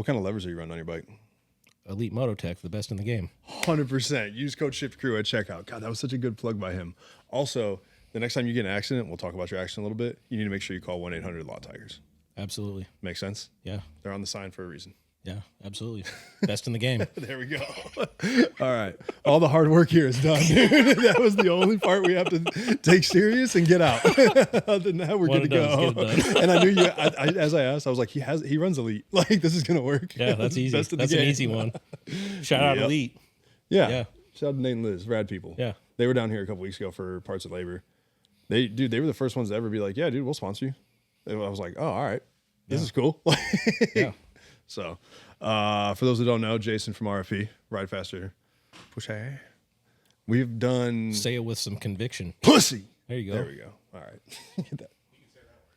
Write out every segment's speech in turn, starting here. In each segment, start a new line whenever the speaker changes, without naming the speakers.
What kind of levers are you running on your bike?
Elite Mototech, the best in the game.
100%. Use code Shift Crew at checkout. God, that was such a good plug by him. Also, the next time you get in an accident, we'll talk about your accident a little bit. You need to make sure you call 1-800-LAW-TIGERS.
Absolutely.
Makes sense?
Yeah.
They're on the sign for a reason.
Yeah, absolutely. Best in the game.
There we go. All right. All the hard work here is done, dude. That was the only part we have to take serious and get out. Other than that, we're good to go. And I knew you, as I asked, I was like, he runs Elite. Like, this is going to work.
Yeah, that's easy. That's an easy one. Shout out Elite.
Yeah. Shout out to Nate and Liz, rad people.
Yeah.
They were down here a couple weeks ago for Parts of Labor. They were the first ones to ever be like, yeah, dude, we'll sponsor you. And I was like, oh, all right. This is cool.
Yeah.
So, for those who don't know, Jason from RFE, Ride Faster, Push. We've done...
Say it with some conviction.
Pussy!
There you go.
There we go. All right. Get that.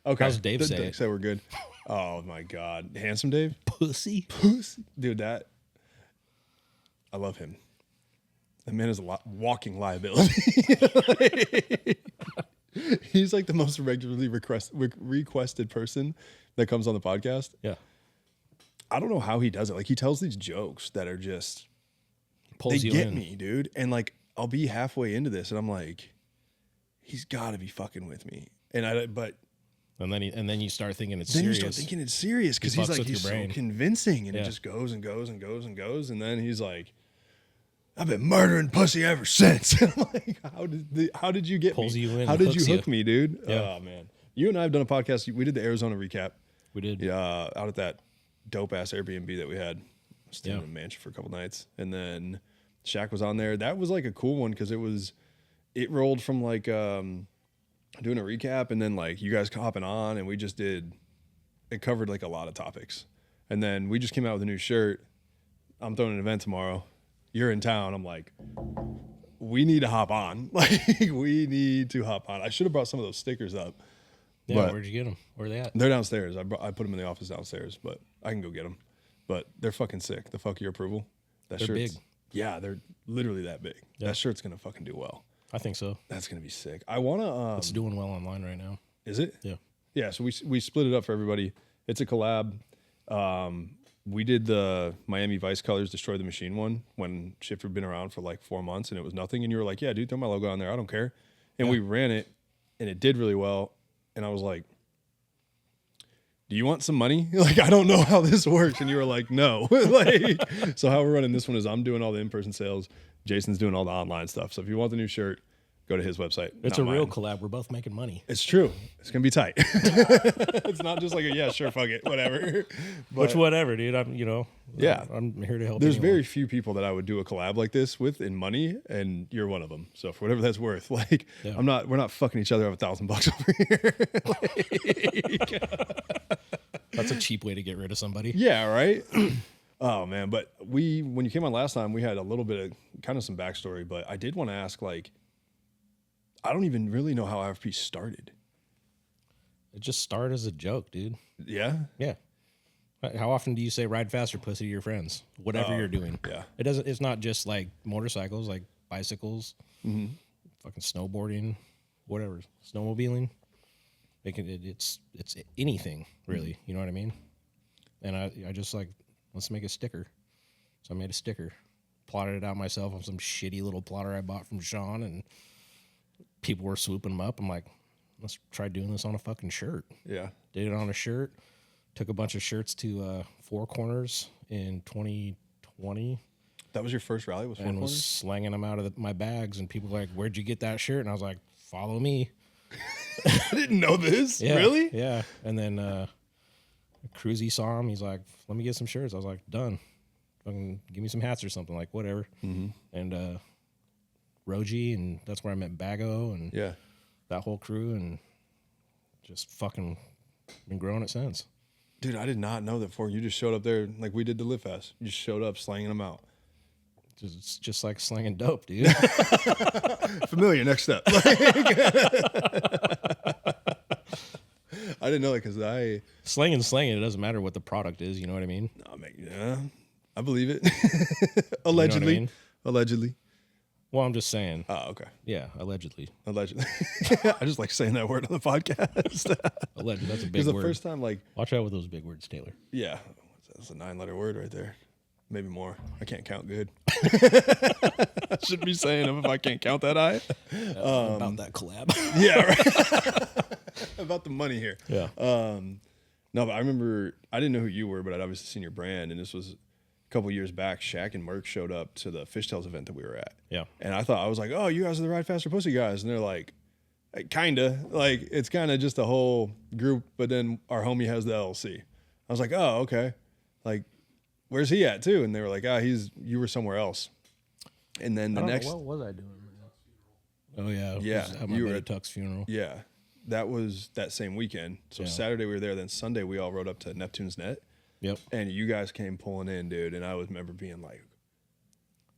Okay.
How's Dave say it?
Say we're good. Oh, my God. Handsome Dave?
Pussy.
Pussy. Dude, I love him. That man is a walking liability. He's like the most regularly requested person that comes on the podcast.
Yeah.
I don't know how he does it. Like, he tells these jokes that are just...
Pulls
they
you
get
in.
me, dude. And, like, I'll be halfway into this, and I'm like, he's got to be fucking with me. And
then you start thinking it's
then
serious.
you start thinking it's serious because he's
fucks
like,
with
he's
your
so
brain.
convincing. And it just goes and goes and goes and goes. And then he's like, I've been murdering pussy ever since. I'm like, how did you get
Pulls
me?
you in,
How did you
hooks
hook
you.
me, dude?
Yeah.
Oh, man. You and I have done a podcast. We did the Arizona recap.
We did.
Yeah, out at that dope-ass Airbnb that we had. Stayed in
Yeah.
a mansion for a couple nights. And then Shaq was on there. That was like a cool one because it rolled from like doing a recap and then like you guys hopping on and we just did, it covered like a lot of topics. And then we just came out with a new shirt. I'm throwing an event tomorrow. You're in town. I'm like, we need to hop on. Like, we need to hop on. I should have brought some of those stickers up.
Yeah,
but
where'd you get them? Where are they at?
they're downstairs. I put them in the office downstairs, but I can go get them. But they're fucking sick. The fuck your approval. That
They're
shirt's
big.
Yeah, they're literally that big.
Yeah.
That shirt's gonna fucking do well.
I think so.
That's gonna be sick. I wanna.
It's doing well online right now.
Is it?
Yeah.
Yeah. So we split it up for everybody. It's a collab. We did the Miami Vice Colors Destroy the Machine one when Shift had been around for like 4 months and it was nothing. And you were like, yeah, dude, throw my logo on there. I don't care. And we ran it and it did really well. And I was like, do you want some money? Like, I don't know how this works. And you were like, no. Like, so how we're running this one is I'm doing all the in-person sales. Jason's doing all the online stuff. So if you want the new shirt, go to his website.
It's
not
a real
mine.
collab. We're both making money.
It's true. It's going to be tight. It's not just like a, yeah, sure, fuck it, whatever.
Which, whatever, dude. I'm here to help.
There's
anyone.
very few people that I would do a collab like this with in money, and you're one of them. So for whatever that's worth, like,
Yeah.
we're not fucking each other over $1,000 over here.
That's a cheap way to get rid of somebody.
Yeah, right? Oh, man. But when you came on last time, we had a little bit of kind of some backstory, but I did want to ask, like, I don't even really know how RFP started.
It just started as a joke, dude.
Yeah?
Yeah. How often do you say ride faster, pussy, to your friends? Whatever you're doing.
Yeah.
It's not just like motorcycles, like bicycles, fucking snowboarding, whatever, snowmobiling. It's anything really. You know what I mean? And I just like, let's make a sticker. So I made a sticker, plotted it out myself on some shitty little plotter I bought from Sean, and people were swooping them up. I'm like, let's try doing this on a fucking shirt.
Yeah.
Did it on a shirt. Took a bunch of shirts to Four Corners in 2020.
That was your first rally with Four
And was
Corners?
slanging them out of my bags. And people were like, where'd you get that shirt? And I was like, follow me.
I didn't know this.
Yeah,
Really?
Yeah. And then Cruzy saw him. He's like, let me get some shirts. I was like, done. Fucking give me some hats or something. Like, whatever.
Mm-hmm.
And Roji, and that's where I met Bago and
Yeah.
that whole crew. And just fucking been growing it since.
Dude, I did not know that before. You just showed up there like we did the Live Fest. You just showed up slanging them out.
It's just like slinging dope, dude.
Familiar, next step. I didn't know that because
Slanging. It doesn't matter what the product is. You know what I mean?
yeah, I believe it. Allegedly.
I mean?
Allegedly.
Well, I'm just saying.
Oh, okay.
Yeah, allegedly.
Allegedly. I just like saying that word on the podcast.
Allegedly. That's a big
Because the
word.
first time, like,
Watch out with those big words, Taylor.
yeah, That's a 9-letter word right there. Maybe more. I can't count good. I shouldn't be saying them if I can't count that high.
About that collab.
Yeah, right. About the money here.
Yeah.
No, but I remember, I didn't know who you were, but I'd obviously seen your brand, and this was a couple years back. Shaq and Merck showed up to the Fishtails event that we were at.
Yeah.
And I was like, oh, you guys are the Ride Faster Pussy guys. And they're like, kinda. Like, it's kind of just a whole group, but then our homie has the LLC. I was like, oh, okay. Like, where's he at too? And they were like, you were somewhere else. And then the next,
what was I doing? Oh yeah, it
Yeah,
was at my
you were
buddy
at-
Tuck's funeral.
yeah, that was that same weekend. So
Yeah.
Saturday we were there. Then Sunday we all rode up to Neptune's Net,
Yep.
and you guys came pulling in, dude. And I remember being like,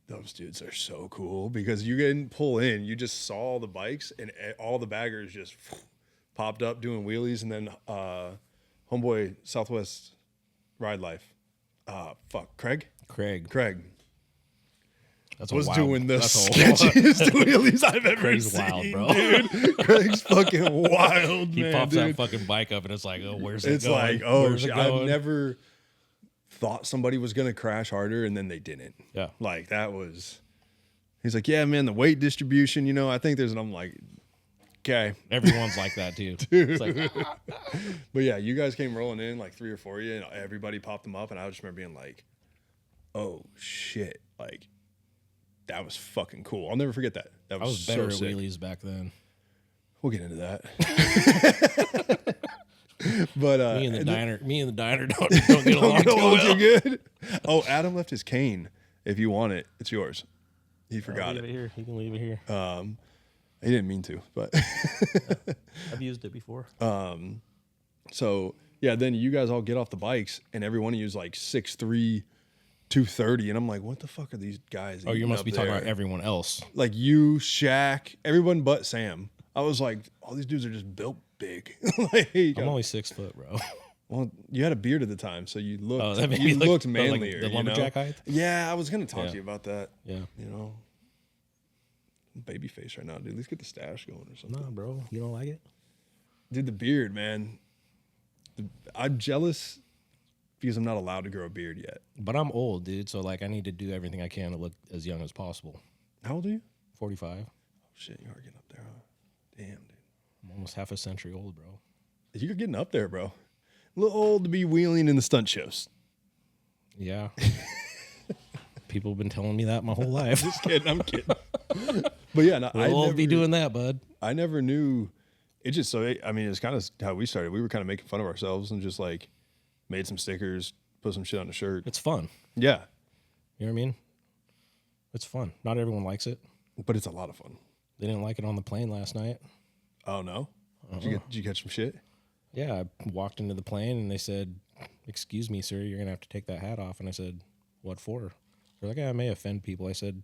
those dudes are so cool, because you didn't pull in. You just saw the bikes, and all the baggers just popped up doing wheelies. And then homeboy Southwest Ride Life, Craig.
That's
Was
a wild,
doing the
that's a
sketchiest wheelies I've ever
Craig's
seen,
wild, bro.
dude. Craig's fucking wild,
He
man,
pops
dude.
that fucking bike up, and it's like, oh, where's it
It's
going?
like, oh,
Where's it
shit. I've
going?
never thought somebody was gonna crash harder, and then they didn't.
Yeah.
Like, that was. He's like, yeah, man, the weight distribution, I think there's, and I'm like, okay.
Everyone's like that too. It's like,
But yeah, you guys came rolling in, like 3 or 4 of you, and everybody popped them up, and I just remember being like, oh shit, like, that was fucking cool. I'll never forget that. That
I
was
was better
so
at
sick.
wheelies back then.
We'll get into that. But
Me and the diner don't get
don't
along
get
too
along
well.
too good. Oh, Adam left his cane. If you want it, it's yours. He forgot
Leave
it.
it here. You can leave it here.
He didn't mean to, but
I've used it before.
so yeah. Then you guys all get off the bikes, and every one of you is like 6'3", 230, and I'm like, what the fuck are these guys?
Oh, you
eating
must
up
be talking
there?
about everyone else.
Like you, Shaq, everyone but Sam. I was like, all these dudes are just built big. Like,
I'm only 6 foot, bro.
well, you had a beard at the time, so you looked
Oh, that made
you
me
looked
look like
manlier.
the lumberjack height?
Yeah, I was gonna talk
Yeah.
to you about that.
Yeah.
Baby face right now, dude. Let's get the stash going or something.
Nah, bro. You don't like it?
Dude, the beard, man. I'm jealous because I'm not allowed to grow a beard yet.
But I'm old, dude. So like, I need to do everything I can to look as young as possible.
How old are you?
45.
Oh shit, you are getting up there, huh? Damn, dude.
I'm almost half a century old, bro.
You're getting up there, bro. A little old to be wheeling in the stunt shows.
Yeah. People have been telling me that my whole life.
Just kidding, I'm kidding. But yeah, no,
We'll be doing that, bud.
I never knew. It just it's kind of how we started. We were kind of making fun of ourselves and just like made some stickers, put some shit on the shirt.
It's fun.
Yeah,
You know what I mean? It's fun. Not everyone likes it.
but it's a lot of fun.
They didn't like it on the plane last night.
Oh no, did you catch some shit?
Yeah, I walked into the plane and they said, "Excuse me, sir, you're gonna have to take that hat off." And I said, "What for?" They're like, "I may offend people." I said,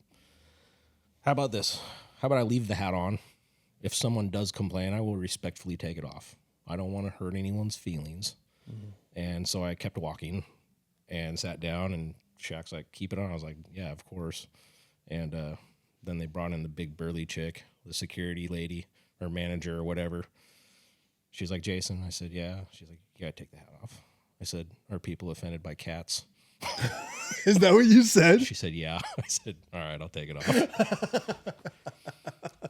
"How about this? How about I leave the hat on? If someone does complain, I will respectfully take it off. I don't want to hurt anyone's feelings." And so I kept walking and sat down, and Shaq's like, "Keep it on." I was like, "Yeah, of course." And then they brought in the big burly chick, the security lady or manager or whatever. She's like, "Jason." I said, "Yeah." She's like, "You gotta take the hat off." I said, "Are people offended by cats?"
Is that what you said?
She said, "Yeah." I said, "All right, I'll take it off."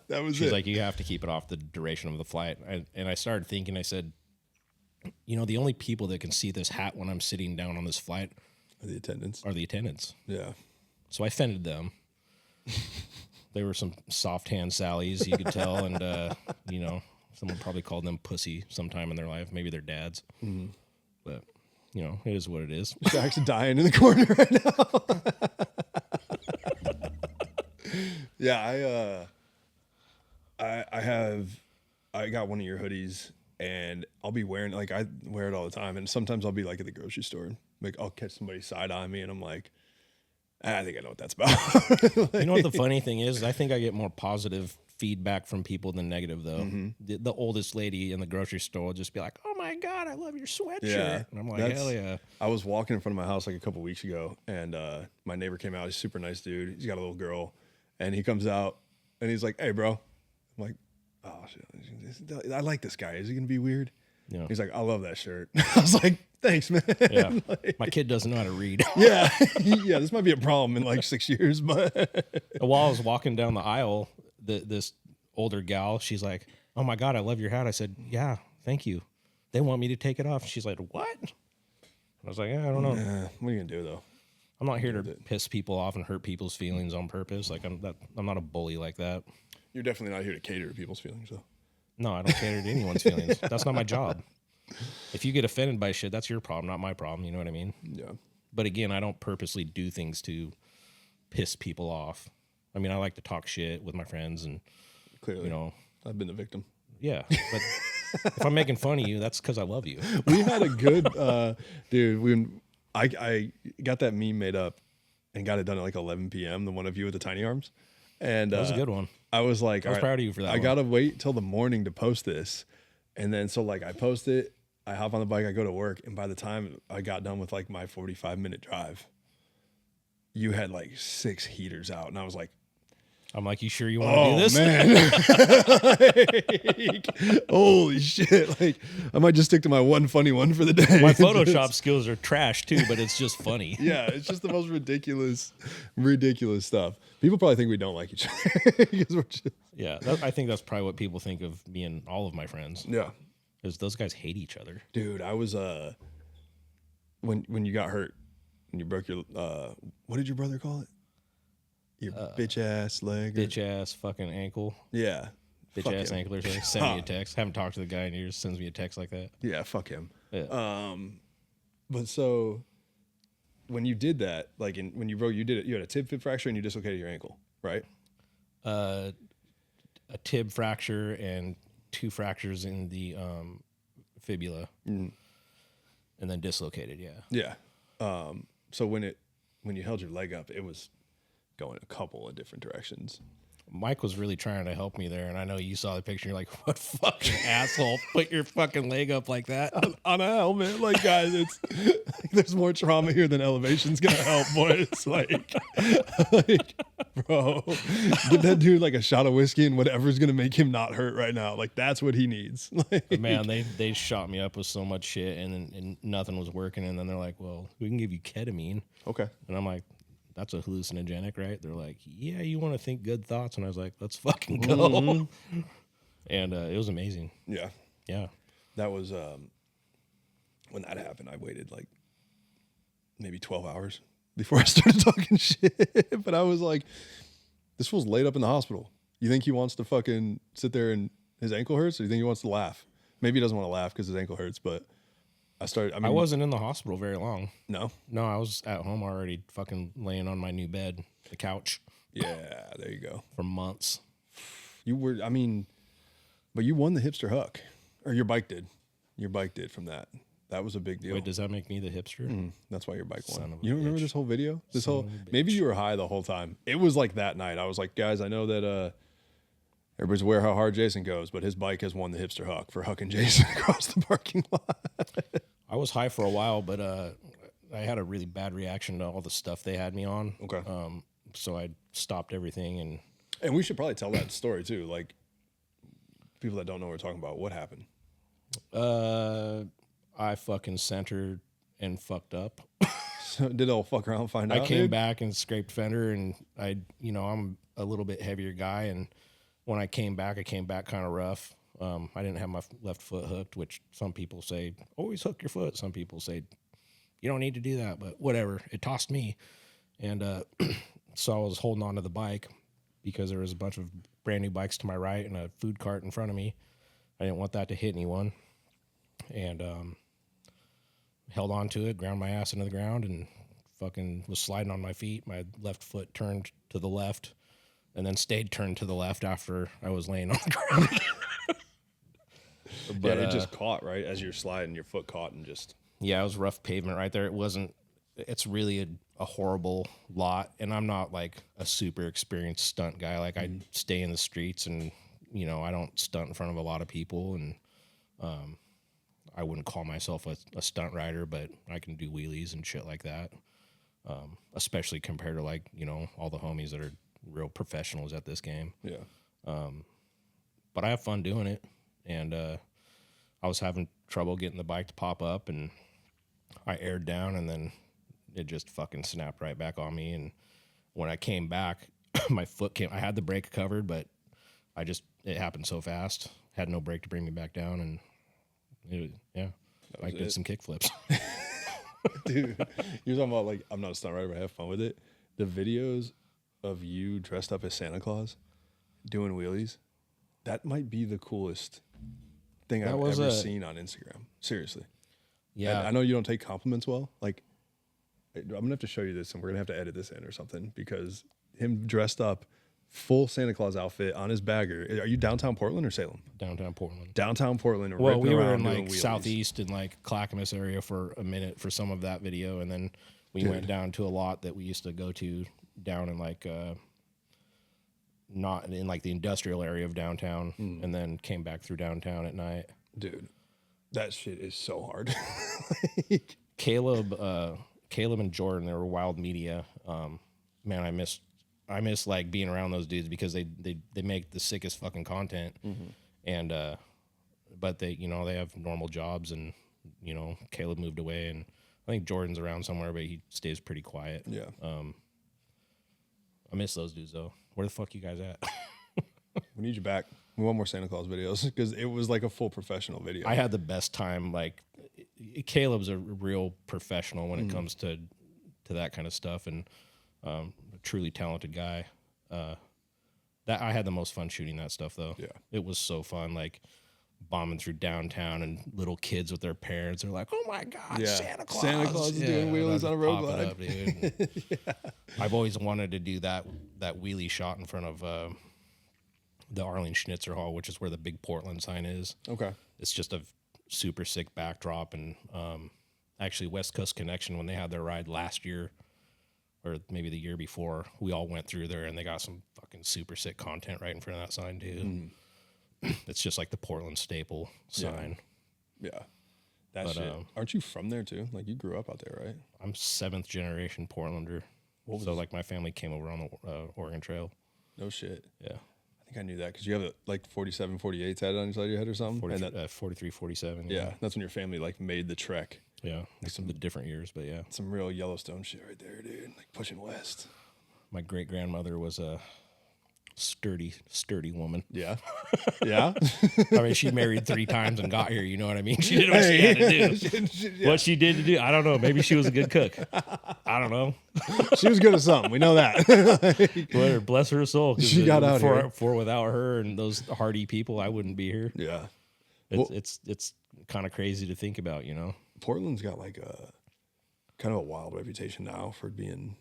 That was
She's
it.
like, "You have to keep it off the duration of the flight." And I started thinking, I said, the only people that can see this hat when I'm sitting down on this flight
The attendance.
are the attendants.
Yeah.
So I offended them. They were some soft hand Sallies, you could tell. And, someone probably called them pussy sometime in their life. Maybe their dads.
Mm-hmm.
But, it is what it is.
Shaq's dying in the corner right now. Yeah, I got one of your hoodies, and I'll be wearing it, like I wear it all the time, and sometimes I'll be like at the grocery store, like I'll catch somebody side eyeing me, and I'm like, I think I know what that's about.
You know what the funny thing is? I think I get more positive feedback from people than negative, though.
Mm-hmm.
The oldest lady in the grocery store will just be like, "Oh my God, I love your sweatshirt."
Yeah,
And I'm like,
that's-
hell yeah.
I was walking in front of my house like a couple weeks ago, and my neighbor came out. He's a super nice dude. He's got a little girl, and he comes out, and he's like, "Hey, bro." I'm like, "Oh shit, I like this guy. Is he gonna be weird?"
Yeah.
He's like, "I love that shirt." I was like, Thanks, man.
Yeah. My kid doesn't know how to read.
Yeah. Yeah. This might be a problem in like 6 years, but
While I was walking down the aisle, this older gal, she's like, "Oh my God, I love your hat." I said, "Yeah, thank you." They want me to take it off. She's like, "What?" I was like, "Yeah, I don't know.
what are you going to do, though?
I'm not here to piss people off and hurt people's feelings on purpose. Like I'm not a bully like that.
You're definitely not here to cater to people's feelings, though.
No, I don't cater to anyone's feelings. That's not my job. If you get offended by shit, that's your problem, not my problem. You know what I mean?
Yeah.
But again, I don't purposely do things to piss people off. I mean, I like to talk shit with my friends and,
Clearly.
you know,
I've been the victim.
yeah. But if I'm making fun of you, that's because I love you.
We had a good, dude, when I got that meme made up and got it done at like 11 p.m., the one of you with the tiny arms. And
That was a good one.
I was like,
I was
all right,
proud of you for that
I
one.
got to wait till the morning to post this. And then, so like I post it, I hop on the bike, I go to work. And by the time I got done with like my 45-minute drive, you had like 6 heaters out. And I was like,
I'm like, you sure you want to do this?
man. Like, holy shit. Like, I might just stick to my one funny one for the day.
My Photoshop skills are trash too, but it's just funny.
Yeah, it's just the most ridiculous stuff. People probably think we don't like each other because we're just,
Yeah, I think that's probably what people think of me and all of my friends.
yeah.
Is those guys hate each other.
Dude, I was when you got hurt, when you broke your what did your brother call it? Your bitch ass leg.
Bitch ass fucking ankle.
Yeah.
Bitch
Fuck
ass
him.
ankle or something. Send me a text. Haven't talked to the guy in years. Sends me a text like that.
Yeah, fuck him.
Yeah.
But so when you did that, like when you broke, you had a tib fib fracture and you dislocated your ankle, right?
A tib fracture and 2 fractures in the fibula, and then dislocated. Yeah.
Yeah. So when you held your leg up, it was going a couple of different directions.
Mike was really trying to help me there, and I know you saw the picture. You're like, "What fucking asshole? Put your fucking leg up like that
On a helmet, like guys, it's like, there's more trauma here than elevation's gonna help, boys. Like, bro, give that dude like a shot of whiskey and whatever's gonna make him not hurt right now. Like that's what he needs. Like,
Man, they shot me up with so much shit, and nothing was working. And then they're like, "Well, we can give you ketamine."
okay,
And I'm like, "That's a hallucinogenic, right?" They're like, "Yeah, you want to think good thoughts." And I was like, "Let's fucking go." And it was amazing.
yeah,
Yeah.
that was when that happened. I waited like maybe 12 hours before I started talking shit. But I was like, this fool's laid up in the hospital. You think he wants to fucking sit there and his ankle hurts, or you think he wants to laugh? Maybe he doesn't want to laugh because his ankle hurts, but I
wasn't in the hospital very long.
No?
No, I was at home already fucking laying on my new bed, the couch,
Yeah, there you go.
for months.
You were, but you won the hipster huck. Or your bike did. Your bike did from that. That was a big deal.
Wait, does that make me the hipster?
That's why your bike won.
Son of a
You don't remember
bitch.
this whole video?
Son of a
Maybe you were high the whole time. It was like that night. I was like, guys, I know that everybody's aware how hard Jason goes, but his bike has won the hipster huck for hucking Jason across the parking lot.
I was high for a while, but I had a really bad reaction to all the stuff they had me on.
Okay.
So I stopped everything,
And we should probably tell that story too. Like people that don't know what we're talking about, what happened?
I fucking centered and fucked up.
So did all fuck around and find out?
I came
dude?
back and scraped fender, and I'm a little bit heavier guy, and when I came back kind of rough. I didn't have my left foot hooked, which some people say always hook your foot. Some people say you don't need to do that, but whatever. It tossed me, and so I was holding on to the bike because there was a bunch of brand new bikes to my right and a food cart in front of me. I didn't want that to hit anyone, and held on to it, ground my ass into the ground, and fucking was sliding on my feet. My left foot turned to the left, and then stayed turned to the left after I was laying on the ground.
But it just caught, right? As you're sliding, your foot caught and just.
Yeah, it was rough pavement right there. It's really a horrible lot. And I'm not like a super experienced stunt guy. Like I stay in the streets and, I don't stunt in front of a lot of people. And I wouldn't call myself a stunt rider, but I can do wheelies and shit like that. Especially compared to like, all the homies that are real professionals at this game.
Yeah.
But I have fun doing it. And I was having trouble getting the bike to pop up, and I aired down, and then it just fucking snapped right back on me. And when I came back, my foot came. I had the brake covered, but it happened so fast. Had no brake to bring me back down, and I did some kick flips.
Dude, you're talking about like, I'm not a stunt rider, but I have fun with it. The videos of you dressed up as Santa Claus doing wheelies, that might be the coolest thing I've ever seen on Instagram. Seriously.
Yeah.
And I know you don't take compliments well. Like, I'm going to have to show you this, and we're going to have to edit this in or something, because him dressed up, full Santa Claus outfit on his bagger. Are you downtown Portland or Salem?
Downtown Portland.
Downtown Portland.
Well, we were in
like
southeast in like Clackamas area for a minute for some of that video, and then we went down to a lot that we used to go to down in like not in like the industrial area of downtown, and then came back through downtown at night.
Dude, that shit is so hard.
Caleb and Jordan, they were Wild Media. Man, I miss like being around those dudes, because they make the sickest fucking content. And but they have normal jobs, and Caleb moved away, and I think Jordan's around somewhere, but he stays pretty quiet.
Yeah.
I miss those dudes though. Where the fuck you guys at?
We need you back. We want more Santa Claus videos, because it was like a full professional video.
I had the best time. Like, Caleb's a real professional when it comes to that kind of stuff, and a truly talented guy. That I had the most fun shooting that stuff though.
Yeah,
it was so fun. Like bombing through downtown, and little kids with their parents are like, "Oh my god, Santa Claus
is doing wheelies on a road glide."
Up, dude. I've always wanted to do that wheelie shot in front of the Arlene Schnitzer Hall, which is where the big Portland sign is.
Okay.
It's just a super sick backdrop, and actually West Coast Connection, when they had their ride last year, or maybe the year before, we all went through there, and they got some fucking super sick content right in front of that sign too. It's just like the Portland staple sign.
Yeah. That shit. Aren't you from there too? Like, you grew up out there, right?
I'm 7th generation Portlander. So like my family came over on the Oregon Trail.
No shit.
Yeah.
I think I knew that, because you have like 47, 48 tatted on each side of your head or something.
43, 47.
Yeah, that's when your family like made the trek.
Yeah, like some of the different years, but yeah.
Some real Yellowstone shit right there, dude. Like pushing west.
My great grandmother was a sturdy woman.
Yeah. Yeah.
I mean, she married 3 times and got here, you know what I mean? She did what she had to do. What she did to do, I don't know. Maybe she was a good cook. I don't know.
She was good at something. We know that.
Bless her soul.
She got out here.
For without her and those hardy people, I wouldn't be here.
Yeah.
It's kind of crazy to think about, you know?
Portland's got like a kind of a wild reputation now for being,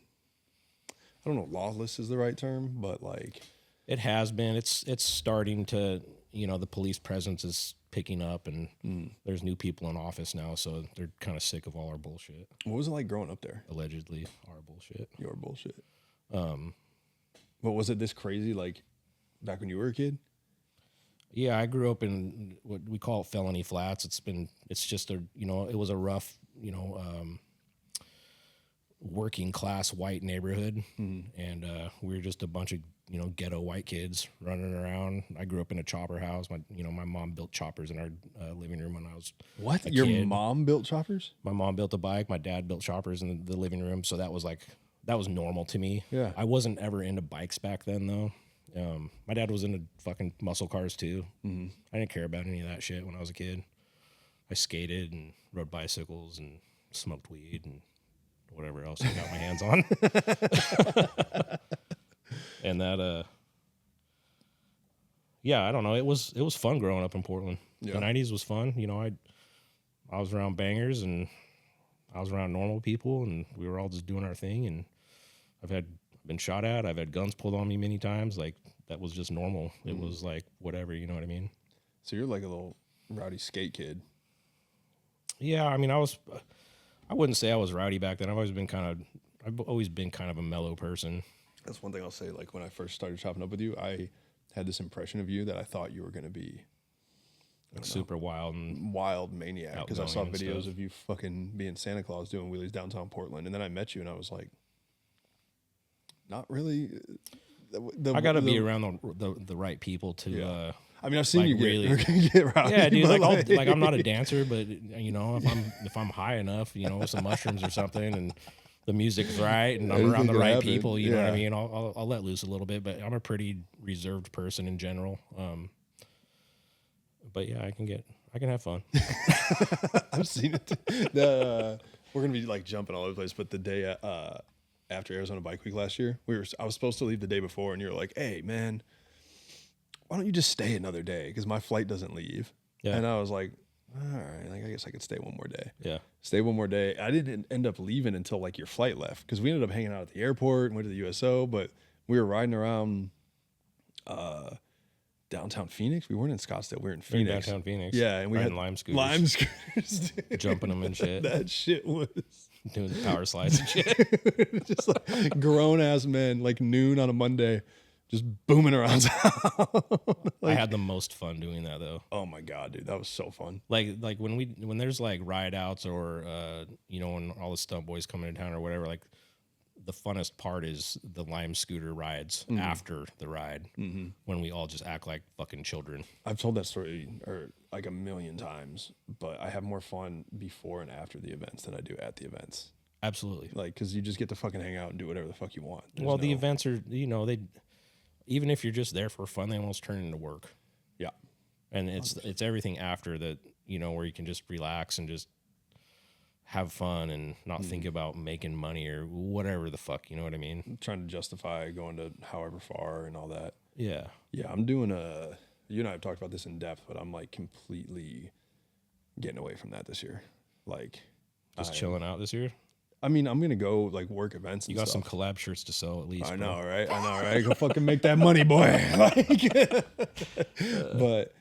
I don't know, lawless is the right term, but like,
it has been. It's starting to, the police presence is picking up, and there's new people in office now, so they're kind of sick of all our bullshit.
What was it like growing up there?
Allegedly, our bullshit.
Your bullshit. But was it this crazy like back when you were a kid?
Yeah, I grew up in what we call Felony Flats. It's just it was a rough, working class white neighborhood, and we were just a bunch of ghetto white kids running around. I grew up in a chopper house. My mom built choppers in our living room when I was a
Your
kid.
Mom built choppers?
My mom built a bike. My dad built choppers in the living room, so that was normal to me.
Yeah,
I wasn't ever into bikes back then though. My dad was into fucking muscle cars too. I didn't care about any of that shit when I was a kid. I skated and rode bicycles and smoked weed and whatever else I got my hands on. And that, I don't know. It was fun growing up in Portland.
Yeah.
The 90s was fun. I was around bangers, and I was around normal people, and we were all just doing our thing. And I've been shot at. I've had guns pulled on me many times. Like, that was just normal. It was like whatever, you know what I mean?
So you're like a little rowdy skate kid.
Yeah, I mean, I wouldn't say I was rowdy back then. I've always been kind of a mellow person.
That's one thing I'll say. Like, when I first started chopping up with you, I had this impression of you that I thought you were going to be
super wild and
wild maniac, because I saw
outgoing and
videos
stuff.
of you fucking being Santa Claus doing wheelies downtown Portland, and then I met you and I was like, not really.
I got to be around the right people to.
Yeah. I mean, I've seen
Like,
you
really.
get rowdy.
Yeah, dude.
but
Like I'm not a dancer, but you know, if I'm high enough, you know, with some mushrooms or something, and the music's right, and I'm around
Anything
the
can
right
happen.
people, you know what I
Yeah.
mean. I'll let loose a little bit, but I'm a pretty reserved person in general. But yeah, I can have fun.
I've seen it. We're gonna be like jumping all over the place, but the day after Arizona Bike Week last year, I was supposed to leave the day before, and you were like, "Hey, man, why don't you just stay another day? Because my flight doesn't leave."
Yeah.
And I was like, "All right, like I guess I could stay one more day."
Yeah.
Stay one more day. I didn't end up leaving until like your flight left because we ended up hanging out at the airport and went to the USO, but we were riding around downtown Phoenix. We weren't in Scottsdale. We were in Phoenix.
Downtown Phoenix.
Yeah, and we
riding
had
lime scooters,
lime scooters, dude.
jumping them and shit,
That shit was
doing the power slides and shit.
just like grown ass men, like noon on a Monday, just booming around town.
I had the most fun doing that though.
Oh my god, dude, that was so fun.
Like when there's like ride outs or you know, when all the stunt boys come into town or whatever, like the funnest part is the lime scooter rides after the ride when we all just act like fucking children.
I've told that story or like a million times, but I have more fun before and after the events than I do at the events.
Absolutely.
Like, because you just get to fucking hang out and do whatever the fuck you want.
Well, the events are, you know, they, even if you're just there for fun, they almost turn into work.
Yeah.
And it's everything after that, you know, where you can just relax and just have fun and not think about making money or whatever the fuck, you know what I mean?
Trying to justify going to however far and all that.
Yeah.
Yeah, I'm doing you and I have talked about this in depth, but I'm like completely getting away from that this year. Like,
Just chilling out this year.
I mean, I'm gonna go like work events.
You
And
got some
stuff.
collab shirts to sell at least.
I
bro.
know, right? Go fucking make that money, boy. Like, but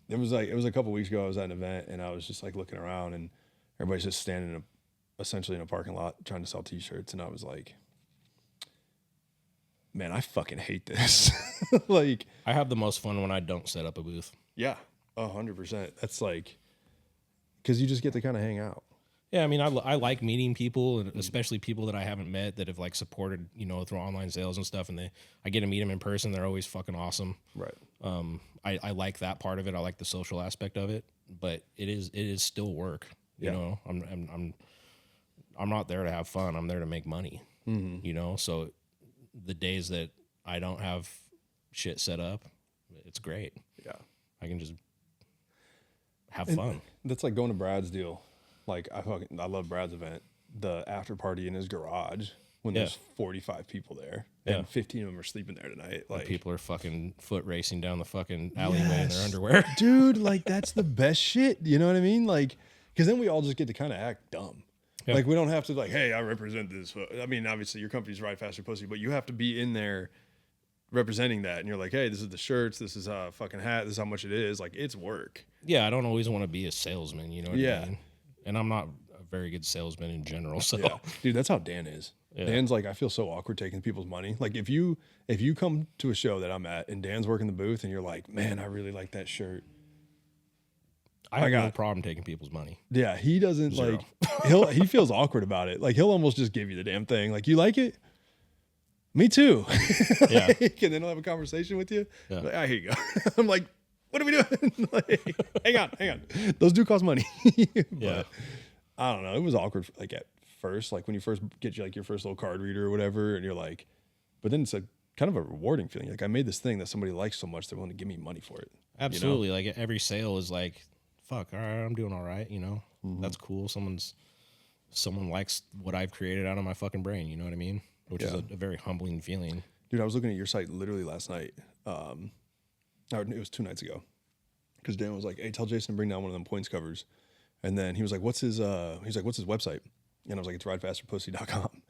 it was a couple weeks ago. I was at an event and I was just like looking around and everybody's just standing essentially in a parking lot trying to sell T-shirts, and I was like, man, I fucking hate this. Like,
I have the most fun when I don't set up a booth.
yeah, 100%. That's like, because you just get to kind of hang out.
Yeah, I mean, I like meeting people, and especially people that I haven't met that have like supported, you know, through online sales and stuff. And I get to meet them in person. They're always fucking awesome.
Right.
I like that part of it. I like the social aspect of it, but it is still work. You
Yeah.
know, I'm not there to have fun. I'm there to make money. You know, so the days that I don't have shit set up, it's great.
Yeah.
I can just have fun.
That's like going to Brad's deal. Like, I love Brad's event. The after party in his garage when
Yeah.
there's 45 people there
Yeah.
and 15 of them are sleeping there tonight. Like,
People are fucking foot racing down the fucking alleyway in their underwear.
dude, like that's the best shit. You know what I mean? Like, because then we all just get to kind of act dumb.
Yeah.
Like, we don't have to like, hey, I represent this. I mean, obviously your company's Ride Faster Pussy, but you have to be in there representing that. And you're like, hey, this is the shirts. This is a fucking hat. This is how much it is. Like, it's work.
Yeah, I don't always want to be a salesman, you know what
Yeah.
I mean? And I'm not a very good salesman in general. So
Yeah, dude, that's how Dan is.
Yeah.
Dan's like, I feel so awkward taking people's money. Like, if you come to a show that I'm at and Dan's working the booth and you're like, man, I really like that shirt.
I have
got
no
it.
problem taking people's money.
Yeah, he doesn't
Zero.
like. He feels awkward about it. Like, he'll almost just give you the damn thing. Like, you like it? Me too.
Yeah.
Like, and then he'll have a conversation with you.
Yeah.
Like, here you go. I'm like, what are we doing? Like, hang on. Those do cost money. But,
Yeah.
I don't know. It was awkward, like at first, like when you first get like your first little card reader or whatever, and you're like, but then it's a kind of a rewarding feeling. Like, I made this thing that somebody likes so much they're willing to give me money for it.
Absolutely. Like every sale is like, fuck, all right, I'm doing all right, you know? That's cool. Someone likes what I've created out of my fucking brain, you know what I mean? Which is
Yeah.
a very humbling feeling.
Dude, I was looking at your site literally last night. Or it was 2 nights ago. Because Dan was like, hey, tell Jason to bring down one of them points covers. And then he was like, what's his website? And I was like, it's ridefasterpussy.com.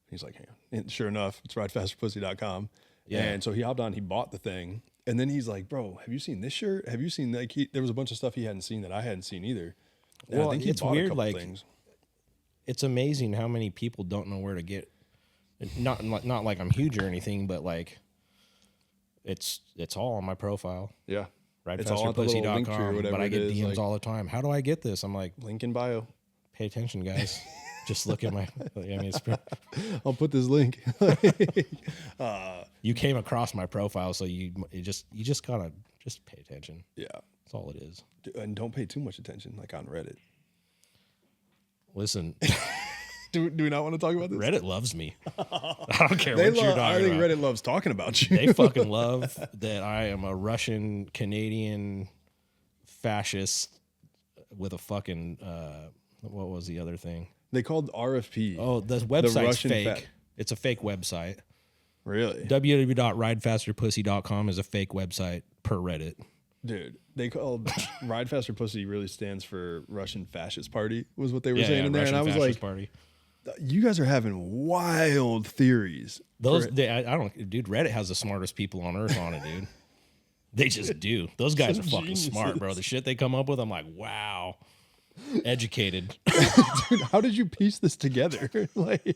He's like, hang on. And sure enough, it's ridefasterpussy.com.
Yeah.
And so he hopped on, he bought the thing. And then he's like, bro, have you seen this shirt? Have you seen like there was a bunch of stuff he hadn't seen that I hadn't seen either. And
Well,
I think he
it's
bought a
weird,
couple
like,
things.
It's amazing how many people don't know where to get. Not like I'm huge or anything, but like it's all on my profile.
Yeah. It's all at the little link tree or
RideFasterPussy.com.
whatever
But I
it
get
is,
DMs
like-
all the time. How do I get this? I'm like,
Link in bio.
pay attention, guys. Just look at my. I mean, it's pretty,
I'll put this link.
you came across my profile, so you just gotta Just pay attention.
Yeah.
That's all it is.
And don't pay too much attention, like on Reddit.
Listen,
Do we not want to talk about this?
Reddit loves me. I don't care what you're talking
I think
about.
Reddit loves talking about you.
They fucking love that I am a Russian Canadian fascist with a fucking what was the other thing?
They called RFP.
Oh, the website's
Russian
fake. It's a fake website.
Really?
www.ridefasterpussy.com is a fake website per Reddit.
Dude, they called Ride Faster Pussy really stands for Russian Fascist Party, was what they were saying in there.
Russian
and I was
Fascist
like,
Party.
you guys are having wild theories.
I don't, dude. Reddit has the smartest people on earth on it, dude. They just do. Those guys are
Some
fucking smart, bro. The shit they come up with, I'm like, wow, educated.
Dude, how did you piece this together? Like,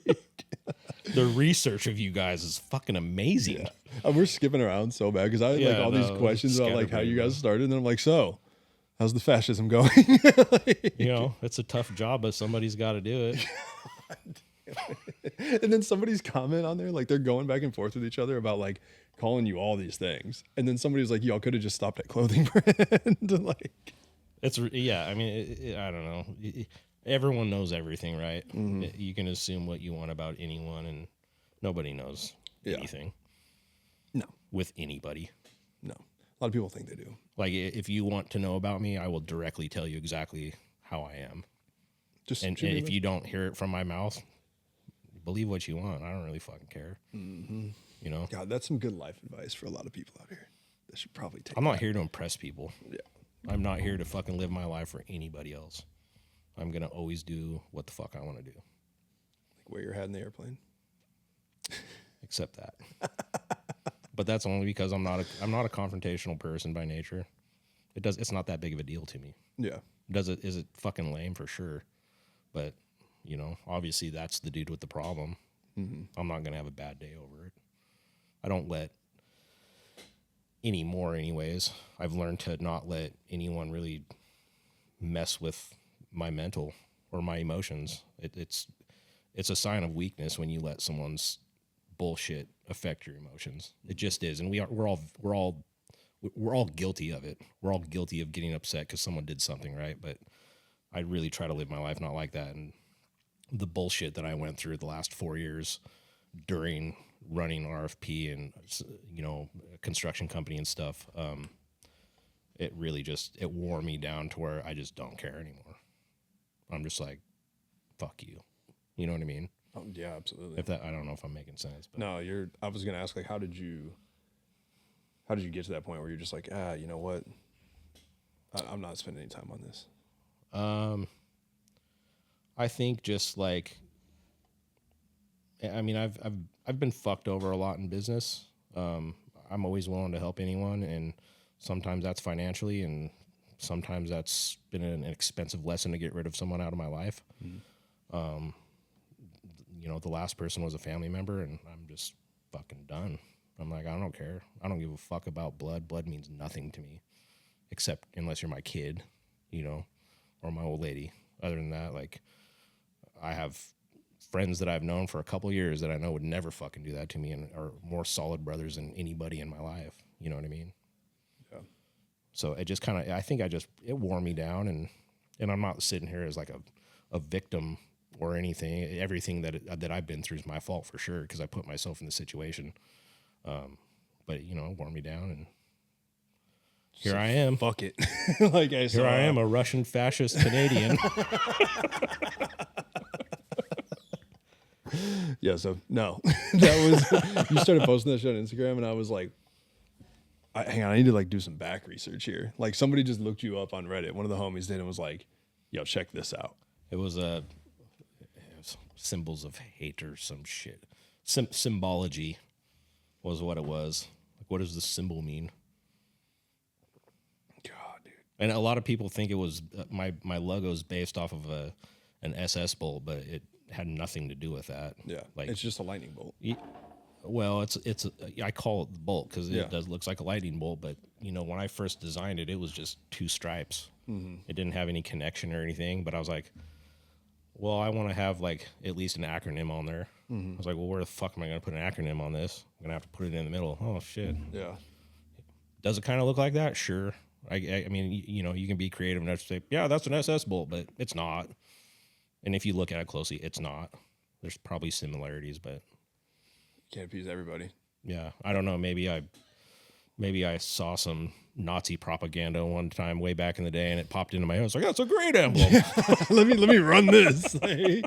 The research of you guys is fucking amazing.
we're skipping around so bad because I had like all these questions about like how you guys started, and I'm like, so how's the fascism going?
You know, it's a tough job, but somebody's got to do it.
And then somebody's comment on there, like they're going back and forth with each other about like calling you all these things, and then somebody's like, y'all could have just stopped at clothing brand. Like,
It's yeah. I mean, I don't know. Everyone knows everything, right?
Mm-hmm.
You can assume what you want about anyone, and nobody knows anything
no,
with anybody.
no. A lot of people think they do.
Like, if you want to know about me, I will directly tell you exactly how I am.
Just
And if you don't hear it from my mouth, believe what you want. I don't really fucking care.
Mm-hmm.
You know,
God, that's some good life advice for a lot of people out here. They should probably take.
I'm not here to impress people.
Yeah.
I'm not here to fucking live my life for anybody else. I'm gonna always do what the fuck I want to do,
Like wear your hat in the airplane.
except that. But that's only because I'm not a confrontational person by nature. It's not that big of a deal to me.
Yeah.
Is it fucking lame for sure? But you know, obviously that's the dude with the problem.
Mm-hmm.
I'm not gonna have a bad day over it. I don't let anymore, anyways. I've learned to not let anyone really mess with my mental or my emotions. It's a sign of weakness when you let someone's bullshit affect your emotions. It just is, and we're all guilty of it. We're all guilty of getting upset because someone did something, right? But I really try to live my life not like that. And the bullshit that I went through the last 4 years during running RFP and, you know, a construction company and stuff, it really it wore me down to where I just don't care anymore. I'm just like, fuck you. You know what I mean?
Oh, yeah, absolutely.
I don't know if I'm making sense. But.
No, I was gonna ask, like, how did you get to that point where you're just like, you know what? I'm not spending any time on this.
I think just like, I mean, I've been fucked over a lot in business. I'm always willing to help anyone, and sometimes that's financially, and sometimes that's been an expensive lesson to get rid of someone out of my life. Mm-hmm. You know, the last person was a family member, and I'm just fucking done. I'm like, I don't care. I don't give a fuck about blood. Blood means nothing to me, except unless you're my kid, you know, or my old lady. Other than that, like, I have friends that I've known for a couple years that I know would never fucking do that to me and are more solid brothers than anybody in my life. You know what I mean?
Yeah.
So it just kind of, I think it wore me down, and I'm not sitting here as like a victim or anything. Everything that I've been through is my fault for sure, because I put myself in the situation. But you know, it wore me down, and here I am.
Fuck it. Like I said,
Here I am, a Russian fascist Canadian.
Yeah, so no, that was, you started posting that shit on Instagram, and I was like, hang on, I need to like do some back research here. Like somebody just looked you up on Reddit. One of the homies did and was like, yo, check this out.
It was symbols of hate or some shit. Symbology was what it was. Like, what does the symbol mean?
God, dude.
And a lot of people think it was my logo is based off of an SS bolt, but it had nothing to do with that.
Yeah,
like
it's just a lightning bolt.
Well, I call it the bolt because
Yeah.
it looks like a lightning bolt. But you know, when I first designed it, it was just two stripes. Mm-hmm. It didn't have any connection or anything. But I was like, well, I want to have like at least an acronym on there. Mm-hmm. I was like, well, where the fuck am I going to put an acronym on this? I'm going to have to put it in the middle. Oh shit!
Yeah,
Does it kind of look like that? Sure. I mean, you can be creative enough to say, yeah, that's an SS bolt, but it's not. And if you look at it closely, it's not. There's probably similarities, but
Can't appease everybody.
yeah, I don't know. Maybe I saw some Nazi propaganda one time way back in the day, and it popped into my head. I was like, that's a great emblem.
let me run this. Like,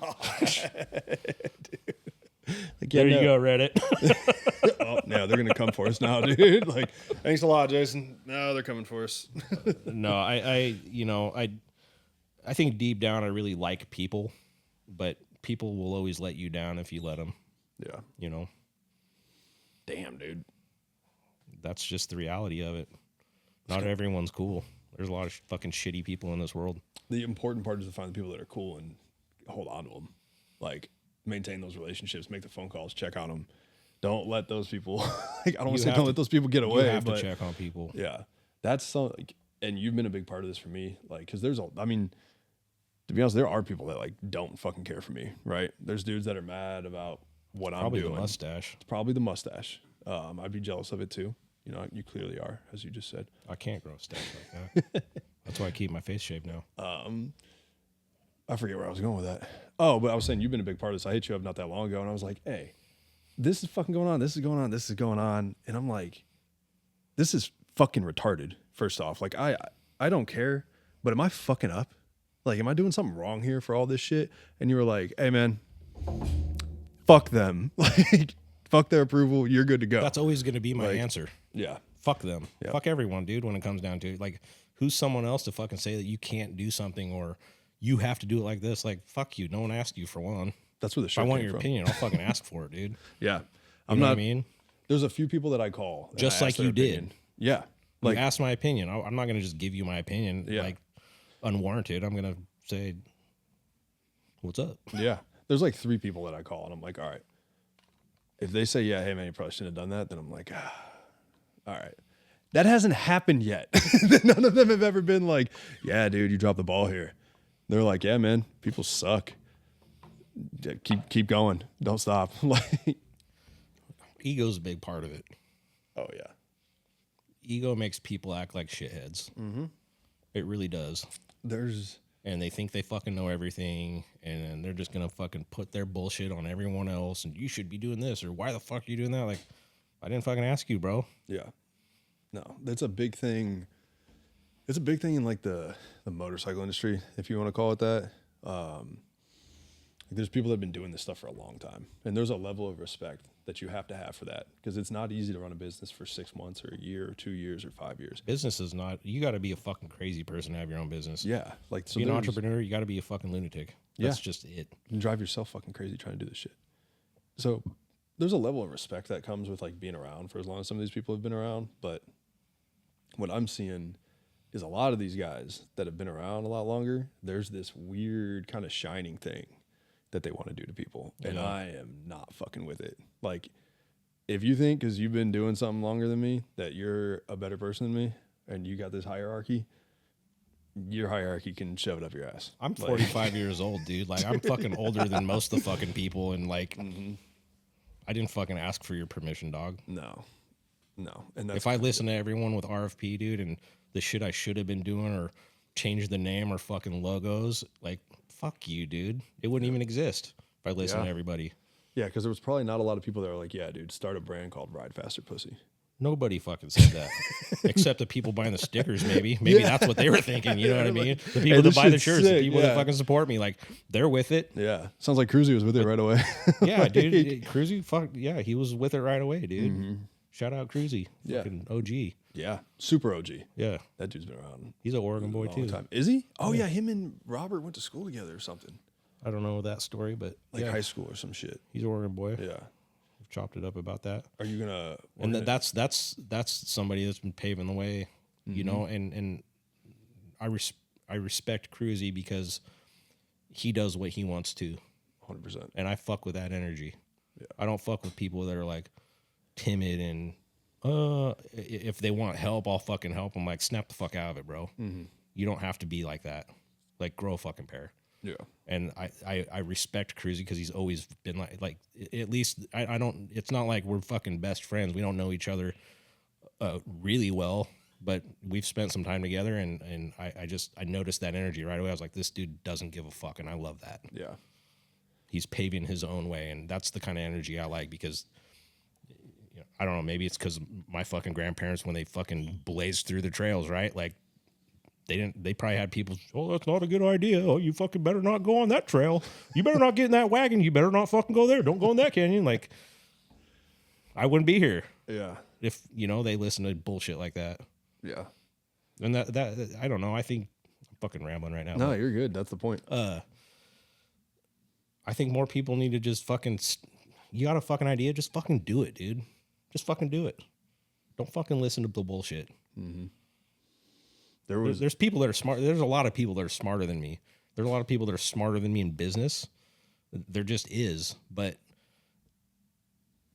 gosh. Like,
There you go, Reddit.
Oh, no, they're gonna come for us now, dude. Like, thanks a lot, Jason. No, they're coming for us.
No, I think deep down I really like people, but people will always let you down if you let them.
Yeah.
You know,
Damn, dude.
that's just the reality of it. Not everyone's cool. There's a lot of fucking shitty people in this world.
The important part is to find the people that are cool and hold on to them. Like, maintain those relationships, make the phone calls, check on them. Don't let those people. Like, I don't want to say don't let those people get away.
You have
but
to check on people.
yeah, that's so. Like, and you've been a big part of this for me. Like, because I mean, to be honest, there are people that like don't fucking care for me. Right? There's dudes that are mad about what
Probably
I'm doing.
the mustache.
It's probably the mustache. I'd be jealous of it too. You know, you clearly are, as you just said.
I can't grow a stash like that. That's why I keep my face shaved now.
I forget where I was going with that. Oh, but I was saying you've been a big part of this. I hit you up not that long ago, and I was like, hey, this is fucking going on. This is going on. This is going on. And I'm like, this is fucking retarded, first off. Like, I don't care, but am I fucking up? Like, am I doing something wrong here for all this shit? And you were like, hey, man, fuck them. Like, fuck their approval. You're good to go.
That's always going to be my
Like,
answer.
Yeah.
Fuck them.
Yeah.
Fuck everyone, dude, when it comes down to it. Like, who's someone else to fucking say that you can't do something or you have to do it like this? Like, fuck you. No one asked you for one.
That's where the
If
shit
I want
came
your
from.
opinion, I'll fucking ask for it, dude.
Yeah.
You
I'm
know
not,
what I mean?
there's a few people that I call. and
Just
I
like
ask their
you did.
opinion. Yeah.
Like,
Like,
ask my opinion. I'm not going to just give you my opinion,
Yeah.
like, unwarranted. I'm going to say, what's up?
yeah. There's like 3 people that I call, and I'm like, all right. If they say, yeah, hey, man, you probably shouldn't have done that, then I'm like, all right. That hasn't happened yet. None of them have ever been like, yeah, dude, you dropped the ball here. They're like, yeah, man, people suck. Yeah, keep going. Don't stop. Like,
Ego's a big part of it.
oh, yeah.
Ego makes people act like shitheads. Mm-hmm. It really does.
There's,
And they think they fucking know everything, and then they're just gonna fucking put their bullshit on everyone else, and you should be doing this, or why the fuck are you doing that? Like, I didn't fucking ask you, bro.
yeah. No, that's a big thing. It's a big thing in like the motorcycle industry, if you want to call it that. There's people that have been doing this stuff for a long time, and there's a level of respect that you have to have for that, because it's not easy to run a business for 6 months or a year or 2 years or 5 years.
Business is not. You got to be a fucking crazy person to have your own business.
Yeah, like, so
Be an
there's-
entrepreneur. You got to be a fucking lunatic. That's just it.
You can drive yourself fucking crazy trying to do this shit. So there's a level of respect that comes with like being around for as long as some of these people have been around. But what I'm seeing is a lot of these guys that have been around a lot longer, there's this weird kind of shining thing that they want to do to people. And
Yeah.
I am not fucking with it. Like, if you think because you've been doing something longer than me that you're a better person than me and you got this hierarchy, your hierarchy can shove it up your ass.
I'm
Like,
45 years old, dude. Like, I'm fucking older than most of the fucking people, and like, I didn't fucking ask for your permission, dog.
No. And that's
If I listen to everyone with RFP, dude, and the shit I should have been doing, or change the name or fucking logos, like, fuck you, dude. It wouldn't even exist if I listened
Yeah.
to everybody.
Yeah, because there was probably not a lot of people that were like, yeah, dude, start a brand called Ride Faster Pussy.
Nobody fucking said that, except the people buying the stickers. Maybe that's what they were thinking. You know what I mean? The people
Hey,
that
this
buy the
shit's
shirts, the
sick,
people
yeah.
that fucking support me, like, they're with it.
Yeah. Sounds like Cruzy was with it right away.
Yeah, dude. Cruzy, fuck yeah, he was with it right away, dude. Shout out Cruzy,
Yeah.
fucking OG.
Yeah. Super OG.
Yeah,
That dude's been around
he's an Oregon
a
boy
long
too.
time. Is he? Oh, yeah. Him and Robert went to school together or something.
I don't know that story, but
Like
yeah,
high school or some shit.
he's an Oregon boy.
Yeah.
We've chopped it up about that.
Are you going to.
And that's somebody that's been paving the way, you know. And I respect Cruzy because he does what he wants to,
100%.
and I fuck with that energy.
Yeah.
I don't fuck with people that are like timid and if they want help, I'll fucking help them. Like, snap the fuck out of it, bro. You don't have to be like that. Like, grow a fucking pair.
Yeah.
And I respect Cruzy because he's always been like at least I don't. It's not like we're fucking best friends. We don't know each other really well, but we've spent some time together, and I noticed that energy right away. I was like, this dude doesn't give a fuck, and I love that.
Yeah.
He's paving his own way, and that's the kind of energy I like because, I don't know, maybe it's because my fucking grandparents, when they fucking blazed through the trails, right? Like, they probably had people, oh, that's not a good idea. Oh, you fucking better not go on that trail. You better not get in that wagon. You better not fucking go there. Don't go in that canyon. Like, I wouldn't be here
Yeah.
if, they listen to bullshit like that.
Yeah.
And that I don't know. I think I'm fucking rambling right now.
No, you're good. That's the point.
I think more people need to just fucking, you got a fucking idea? Just fucking do it, dude. Just fucking do it. Don't fucking listen to the bullshit.
Mm-hmm.
There's people that are smart. There's a lot of people that are smarter than me. There's a lot of people that are smarter than me in business. There just is. But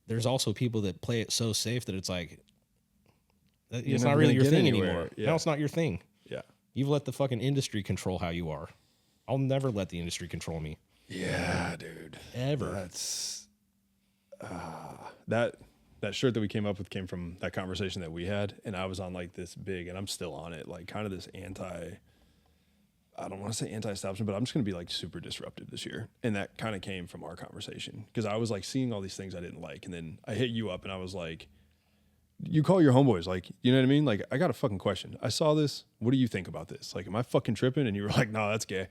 there's also people that play it so safe that it's like, it's not really your thing anymore.
Yeah.
Now it's not your thing.
Yeah.
You've let the fucking industry control how you are. I'll never let the industry control me.
Yeah, dude.
Ever.
That's that shirt that we came up with came from that conversation that we had, and I was on like this big, and I'm still on it, like kind of this I don't want to say anti-establishment, but I'm just going to be like super disruptive this year. And that kind of came from our conversation because I was like seeing all these things I didn't like. And then I hit you up and I was like, you call your homeboys, like, you know what I mean? Like, I got a fucking question. I saw this. What do you think about this? Like, am I fucking tripping? And you were like, no, that's gay.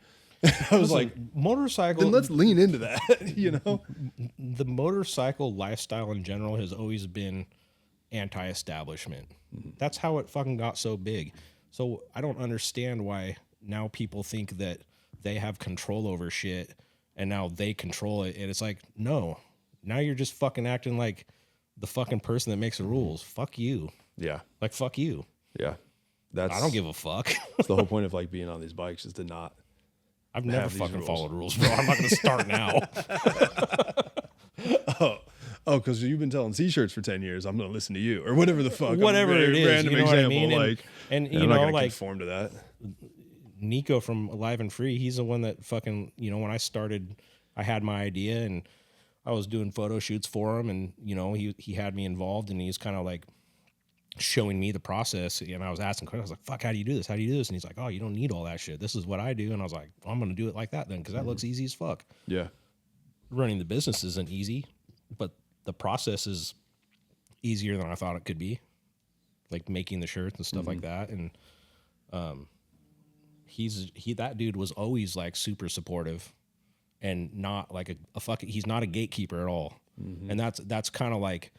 I was like,
motorcycle.
then let's lean into that, you know?
The motorcycle lifestyle in general has always been anti-establishment. Mm-hmm. That's how it fucking got so big. So I don't understand why now people think that they have control over shit and now they control it. And it's like, no, now you're just fucking acting like the fucking person that makes the rules. Fuck you.
Yeah.
Like, fuck you.
Yeah.
I don't give a fuck.
That's the whole point of like being on these bikes is to not.
I've never fucking followed rules, bro. I'm not going to start now.
Oh, because you've been telling T-shirts for 10 years. I'm going to listen to you or whatever the fuck.
Whatever it is.
Random
You know
example.
what I mean?
Like,
and you
I'm
know,
not gonna
like
conform to that.
Nico from Alive and Free, he's the one that fucking, when I started, I had my idea and I was doing photo shoots for him, and he had me involved, and he's kind of like showing me the process, and I was asking questions. I was like, fuck, how do you do this? How do you do this? And he's like, oh, you don't need all that shit. This is what I do. And I was like, well, I'm going to do it like that then, because that looks easy as fuck.
Yeah.
Running the business isn't easy, but the process is easier than I thought it could be, like making the shirts and stuff like that. And that dude was always like super supportive and not like a fucking, he's not a gatekeeper at all. Mm-hmm. And that's kind of like,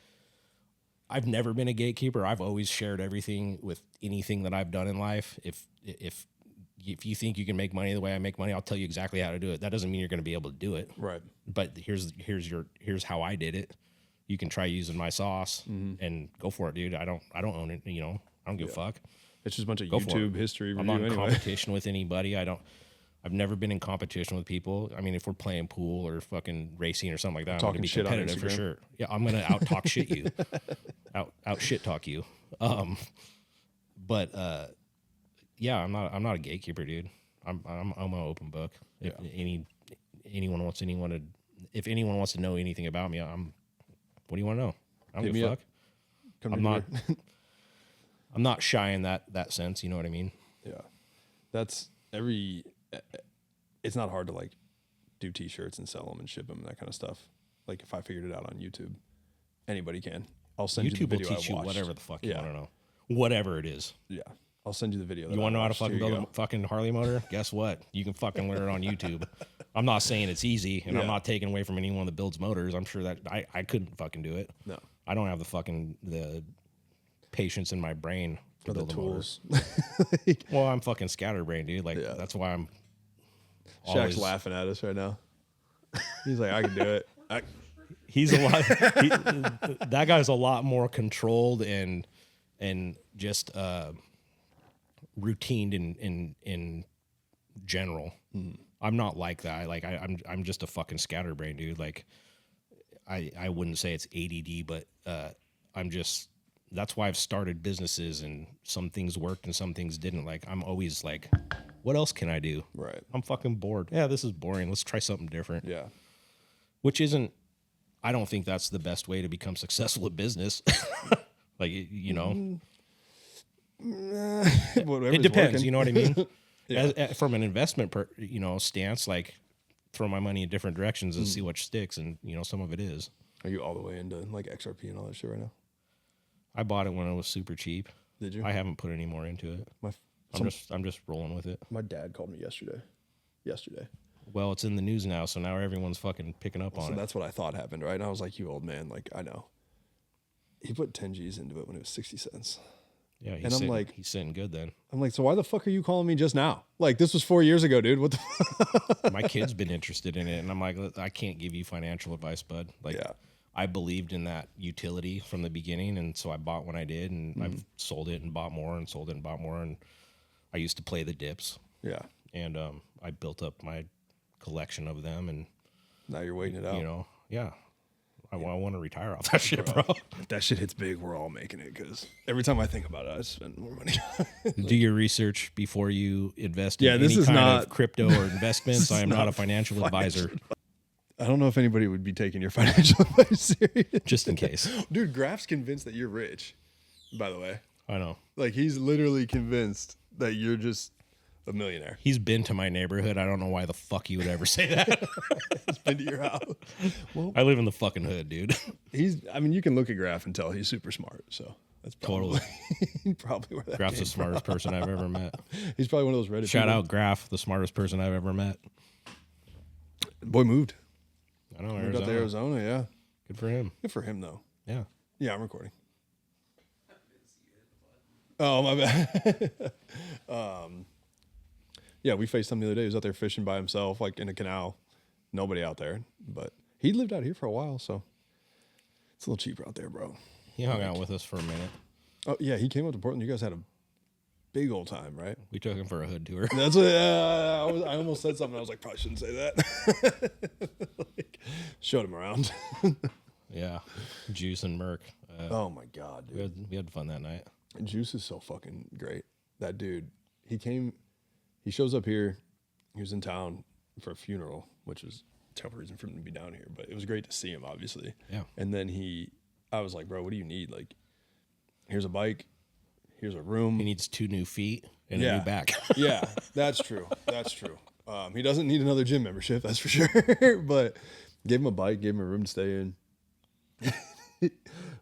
I've never been a gatekeeper. I've always shared everything with anything that I've done in life. If you think you can make money the way I make money, I'll tell you exactly how to do it. That doesn't mean you're going to be able to do it.
Right.
But here's how I did it. You can try using my sauce and go for it, dude. I don't own it. I don't give a fuck.
It's just a bunch of
Go for
YouTube
it.
history review
I'm not in
anyway.
competition with anybody. I've never been in competition with people. I mean, if we're playing pool or fucking racing or something like that, I'm
Talking
gonna be
shit on
competitive for
Instagram.
sure. Yeah, I'm gonna out talk shit you, out shit talk you. But yeah, I'm not a gatekeeper, dude. I'm an open book. If anyone wants to know anything about me, what do you want to know? I don't
Hit
give
me
a
up.
fuck. I'm not shy in that sense. You know what I mean?
Yeah. That's it's not hard to like do T-shirts and sell them and ship them and that kind of stuff. Like if I figured it out on YouTube, anybody can. I'll send you the
YouTube will
video
teach
I
you
watched.
whatever the fuck you
Yeah.
want to know. Whatever it is.
Yeah. I'll send you the video.
You want to know how to fucking build a fucking Harley motor? Guess what? You can fucking learn it on YouTube. I'm not saying it's easy, and I'm not taking away from anyone that builds motors. I'm sure that I couldn't fucking do it.
No.
I don't have the patience in my brain to
Or the
build a motor.
tools.
Well, I'm fucking scatterbrained, dude. Like that's why I'm
Shaq's
always
laughing at us right now. He's like, I can do it.
He's a lot. That guy's a lot more controlled and just routined in general. I'm not like that. I'm just a fucking scatterbrain, dude. Like I wouldn't say it's ADD, but I'm just. That's why I've started businesses, and some things worked and some things didn't. Like I'm always like, what else can I do?
Right.
I'm fucking bored. Yeah, this is boring. Let's try something different.
Yeah.
Which isn't. I don't think that's the best way to become successful at business. Like, you know,
Whatever's
it depends.
working.
You know what I mean?
Yeah.
From an investment, stance, like throw my money in different directions and see what sticks. And, you know, some of it is.
Are you all the way into like XRP and all that shit right now?
I bought it when it was super cheap.
Did you?
I haven't put any more into it. I'm just rolling with it.
My dad called me yesterday.
Well, it's in the news now, so now everyone's fucking picking up on
So
it.
that's what I thought happened, right? And I was like, you old man, like, I know. He put 10 G's into it when it was 60 cents.
Yeah,
and I'm like,
he's sitting good then.
I'm like, so why the fuck are you calling me just now? Like, this was 4 years ago, dude. What the
My kid's been interested in it, and I'm like, I can't give you financial advice, bud. Like,
Yeah.
I believed in that utility from the beginning, and so I bought when I did, and I've sold it and bought more, and sold it and bought more, and I used to play the dips,
Yeah.
and I built up my collection of them, and
Now you're waiting it out.
you know, yeah, I want to retire off that shit, bro.
If that shit hits big, we're all making it because every time I think about it, I spend more money.
Do your research before you invest
Yeah,
in
this
any
is
kind
not-
of crypto or investments. I am not a financial advisor,
I don't know if anybody would be taking your financial advice serious.
just in case.
Dude, Graf's convinced that you're rich, by the way.
I know.
Like, he's literally convinced that you're just a millionaire.
He's been to my neighborhood. I don't know why the fuck he would ever say that.
He's been to your house.
I live in the fucking hood, dude.
I mean, you can look at Graf and tell he's super smart. So that's probably, probably where that
Graf's
came
the smartest person I've ever met.
from. He's probably one of those Reddit
Shout
people.
out Graf, the smartest person I've ever met.
Boy moved.
I know,
Moved out to
Arizona.
Arizona, yeah.
Good for him.
Good for him, though.
Yeah.
Yeah, I'm recording. Oh, my bad. Yeah, we faced him the other day. He was out there fishing by himself, like in a canal. Nobody out there. But he lived out here for a while, so it's a little cheaper out there, bro.
He hung out with us for a minute.
Oh, yeah, he came up to Portland. You guys had a big old time, right?
We took him for a hood tour.
That's what I almost said something. I was like, probably shouldn't say that. Like, showed him around.
Yeah. Juice and Merc.
Oh, my God, dude.
We had fun that night.
Juice is so fucking great. That dude, he shows up here. He was in town for a funeral, which was a terrible reason for him to be down here, but it was great to see him, obviously.
Yeah.
And then I was like, bro, what do you need? Like, here's a bike, here's a room.
He needs 2 new feet and a
Yeah.
new back.
Yeah, that's true. That's true. He doesn't need another gym membership, that's for sure. But gave him a bike, gave him a room to stay in.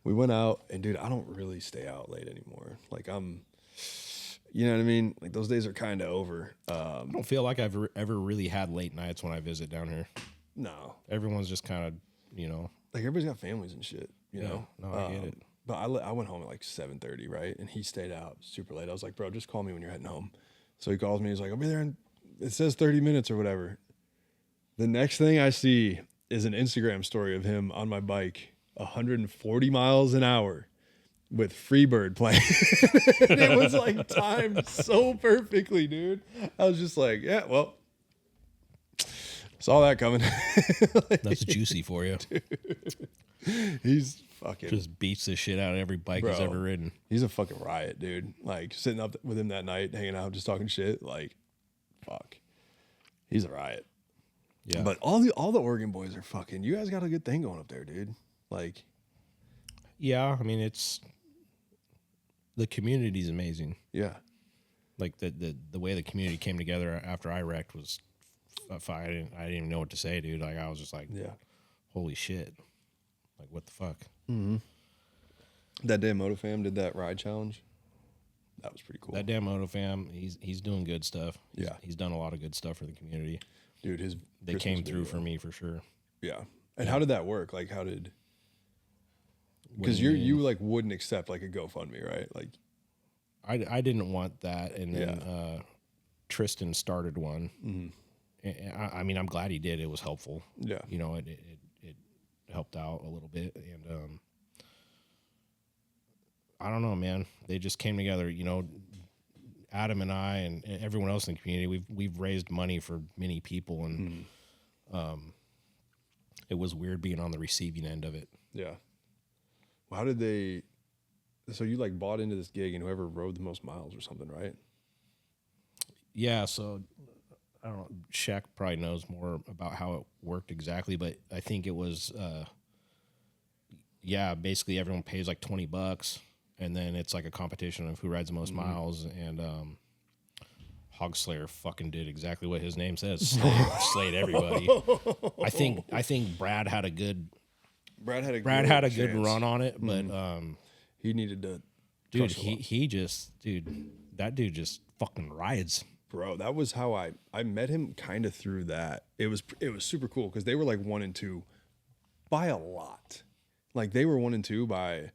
We went out, and dude, I don't really stay out late anymore. Like, you know what I mean? Like, those days are kind of over.
I don't feel like I've ever really had late nights when I visit down here.
No,
Everyone's just kind of, you know.
like everybody's got families and shit, you
Yeah,
know?
no, I get it.
But I went home at like 7:30, right? And he stayed out super late. I was like, bro, just call me when you're heading home. So he calls me. He's like, I'll be there in, it says 30 minutes or whatever. The next thing I see is an Instagram story of him on my bike, 140 miles an hour with Freebird playing. And it was like timed so perfectly, dude. I was just like, yeah, well, saw that coming.
That's juicy for you.
He's fucking,
Just beats the shit out of every bike he's
Bro.
ever ridden.
he's a fucking riot, dude. Like, sitting up with him that night, hanging out, just talking shit. Like, fuck. He's a riot.
Yeah.
But all the Oregon boys are fucking, you guys got a good thing going up there, dude. Like,
Yeah, I mean, the community's amazing.
yeah.
Like the way the community came together after I wrecked was, I didn't even know what to say, dude. Like, I was just like,
Yeah.
holy shit, like what the fuck.
That day MotoFam did that ride challenge. That was pretty cool.
That damn Moto fam, he's doing good stuff.
Yeah.
He's done a lot of good stuff for the community.
Dude,
They came through for me for sure.
Yeah. And how did that work? Like,
What
because
do you mean?
you like wouldn't accept like a GoFundMe, right? Like,
I didn't want that, and then
Yeah.
Tristan started one. And I mean, I'm glad he did. It was helpful.
yeah.
You know, it helped out a little bit, and I don't know, man. They just came together. You know, Adam and I and everyone else in the community. We've raised money for many people, and it was weird being on the receiving end of it.
Yeah. Well, how did they? So you like bought into this gig, and whoever rode the most miles or something, right?
Yeah, so I don't know. Shaq probably knows more about how it worked exactly, but I think it was, basically everyone pays like $20, and then it's like a competition of who rides the most miles. And Hog Slayer fucking did exactly what his name says, slayed everybody. I think Brad had a good
Brad had a
good run on it, but
he needed to.
dude, that dude just fucking rides.
Bro, that was how I met him kind of through that. It was super cool because they were like 1 and 2 by a lot. Like they were 1 and 2 by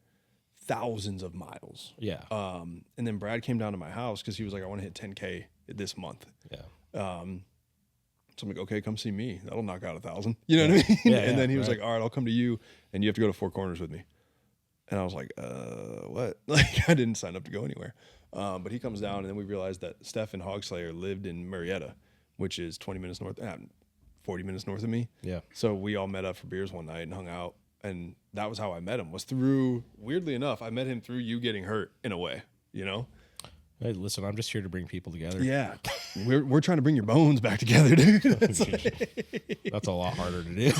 thousands of miles.
Yeah.
And then Brad came down to my house because he was like, I want to hit 10K this month.
Yeah.
So I'm like, okay, come see me. That'll knock out 1,000. You know what I mean?
Yeah,
and then he was
right.
like, all right, I'll come to you and you have to go to Four Corners with me. And I was like, what? Like I didn't sign up to go anywhere. But he comes down and then we realized that Steph and Hogslayer lived in Marietta, which is 40 minutes north of me.
Yeah.
So we all met up for beers one night and hung out. And that was how I met him, was through, weirdly enough, I met him through you getting hurt in a way, you know?
Hey, listen, I'm just here to bring people together.
Yeah. We're trying to bring your bones back together, dude.
That's a lot harder to do.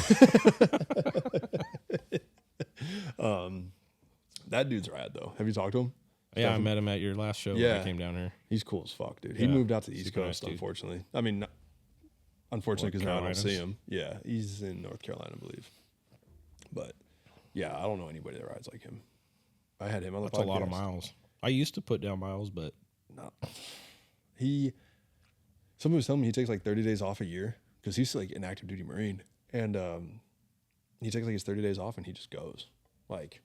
That dude's rad, though. Have you talked to him?
Yeah, I met him at your last show when I came down here.
He's cool as fuck, dude. He
Yeah.
moved out to the East
Super nice
Coast,
dude.
unfortunately. I mean, unfortunately, because now I don't see
Carolinas?
him. Yeah, he's in North Carolina, I believe. But, yeah, I don't know anybody that rides like him. I had him on the podcast.
That's a lot of miles. I used to put down miles, but
No. Someone was telling me he takes like 30 days off a year because he's like an active duty Marine. And he takes like his 30 days off and he just goes like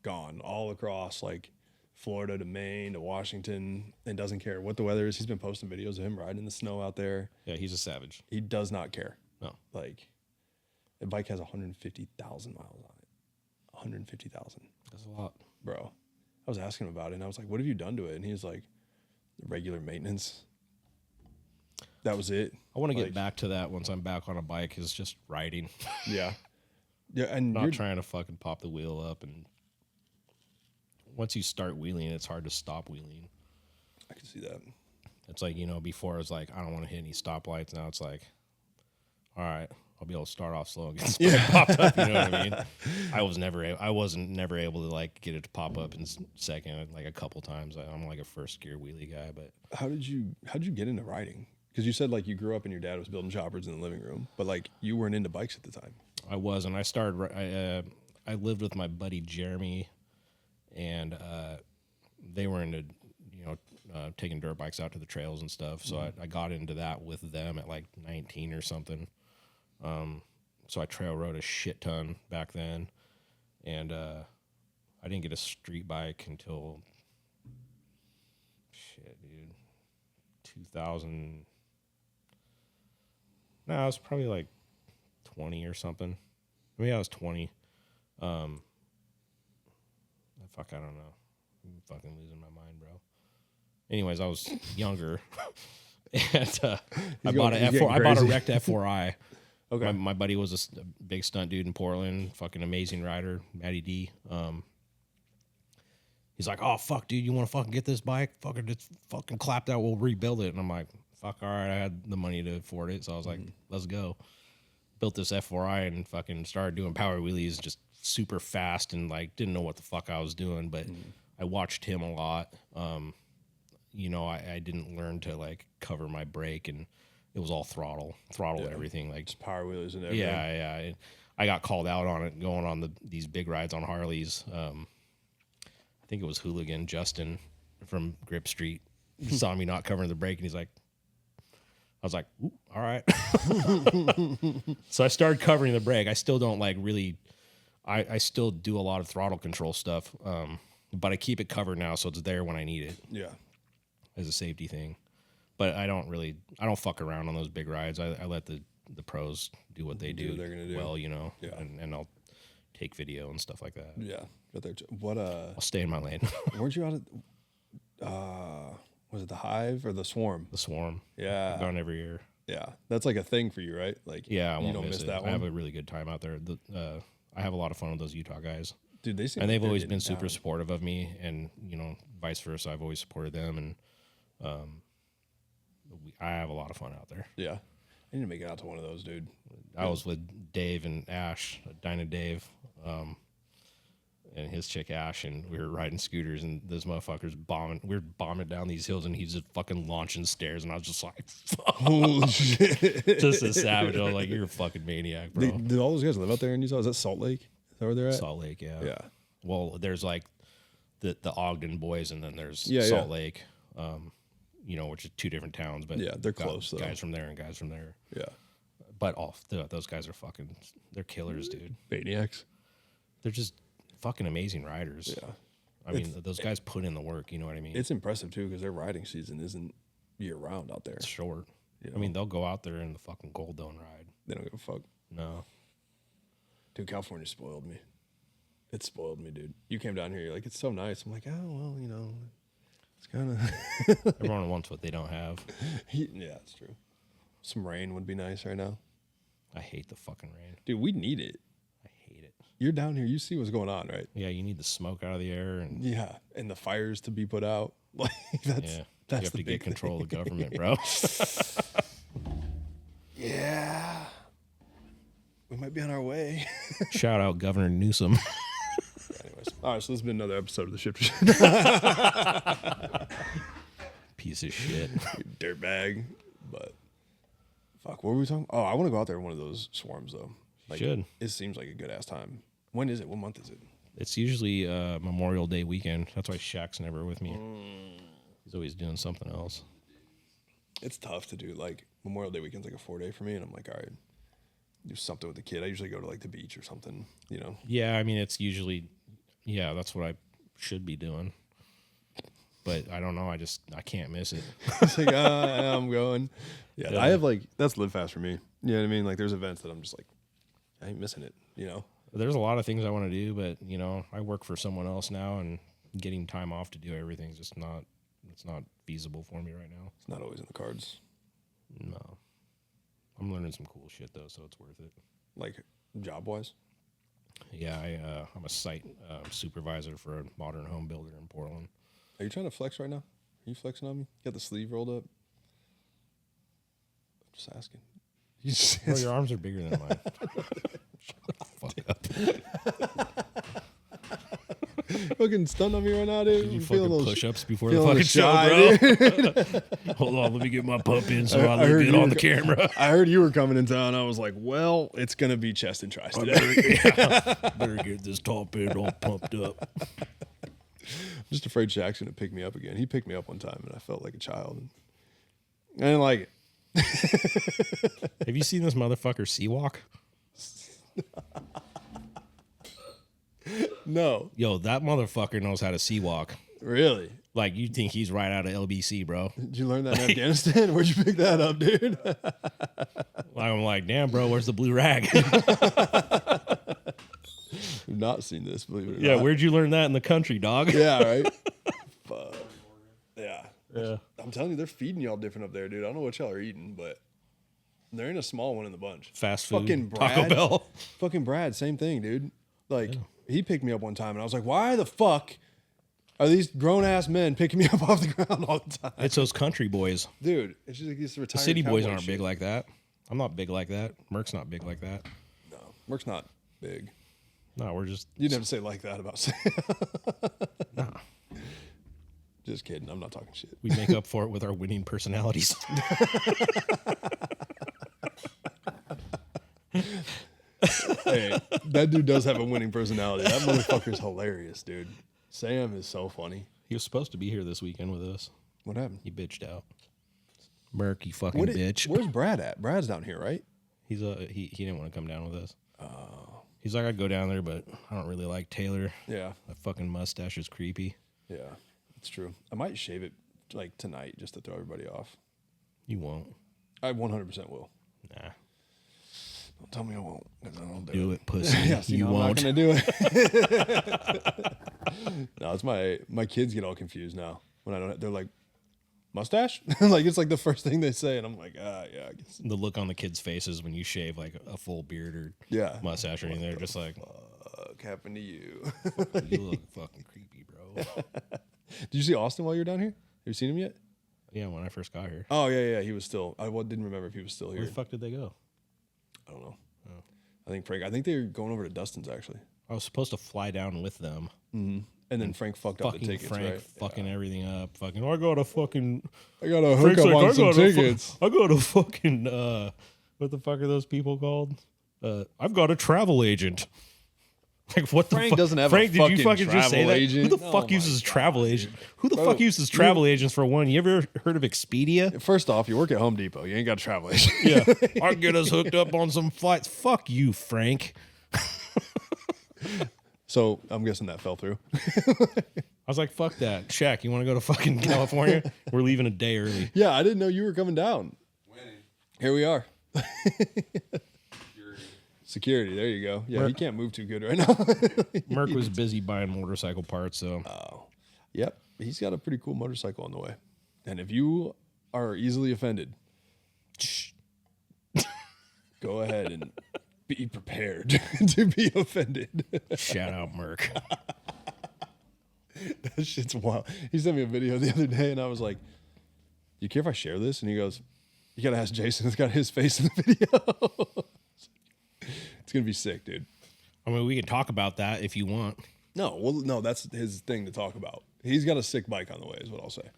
gone all across like Florida to Maine to Washington and doesn't care what the weather is. He's been posting videos of him riding in the snow out there.
yeah, he's a savage.
He does not care.
No.
Like the bike has 150,000 miles on it. 150,000.
That's a lot.
Bro. I was asking him about it and I was like, what have you done to it? And he was like, regular maintenance. That was it.
I want to
Like,
get back to that once I'm back on a bike, is just riding.
Yeah. Yeah. And
Not
you're
trying to fucking pop the wheel up. And once you start wheeling, it's hard to stop wheeling.
I can see that.
It's like, before it was like, I don't want to hit any stoplights. Now it's like, all right, I'll be able to start off slow and get this bike popped up. You know what I mean? I wasn't never able to like get it to pop up in second, like a couple times. I'm like a first gear wheelie guy, but
How'd you get into riding? Because you said like you grew up and your dad was building choppers in the living room, but like you weren't into bikes at the time.
I was, and I started. I lived with my buddy Jeremy, and they were into taking dirt bikes out to the trails and stuff. So I got into that with them at like 19 or something. So I trail rode a shit ton back then, and I didn't get a street bike until 2000. No, I was probably like 20 or something. Maybe I was 20. Fuck, I don't know. I'm fucking losing my mind, bro. Anyways, I was younger, and I bought a wrecked F4i.
Okay.
My buddy was a big stunt dude in Portland, fucking amazing rider, Matty D. He's like, oh fuck, dude, you want to fucking get this bike? Fucking just fucking clap that, we'll rebuild it. And I'm like, fuck, all right. I had the money to afford it, so I was like, let's go. Built this F4i and fucking started doing power wheelies, just super fast, and like didn't know what the fuck I was doing, but I watched him a lot. I didn't learn to like cover my brake, and it was all throttle everything, like
Just power wheelers and everything.
yeah. I got called out on it going on these big rides on Harleys. I think it was Hooligan Justin from Grip Street saw me not covering the brake, and he's like, I was like, ooh, all right. So I started covering the brake. I still don't like really, I still do a lot of throttle control stuff, but I keep it covered now, so it's there when I need it
Yeah.
as a safety thing. But I don't fuck around on those big rides. I let the pros do what they do
what they're gonna do.
well,
Yeah.
and I'll take video and stuff like that.
Yeah. But they're what
I'll stay in my lane.
weren't you out at was it the Hive or the Swarm?
The Swarm.
Yeah.
I've gone every year.
Yeah. That's like a thing for you, right? Like
Yeah, I
you
won't
don't
miss
miss
it.
that
I have
one.
a really good time out there. I have a lot of fun with those Utah guys,
Dude, they seem
and
like
they've
they're
always
getting
been super
down.
supportive of me, and vice versa. I've always supported them, and I have a lot of fun out there.
Yeah. I need to make it out to one of those, dude.
I was with Dave and Ash, Dinah Dave, and his chick Ash, and we were riding scooters, and this motherfucker's bombing. We were bombing down these hills, and he's just fucking launching stairs, and I was just like, fuck.
Holy shit.
Just a savage. I was like, you're a fucking maniac, bro.
Did all those guys live out there in Utah? Is that Salt Lake? Is that where they're at?
Salt Lake, yeah.
Yeah.
Well, there's like the Ogden boys, and then there's
Yeah,
Salt
yeah.
Lake, which is two different towns, but
Yeah, they're
got
close, though.
Guys from there and guys from there.
Yeah.
But those guys are fucking, they're killers, dude.
Maniacs.
They're just fucking amazing riders.
Yeah.
I mean, those guys put in the work. You know what I mean?
It's impressive, too, because their riding season isn't year-round out there.
It's short.
You
I
know?
mean, they'll go out there in the fucking Gold Dome ride.
They don't give a fuck.
No.
Dude, California spoiled me. It spoiled me, dude. You came down here, you're like, it's so nice. I'm like, oh, well, it's kind of...
Everyone wants what they don't have.
Yeah, it's true. Some rain would be nice right now.
I hate the fucking rain.
Dude, we need it.
I hate it.
You're down here. You see what's going on, right?
Yeah, you need the smoke out of the air, and
Yeah. And the fires to be put out. Like, that's
yeah,
that's
you have
the
to
big
get control
thing.
of the government, bro.
Yeah. We might be on our way.
Shout out Governor Newsom.
Anyways. All right, so this has been another episode of the Ship
Piece of shit.
Dirtbag. But fuck, what were we talking? Oh, I want to go out there in one of those swarms though. Like,
should.
It seems like a good ass time. When is it? What month is it?
It's usually Memorial Day weekend. That's why Shaq's never with me. He's always doing something else.
It's tough to do. Like Memorial Day weekend's like a 4-day for me, and I'm like, all right, do something with the kid. I usually go to like the beach or something.
Yeah, I mean, it's usually, that's what I should be doing. But I don't know. I can't miss it.
It's like, I'm going. Yeah,
Yeah.
I have like that's live fast for me. You know what I mean? Like there's events that I'm just like, I ain't missing it.
There's a lot of things I want to do, but I work for someone else now, and getting time off to do everything's just not. It's not feasible for me right now.
It's not always in the cards.
No, I'm learning some cool shit though, so it's worth it.
Like job wise.
Yeah, I'm a site supervisor for a modern home builder in Portland.
Are you trying to flex right now? Are you flexing on me? You got the sleeve rolled up? I'm just asking. You just
Bro, your arms are bigger than mine. Shut the fuck up.
fucking stunned on me right now, dude.
You
I'm
fucking
little
push-ups before the
feeling
fucking
the
show,
shy,
bro. Hold on, let me get my pump in so I
I
look
heard
good
you
on
were
the camera.
I heard you were coming in town. I was like, well, it's gonna be chest and tris today.
Better get this top end all pumped up.
I'm just afraid Shaq's gonna pick me up again. He picked me up one time, and I felt like a child. I didn't like it.
Have you seen this motherfucker Seawalk?
No,
Yo, that motherfucker knows how to Seawalk.
really.
Like, you think he's right out of LBC, bro.
Did you learn that in Afghanistan? Where'd you pick that up, dude?
I'm like, damn, bro, where's the blue rag?
I've not seen this, believe it or
Yeah,
not.
where'd you learn that in the country, dog?
Yeah, right. Fuck. Yeah.
Yeah.
I'm telling you, they're feeding y'all different up there, dude. I don't know what y'all are eating, but there ain't a small one in the bunch.
Fast food.
Fucking
Taco
Brad.
Bell.
Fucking Brad, same thing, dude. Like, he picked me up one time, and I was like, why the fuck are these grown-ass men picking me up off the ground all the time?
It's those country boys.
Dude, it's just like these
The
retired
city boys
cowboy
aren't
shit.
big like that. I'm not big like that. Merc's not big like that.
No, Merc's not big.
No, we're just...
You never say like that about Sam.
Nah.
Just kidding. I'm not talking shit.
We make up for it with our winning personalities.
Hey, that dude does have a winning personality. That motherfucker's hilarious, dude. Sam is so funny.
He was supposed to be here this weekend with us.
What happened?
He bitched out. Merc, you fucking
What
bitch.
Where's Brad at? Brad's down here, right?
He's he didn't want to come down with us. He's like, I'd go down there, but I don't really like Taylor.
Yeah.
That fucking mustache is creepy.
Yeah, it's true. I might shave it like tonight just to throw everybody off.
You won't.
I 100% will.
Nah.
Don't tell me I won't, because I don't
Do it, pussy.
Yeah, see,
you
no,
won't.
I'm not gonna do it. No, it's my kids get all confused now when I don't. They're like, mustache? Like it's like the first thing they say, and I'm like, yeah, I guess.
The look on the kids' faces when you shave like a full beard or
Yeah.
mustache or anything, they're just like,
Fuck happened to you?
you look fucking creepy, bro.
Did you see Austin while you were down here? Have you seen him yet?
Yeah, when I first got here.
Oh yeah, he was still. Didn't remember if he was still
Where
here.
the fuck did they go?
I don't know. I think they're going over to Dustin's actually.
I was supposed to fly down with them.
And then Frank fucked up the
Fucking
tickets,
Frank
right?
fucking everything up. Fucking, I got a fucking.
I got to hook
Frank's
up
like,
on some tickets.
I got a fucking. What the fuck are those people called? I've got a travel agent. Like, what the
Frank
fuck?
doesn't have
Frank,
a
did you
fucking
fucking just say
travel
that?
agent?
Who the
Oh
fuck
my
uses
God,
travel agent? Who the
Bro,
fuck uses travel agents for one? You ever heard of Expedia?
First off, you work at Home Depot. You ain't got a travel agent.
Yeah. I'll get us hooked up on some flights. Fuck you, Frank.
So I'm guessing that fell through.
I was like, fuck that. Shaq, you want to go to fucking California? We're leaving a day early.
Yeah, I didn't know you were coming down. Here we are. Security. There you go. Yeah, he can't move too good right now.
Merc was busy buying motorcycle parts, so
Yep, he's got a pretty cool motorcycle on the way. And if you are easily offended, go ahead and be prepared to be offended.
shout out Merc.
That shit's wild. He sent me a video the other day, and I was like, "You care if I share this?" And he goes, "You gotta ask Jason. It's got his face in the video." It's gonna be sick, dude.
I mean, we can talk about that if you want.
No, that's his thing to talk about. He's got a sick bike on the way, is what I'll say.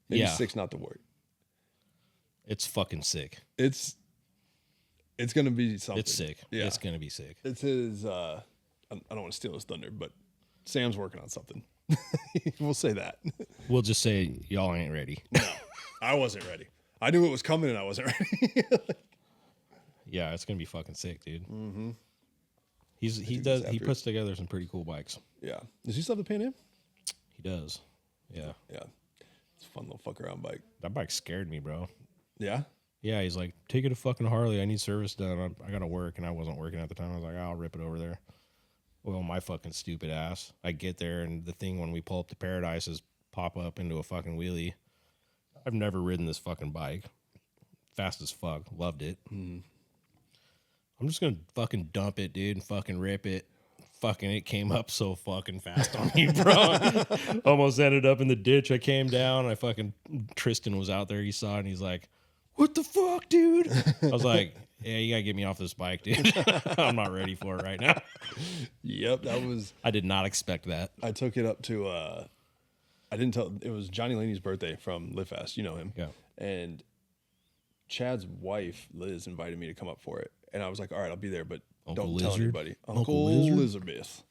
Maybe
Yeah.
sick's not the word.
It's fucking sick.
It's gonna be something.
It's sick.
Yeah.
It's gonna be sick.
It's his. I don't want to steal his thunder, but Sam's working on something. We'll say that.
We'll just say y'all ain't ready.
I wasn't ready. I knew it was coming, and I wasn't ready.
Yeah, it's gonna be fucking sick, dude. Mm-hmm. He
after
puts together some pretty cool bikes.
Yeah. Does he still have the Pan Am?
He does. Yeah.
Yeah. It's a fun little fuck around bike.
That bike scared me, bro.
Yeah.
Yeah, he's like, take it to fucking Harley. I need service done. I gotta work, and I wasn't working at the time. I was like, I'll rip it over there. Well, my fucking stupid ass. I get there, and the thing when we pull up to Paradises pop up into a fucking wheelie. I've never ridden this fucking bike. Fast as fuck. Loved it. I'm just gonna fucking dump it, dude, and fucking rip it. Fucking, it came up so fucking fast on me, bro. Almost ended up in the ditch. I came down. Tristan was out there. He saw it, and he's like, what the fuck, dude? I was like, yeah, you gotta get me off this bike, dude. I'm not ready for it right now.
Yep. That was.
I did not expect that.
I took it up to. I didn't tell. It was Johnny Laney's birthday from Live Fast. You know him.
Yeah.
And Chad's wife Liz invited me to come up for it, and I was like, all right, I'll be there, but
Uncle
don't tell
Lizard?
anybody.
Uncle
Uncle
Lizard?
Elizabeth.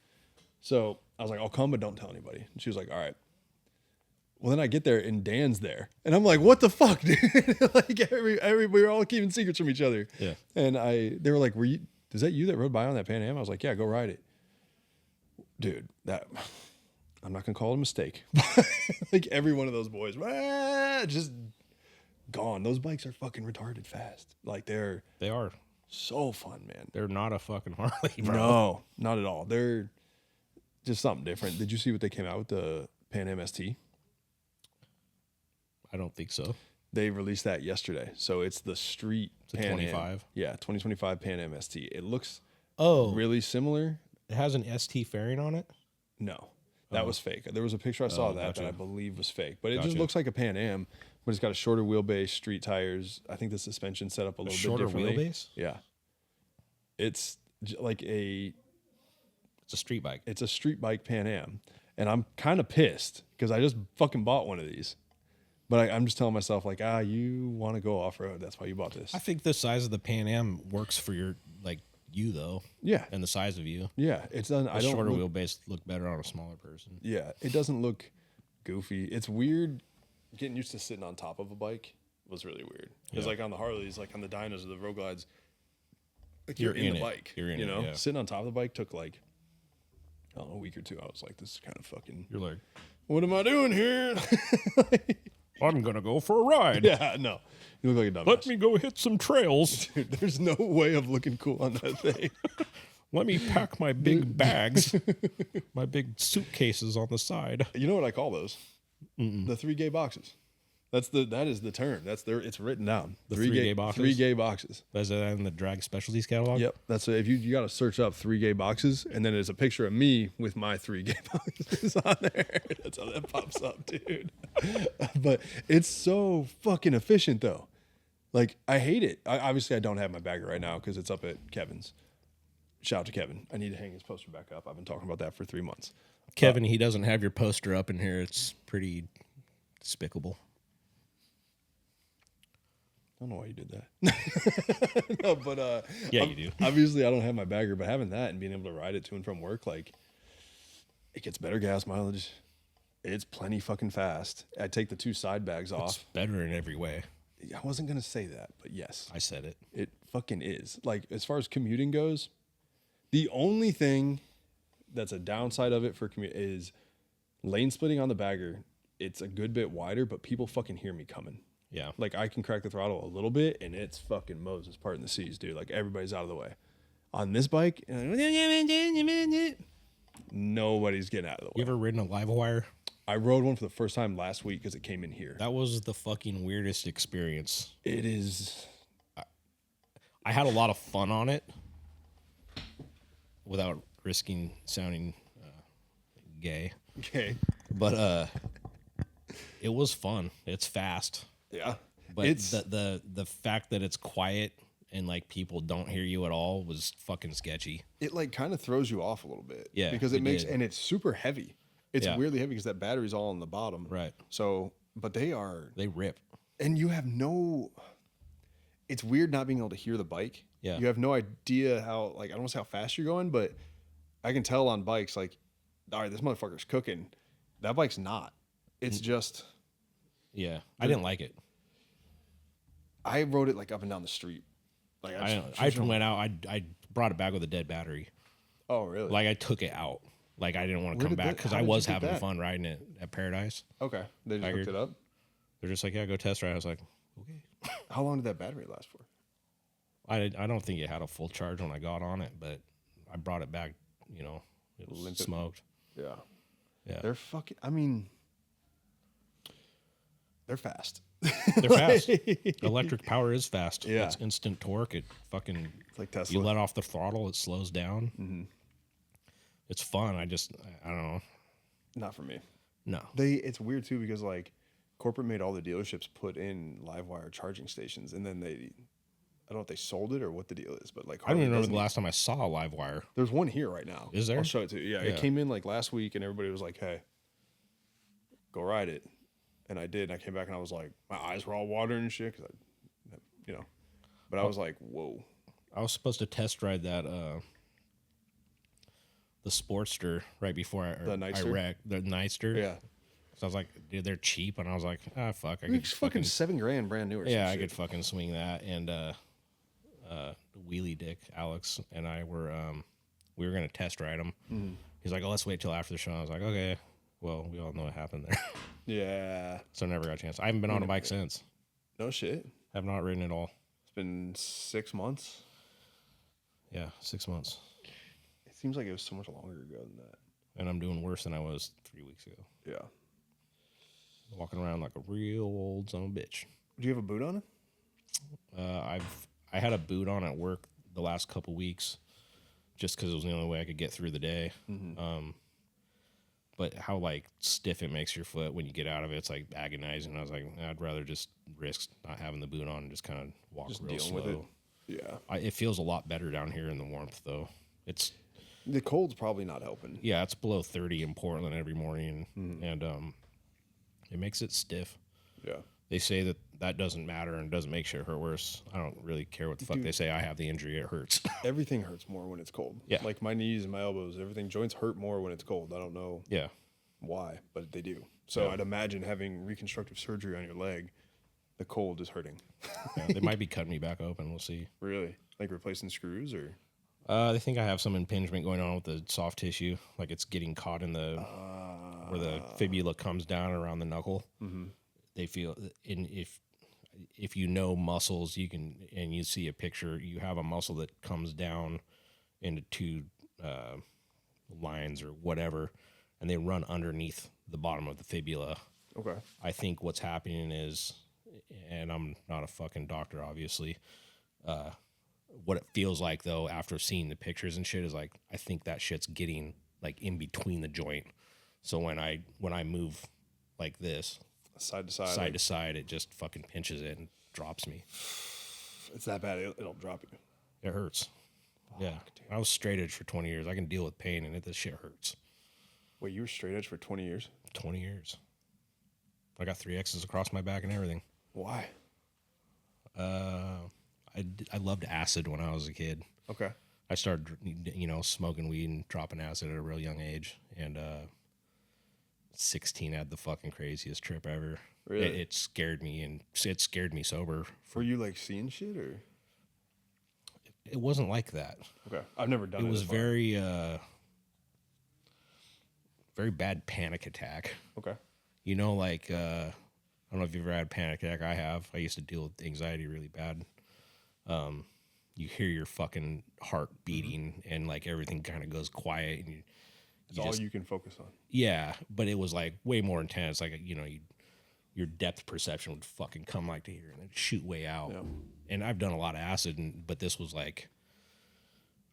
So I was like, I'll come, but don't tell anybody. And she was like, all right. Well, then I get there and Dan's there, and I'm like, what the fuck, dude? Like we were all keeping secrets from each other.
Yeah.
And they were like, is that you that rode by on that Pan Am? I was like, yeah, go ride it. Dude, I'm not gonna call it a mistake. Like every one of those boys, just gone. Those bikes are fucking retarded fast. Like
They are.
so fun, man.
They're not a fucking Harley, bro.
No, not at all. They're just something different. Did you see what they came out with, the Pan Am ST?
I don't think so.
They released that yesterday. So it's the street
a
Pan
25?
Am. Yeah, 2025 Pan Am ST. It looks
Oh,
really similar.
it has an ST fairing on it?
No, that was fake. There was a picture I saw of that
gotcha.
I believe was fake, but it just
Gotcha.
looks like a Pan Am, but it's got a shorter wheelbase, street tires. I think the suspension set up a little
Shorter
bit differently.
wheelbase?
Yeah, it's like
It's a street bike.
it's a street bike Pan Am, and I'm kind of pissed because I just fucking bought one of these. But I'm just telling myself, like, you want to go off road. That's why you bought this.
I think the size of the Pan Am works for your, like, you, though.
Yeah.
And the size of you.
Yeah. It's done.
A shorter wheelbase look better on a smaller person.
Yeah. It doesn't look goofy. It's weird. Getting used to sitting on top of a bike was really weird. Because, like, on the Harleys, like on the Dynas or the Road Glides, like you're in the
it.
bike.
You're in
you
it,
know?
yeah.
Sitting on top of the bike took, like, I don't know, a week or two. I was like, this is kind of fucking,
You're like,
what am I doing here?
I'm going to go for a ride.
Yeah, no. You look like a dumbass.
Let me go hit some trails.
Dude, there's no way of looking cool on that thing.
Let me pack my big bags, my big suitcases on the side.
You know what I call those? The 3 gay boxes. That is the term. It's written down.
The 3 gay boxes?
3 gay boxes.
Is that in the drag specialties catalog?
Yep. That's if you got to search up 3 gay boxes, and then there's a picture of me with my 3 gay boxes on there. That's how that pops up, dude. But it's so fucking efficient though. Like I hate it. Obviously I don't have my bagger right now because it's up at Kevin's. Shout out to Kevin. I need to hang his poster back up. I've been talking about that for 3 months.
Kevin, he doesn't have your poster up in here. It's pretty despicable.
I don't know why you did that. No, but
Yeah, you do.
Obviously, I don't have my bagger, but having that and being able to ride it to and from work, like, it gets better gas mileage. It's plenty fucking fast. I take the 2 side bags
It's
off.
better in every way.
I wasn't gonna say that, but yes,
I said it.
it fucking is. Like, as far as commuting goes, the only thing that's a downside of it for commute is lane splitting on the bagger. It's a good bit wider, but people fucking hear me coming.
Yeah.
Like, I can crack the throttle a little bit, and it's fucking Moses parting the seas, dude. Like, everybody's out of the way. On this bike, nobody's getting out of the
You
way.
ever ridden a live wire?
I rode one for the first time last week because it came in here.
That was the fucking weirdest experience.
It is.
I had a lot of fun on it without risking sounding gay.
Okay.
But it was fun. It's fast.
Yeah.
But
It's
the fact that it's quiet and like people don't hear you at all was fucking sketchy.
it like kind of throws you off a little bit.
Yeah,
Because
it
it makes
did.
and it's super heavy. It's
Yeah.
weirdly heavy because that battery's all on the bottom.
Right.
So, but they are,
They rip.
and you have no. It's weird not being able to hear the bike.
Yeah.
You have no idea how, like, I don't want to say how fast you're going, but I can tell on bikes, like, all right, this motherfucker's cooking. That bike's not. It's just,
Yeah. I didn't like it.
I rode it like up and down the street. Like,
I went out. I brought it back with a dead battery.
oh, really?
Like I took it out. Like I didn't want to
Where
come
did
back
that-
because
how
I
did you
was
get
having
that?
fun riding it at Paradise.
Okay. They just
Figured.
hooked it up.
They're just like, yeah, go test ride. I was like, okay.
How long did that battery last for?
I don't think it had a full charge when I got on it, but I brought it back. You know, it was
Limp it.
smoked.
Yeah.
Yeah,
They're fucking, I mean, they're fast.
they're fast. Electric power is fast.
Yeah.
It's instant torque. It fucking
It's like Tesla.
you let off the throttle, it slows down.
Mm-hmm.
It's fun. I don't know.
Not for me.
No.
It's weird too because like corporate made all the dealerships put in Livewire charging stations, and then I don't know if they sold it or what the deal is, but like
I don't even remember
doesn't-
the last time I saw a live wire.
There's one here right now.
Is there?
I'll show it to you. Yeah,
Yeah.
it came in like last week, and everybody was like, "Hey, go ride it," and I did. And I came back and I was like, my eyes were all watering and shit because But I was like, "Whoa."
I was supposed to test ride that the Sportster right before I
Nightster?
wrecked the Nightster.
Yeah,
So I was like, dude, they're cheap, and I was like, fuck, I could
it's fucking $7,000 brand new. Or
yeah,
some
I
shit.
could fucking swing that. And Wheelie Dick Alex and I were we were gonna test ride them.
Mm-hmm.
He's like, oh, let's wait till after the show. I was like, okay. Well, we all know what happened there,
Yeah,
so I never got a chance. I haven't been on a bike since.
no shit.
Have not ridden at all.
It's been 6 months.
Yeah, 6 months,
It seems like it was so much longer ago than that.
and I'm doing worse than I was 3 weeks ago.
Yeah.
Walking around like a real old son of a bitch.
Do you have a boot on it?
I had a boot on at work the last couple weeks, just because it was the only way I could get through the day. But how like stiff it makes your foot when you get out of it, it's like agonizing. I was like, I'd rather just risk not having the boot on and just kind of walk
Just
real
dealing
slow.
with it. Yeah.
It feels a lot better down here in the warmth, though. It's
The cold's probably not helping.
yeah, it's below 30 in Portland every morning, and it makes it stiff.
Yeah.
They say that doesn't matter and doesn't make shit hurt worse. I don't really care what the fuck they say. I have the injury; it hurts.
Everything hurts more when it's cold.
Yeah.
Like my knees and my elbows, everything, joints hurt more when it's cold. I don't know
Yeah,
why, but they do. So
Yeah.
I'd imagine having reconstructive surgery on your leg, the cold is hurting.
yeah. They might be cutting me back open. We'll see.
Really? Like replacing screws or?
They think I have some impingement going on with the soft tissue, like it's getting caught in the where the fibula comes down around the knuckle. They feel, and if you know muscles, you can, and you see a picture, you have a muscle that comes down into two lines or whatever, and they run underneath the bottom of the fibula.
Okay.
I think what's happening is, and I'm not a fucking doctor, obviously. What it feels like though, after seeing the pictures and shit, is like I think that shit's getting like in between the joint. So when I move like this,
Side to side.
side
like,
to side, it just fucking pinches it and drops me.
it's that bad. It'll drop you.
It hurts. Yeah. I was straight edge for 20 years. I can deal with pain, and this shit hurts.
Wait, you were straight edge for 20 years?
20 years. I got 3 X's across my back and everything.
Why?
I loved acid when I was a kid.
Okay.
I started, smoking weed and dropping acid at a real young age. And 16 had the fucking craziest trip ever.
Really?
It scared me, and it scared me sober.
Were you like seeing shit or?
It wasn't like that.
Okay. I've never done it.
It was
as far.
very, very bad panic attack.
Okay.
I don't know if you've ever had a panic attack. I have. I used to deal with anxiety really bad. You hear your fucking heart beating, and like everything kind of goes quiet, and
It's all you can focus on.
yeah. But it was like way more intense. Like your depth perception would fucking come like to here and then shoot way out.
Yeah.
And I've done a lot of acid, but this was like,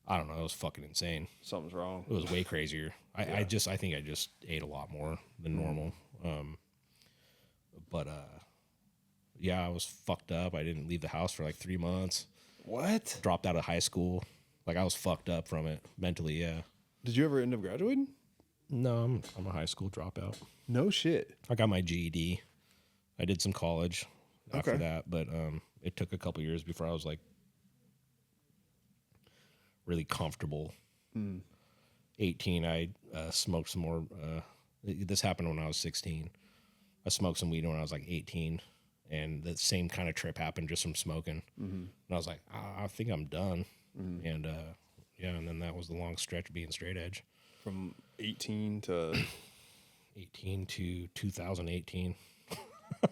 I don't know, it was fucking insane.
Something's wrong.
It was way crazier. I think I just ate a lot more than normal. Yeah, I was fucked up. I didn't leave the house for like 3 months.
What?
Dropped out of high school. Like I was fucked up from it mentally. Yeah.
Did you ever end up graduating?
No, I'm a high school dropout.
No shit.
I got my GED. I did some college after
Okay.
that, but it took a couple years before I was like really comfortable. 18, I smoked some more. This happened when I was 16. I smoked some weed when I was like 18, and the same kind of trip happened just from smoking. And I was like, I think I'm done. And and then that was the long stretch of being straight edge.
From 18 to
18 to 2018.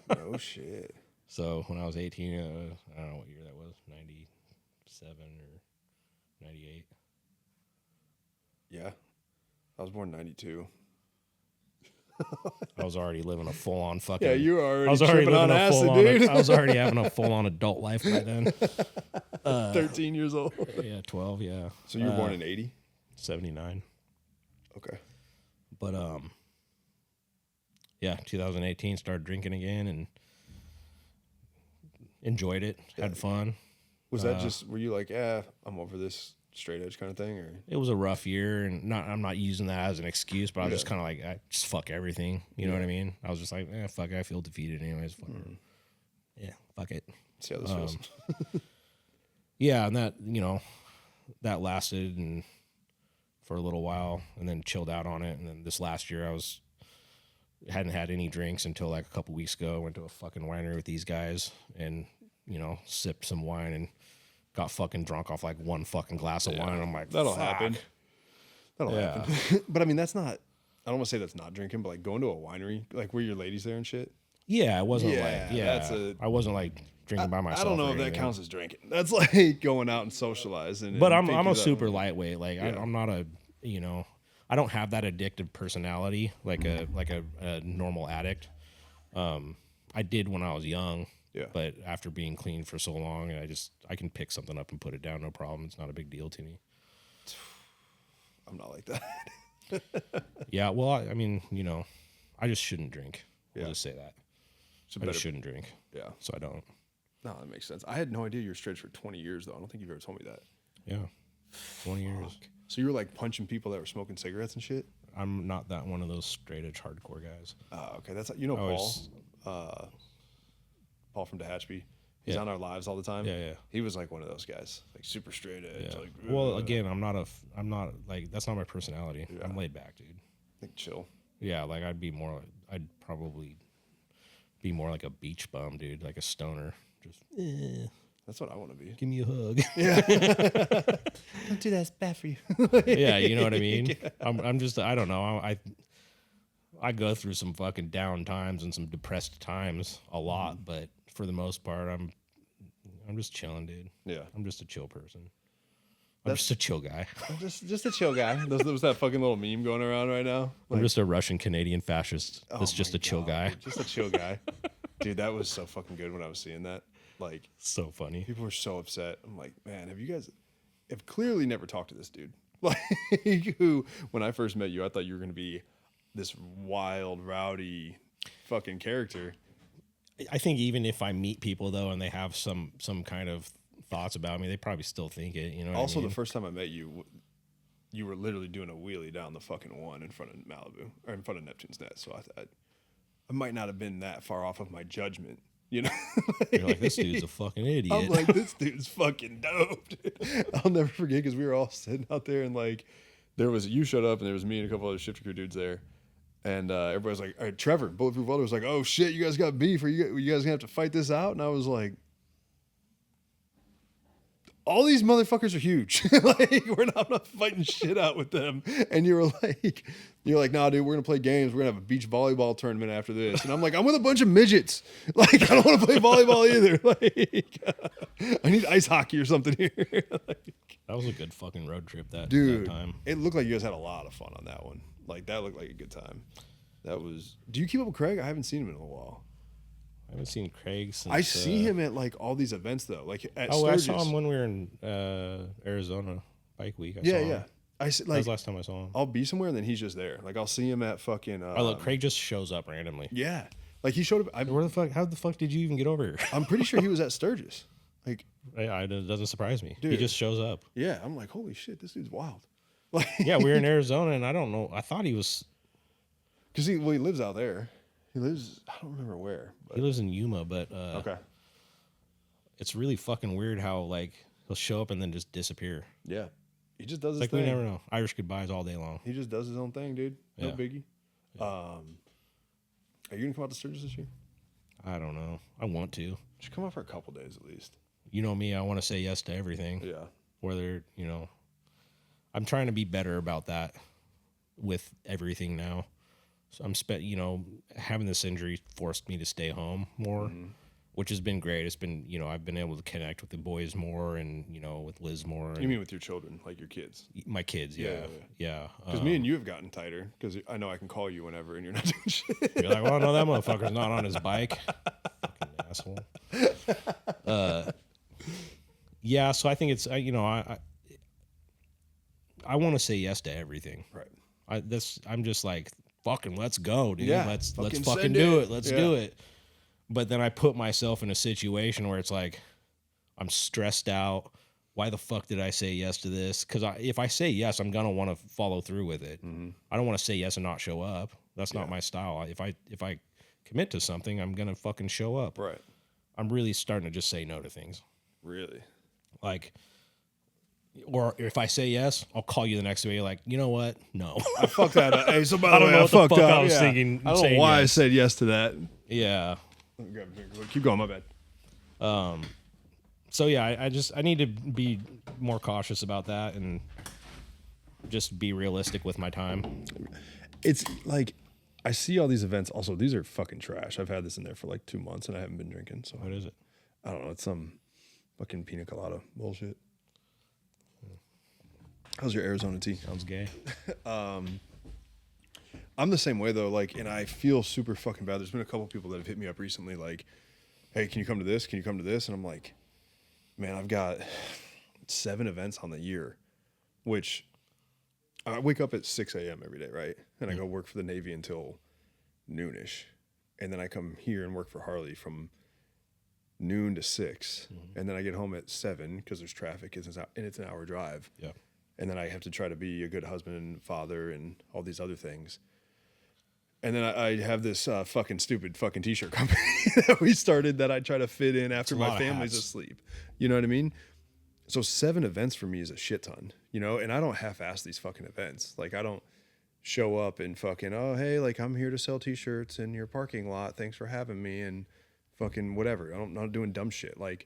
no shit.
So when I was 18, I don't know what year that was, 97 or 98.
Yeah. I was born in 92.
I was already living a full on fucking.
Yeah, you were already
I was already
tripping
living
on
a full
acid,
on.
dude.
I was already having a full on adult life by then.
13 years old.
Yeah, 12. Yeah.
So you were born in 80?
79.
Okay.
But yeah, 2018 started drinking again and enjoyed it. Had fun.
Was that just, were you like, I'm over this straight edge kind of thing? Or
It was a rough year, and I'm not using that as an excuse, but I was just kind of like, I just fuck everything. You know what I mean? I was just like, fuck it, I feel defeated anyways. Fuck it. Yeah, fuck it.
see how this feels?
Yeah, and that, that lasted and for a little while, and then chilled out on it. And then this last year, hadn't had any drinks until like a couple weeks ago. I went to a fucking winery with these guys, and sipped some wine and got fucking drunk off like one fucking glass of wine. I'm like,
That'll
fuck.
happen. That'll
Yeah.
happen. But I mean, that's not, I don't want to say that's not drinking, but like going to a winery, like were your ladies there and shit?
Yeah, it wasn't I wasn't like drinking by myself.
I don't know
or
if that
anything.
counts as drinking. That's like going out and socializing.
But
and
I'm a
thinking
super lightweight. Like
Yeah.
I'm not a I don't have that addictive personality like a normal addict. I did when I was young.
Yeah.
But after being clean for so long, I can pick something up and put it down, no problem. It's not a big deal to me.
I'm not like that.
Yeah, well, I mean, I just shouldn't drink.
Yeah.
We'll just say that.
It's a
I
better,
just shouldn't drink,
yeah.
so I don't.
No, that makes sense. I had no idea you were straight for 20 years though. I don't think you've ever told me that.
Yeah, 20 years.
So you were like punching people that were smoking cigarettes and shit?
I'm not that one of those straight edge hardcore guys.
Okay. That's, Paul from Tehachapi. He's
Yeah.
on our lives all the time.
Yeah, yeah.
He was like one of those guys, like super straight edge.
Yeah.
Like,
Well, again, I'm not like that's not my personality.
Yeah.
I'm laid back, dude.
like chill.
Yeah, like I'd probably be more like a beach bum, dude, like a stoner. Just
That's what I want to be.
give me a hug.
Don't do that. It's bad for you.
Yeah, you know what I mean. I'm just I don't know. I go through some fucking down times and some depressed times a lot, but for the most part, I'm just chilling, dude.
Yeah.
I'm just a chill person. I'm just a chill guy.
Just a chill guy. There's that fucking little meme going around right now.
I'm just a Russian Canadian fascist. That's just
my
a chill
God,
guy.
dude, just a chill guy. Dude, that was so fucking good when I was seeing that. Like,
So funny.
people were so upset. I'm like, man, have clearly never talked to this dude. Like, who, when I first met you, I thought you were going to be this wild, rowdy fucking character.
I think even if I meet people though, and they have some kind of thoughts about me. They probably still think it. You know. What
Also,
I mean?
the first time I met you, you were literally doing a wheelie down the fucking one in front of Malibu or in front of Neptune's Net. So I might not have been that far off of my judgment. You know,
You're like, this dude's a fucking idiot.
I'm like, this dude's fucking dope. Dude. I'll never forget because we were all sitting out there and like, you showed up and there was me and a couple other shifter crew dudes there. And everybody's like, all right, Trevor, Bulletproof Welder was like, oh shit, you guys got beef. Are you guys gonna have to fight this out? And I was like, all these motherfuckers are huge. Like, I'm not fighting shit out with them. And you're like, nah, dude, we're gonna play games. We're gonna have a beach volleyball tournament after this. And I'm like, I'm with a bunch of midgets. Like, I don't want to play volleyball either. Like, I need ice hockey or something here. Like,
that was a good fucking road trip that time.
it looked like you guys had a lot of fun on that one. Like, that looked like a good time. Do you keep up with Craig? I haven't seen him in a while.
I haven't seen Craig since.
I see him at like all these events though, like at
I
Sturgis.
saw him when we were in Arizona Bike Week. I
Yeah,
saw
yeah.
him.
I see,
That
like,
was the last time I saw him.
I'll be somewhere and then he's just there. Like, I'll see him at fucking.
Oh, look, Craig just shows up randomly.
Yeah, like he showed up.
Where the fuck? How the fuck did you even get over here?
I'm pretty sure he was at Sturgis. Like,
It doesn't surprise me. He
Dude.
just shows up.
yeah, I'm like, holy shit, this dude's wild. Like,
Yeah, we were in Arizona, and I don't know. I thought he was.
because he lives out there. He lives. I don't remember where. But,
He lives in Yuma, but
okay.
it's really fucking weird how like he'll show up and then just disappear.
Yeah, he just does his
Like
thing.
we never know. Irish goodbyes all day long.
He just does his own thing, dude. No
Yeah.
biggie. Are you gonna come out to Sturgis this year?
I don't know. I want to.
Should come out for a couple days at least.
You know me. I want to say yes to everything.
Yeah.
Whether I'm trying to be better about that with everything now. So having this injury forced me to stay home more, which has been great. It's been, I've been able to connect with the boys more and, with Liz more.
You mean with your children, like your kids?
My kids, yeah.
Because me and you have gotten tighter because I know I can call you whenever and you're not doing shit.
You're like, well, no, that motherfucker's not on his bike. Fucking asshole. Yeah, so I think it's, I want to say yes to everything.
Right.
I'm just like, fucking let's go, dude.
Yeah,
Let's
fucking
fucking
send
do
it.
it. Let's
Yeah.
do it. But then I put myself in a situation where it's like I'm stressed out. Why the fuck did I say yes to this? Because if I say yes, I'm gonna want to follow through with it. I don't want to say yes and not show up. That's not my style. If I commit to something, I'm gonna fucking show up.
Right.
I'm really starting to just say no to things.
Really?
Like, or if I say yes, I'll call you the next day. You're like, you know what? No.
I fucked that up. Hey, so by
I
the
don't
way,
know
I
what the
fucked
fuck
up.
I was
Yeah.
thinking-
I don't know
saying
why I
yes.
said yes to that.
Yeah.
Keep going, my bad.
So yeah, I need to be more cautious about that and just be realistic with my time.
It's like I see all these events. Also, these are fucking trash. I've had this in there for like 2 months and I haven't been drinking. So
What is it?
I don't know. It's some fucking pina colada bullshit. How's your Arizona tea?
Sounds gay.
I'm the same way though. Like, and I feel super fucking bad. There's been a couple people that have hit me up recently, like, "Hey, can you come to this? Can you come to this?" And I'm like, "Man, I've got 7 events on the year," which I wake up at 6 a.m. every day, right? And I go work for the Navy until noonish, and then I come here and work for Harley from noon to 6, and then I get home at 7 because there's traffic, and it's an hour drive.
Yeah.
And then I have to try to be a good husband and father and all these other things. And then I have this fucking stupid fucking t-shirt company that we started that I try to fit in after
a lot
my
of
family's
hats.
asleep. You know what I mean? So 7 events for me is a shit ton, and I don't half-ass these fucking events. Like, I don't show up and fucking, oh, hey, like, I'm here to sell t-shirts in your parking lot. Thanks for having me and fucking whatever. I'm not doing dumb shit. Like,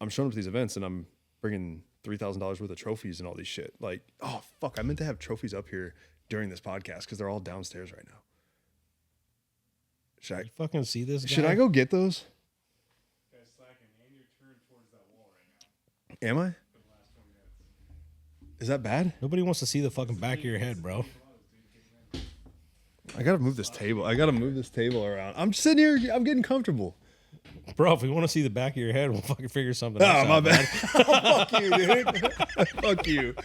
I'm showing up to these events and I'm bringing $3,000 worth of trophies and all these shit. Like, oh, fuck, I meant to have trophies up here during this podcast because they're all downstairs right now.
You fucking see this guy?
Should I go get those?
Guys slacking, and you're turned towards that wall right now
Am I?
for the last 20 minutes.
Is that bad?
Nobody wants to see the fucking back of your head, bro.
I gotta move this table. I gotta move this table around. I'm sitting here. I'm getting comfortable.
Bro, if we want to see the back of your head, we'll fucking figure something
Oh,
else
my
out.
bad. Fuck you, dude. Fuck you.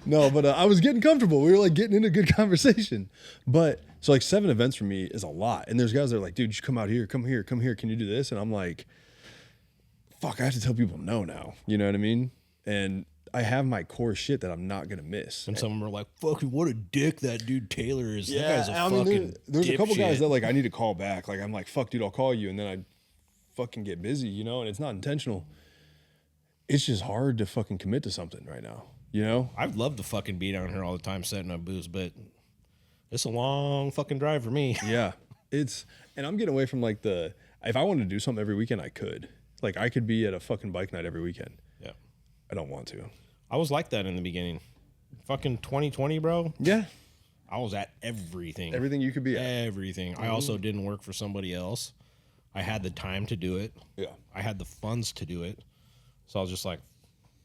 No, but I was getting comfortable. We were like getting into a good conversation. But so like 7 events for me is a lot. And there's guys that are like, dude, you should come out here, come here, come here. Can you do this? And I'm like, fuck, I have to tell people no now. You know what I mean? And I have my core shit that I'm not gonna miss.
And some of them are like, "Fucking what a dick that dude Taylor is." That guy's a
I mean,
fucking.
there's a couple guys
dipshit."
that like I need to call back. Like I'm like, fuck, dude, I'll call you, and then I fucking get busy, you know, and it's not intentional. It's just hard to fucking commit to something right now, you know?
I'd love to fucking be down here all the time setting up booths, but it's a long fucking drive for me.
Yeah. And I'm getting away from like if I wanted to do something every weekend, I could. Like I could be at a fucking bike night every weekend.
Yeah.
I don't want to.
I was like that in the beginning. Fucking 2020, bro.
Yeah.
I was at everything.
Everything you could be at.
Everything. I also didn't work for somebody else. I had the time to do it.
Yeah.
I had the funds to do it. So I was just like,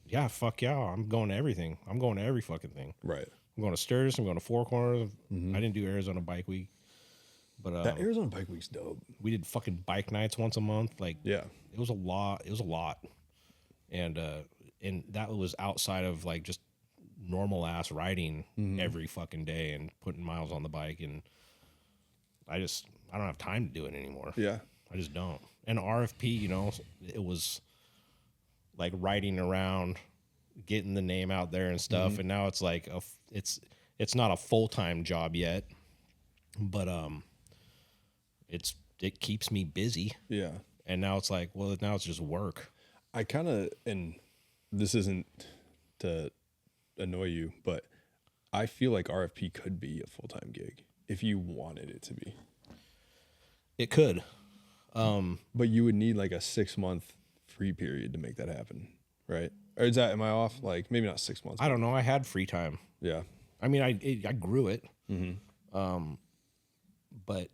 yeah, fuck yeah. I'm going to everything. I'm going to every fucking thing.
Right.
I'm going to Sturgis. I'm going to Four Corners. I didn't do Arizona Bike Week. But
That Arizona Bike Week's dope.
we did fucking bike nights once a month. Like,
Yeah.
it was a lot. It was a lot. And that was outside of like just normal ass riding every fucking day and putting miles on the bike. And I don't have time to do it anymore.
Yeah.
I just don't. And RFP, you know, it was like riding around, getting the name out there and stuff. And now it's like it's not a full-time job yet, but it keeps me busy.
Yeah.
And now it's like, well, now it's just work.
I kind of, and this isn't to annoy you, but I feel like RFP could be a full-time gig if you wanted it to be.
It could.
But you would need like a 6-month free period to make that happen, right? Or am I off? Like maybe not 6 months.
I don't know. I had free time.
Yeah.
I mean, I grew it. But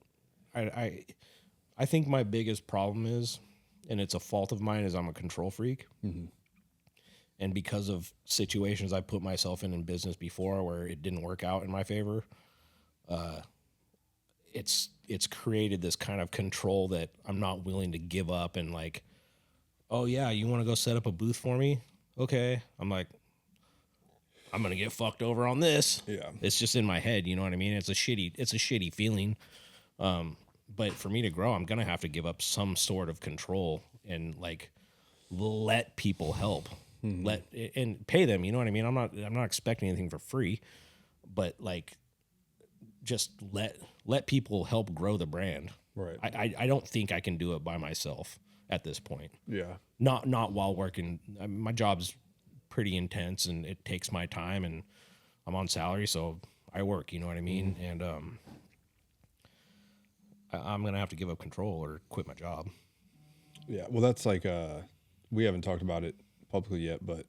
I think my biggest problem is, and it's a fault of mine, is I'm a control freak. And because of situations I put myself in business before where it didn't work out in my favor, it's created this kind of control that I'm not willing to give up. And like, oh yeah, you want to go set up a booth for me? Okay. I'm like, I'm gonna get fucked over on this.
Yeah.
It's just in my head, you know what I mean? It's a shitty feeling. But for me to grow, I'm gonna have to give up some sort of control and like let people help. And pay them, you know what I mean? I'm not expecting anything for free, but like just let people help grow the brand.
Right.
I don't think I can do it by myself at this point.
Yeah.
Not while working. I mean, my job's pretty intense and it takes my time, and I'm on salary, so I work, you know what I mean? And I'm gonna have to give up control or quit my job.
Yeah. Well, that's like, we haven't talked about it publicly yet, but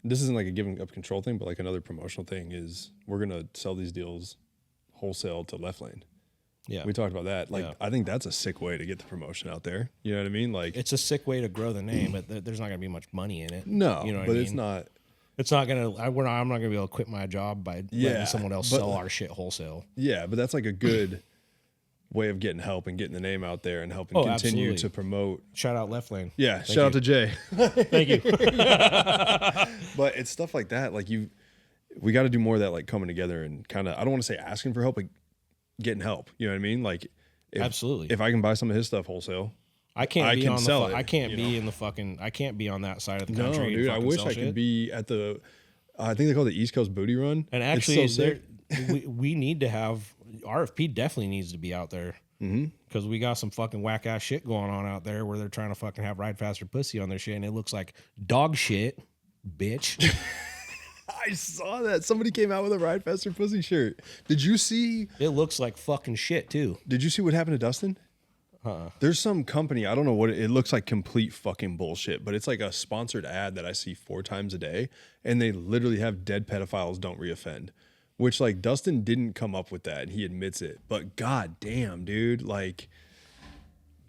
this isn't like a giving up control thing, but like another promotional thing is we're going to sell these deals wholesale to Left Lane.
Yeah.
We talked about that. Like,
Yeah.
I think that's a sick way to get the promotion out there. You know what I mean? Like,
It's a sick way to grow the name, but there's not gonna be much money in it.
no,
you know what
but
I mean?
it's not.
It's not gonna. I'm not gonna be able to quit my job by
Yeah,
letting someone else
but-
sell our shit wholesale.
Yeah, but that's like a good way of getting help and getting the name out there and helping
Oh,
continue
absolutely.
to promote.
Shout out Left Lane.
Yeah, shout out to Jay.
Thank you.
But it's stuff like that. Like we got to do more of that, like coming together and kind of, I don't want to say asking for help, but getting help. You know what I mean? Like,
Absolutely.
If I can buy some of his stuff wholesale,
I can't
I
be
can
on
sell
the.
it,
I can't
you
be
know?
in the fucking. I can't be on that side of the
no,
country. and
dude, I
fucking
wish
sell
I
shit.
could be at the. I think they call it the East Coast Booty Run.
And
It's
actually,
so sick.
we need to have RFP. Definitely needs to be out there because we got some fucking whack ass shit going on out there where they're trying to fucking have Ride Faster Pussy on their shit, and it looks like dog shit, bitch.
I saw that somebody came out with a Ride Faster Pussy shirt. Did you see?
It looks like fucking shit too.
Did you see what happened to Dustin? There's some company, I don't know what it looks like, complete fucking bullshit, but it's like a sponsored ad that I see 4 times a day, and they literally have dead pedophiles don't reoffend, which like Dustin didn't come up with that, and he admits it. But god damn, dude, like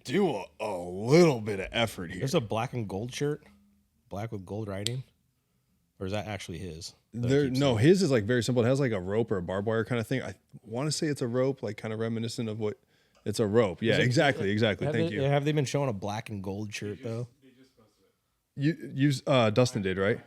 do a little bit of effort here.
There's a black and gold shirt, black with gold writing, or is that actually his?
No, his is like very simple. It has like a rope or a barbed wire kind of thing. I want to say it's a rope, like kind of reminiscent of what. It's a rope. Yeah, exactly. Thank you.
Have they been showing a black and gold shirt though?
Dustin did, right?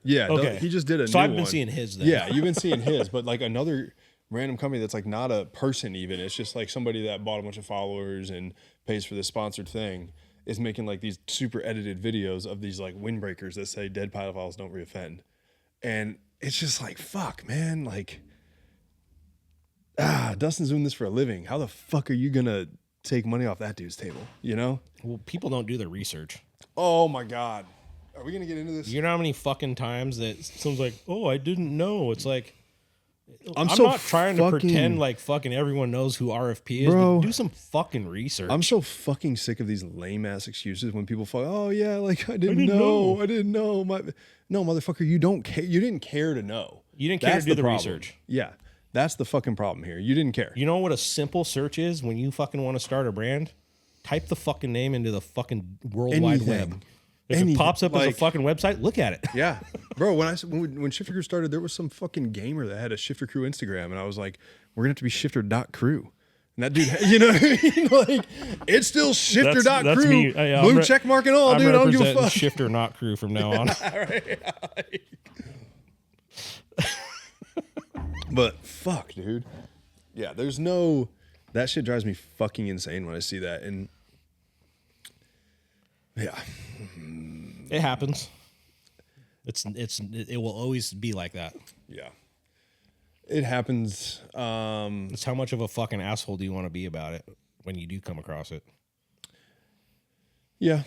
Yeah,
Okay.
he just did a
So
new
I've been
one.
seeing his then.
Yeah, you've been seeing his, but like another random company that's like not a person even. It's just like somebody that bought a bunch of followers and pays for this sponsored thing. is making like these super edited videos of these like windbreakers that say dead pedophiles don't reoffend. And it's just like, fuck, man. Like, Dustin's doing this for a living. How the fuck are you going to take money off that dude's table? You know?
Well, people don't do their research.
Oh my God. Are we going to get into this?
You know how many fucking times that someone's like, oh, I didn't know. It's like, I'm
so
not trying to
fucking-
pretend like fucking everyone knows who RFP is,
Bro.
but do some fucking research.
I'm so fucking sick of these lame ass excuses when people fall, oh yeah, like I didn't
didn't
know.
know.
I didn't know. No, motherfucker, you don't care. You didn't care to know.
You didn't care to do the
problem.
research.
Yeah. That's the fucking problem here. You didn't care.
You know what a simple search is when you fucking want to start a brand? Type the fucking name into the fucking World Wide
Anything.
Web. If
Anything.
it pops up as a
Like-
fucking website, look at it.
Yeah. Bro, when Shifter Crew started, there was some fucking gamer that had a Shifter Crew Instagram, and I was like, we're gonna have to be shifter.crew. And that dude, you know what I mean? Like, it's still shifter.crew.
That's me. Yeah,
Blue check mark and all,
I'm
dude. I don't give a
representing
fuck.
Shifter Not Crew from now on.
But fuck, dude. Yeah, that shit drives me fucking insane when I see that. And yeah.
It happens. It will always be like that.
Yeah. It happens.
It's how much of a fucking asshole do you want to be about it when you do come across it?
Yeah.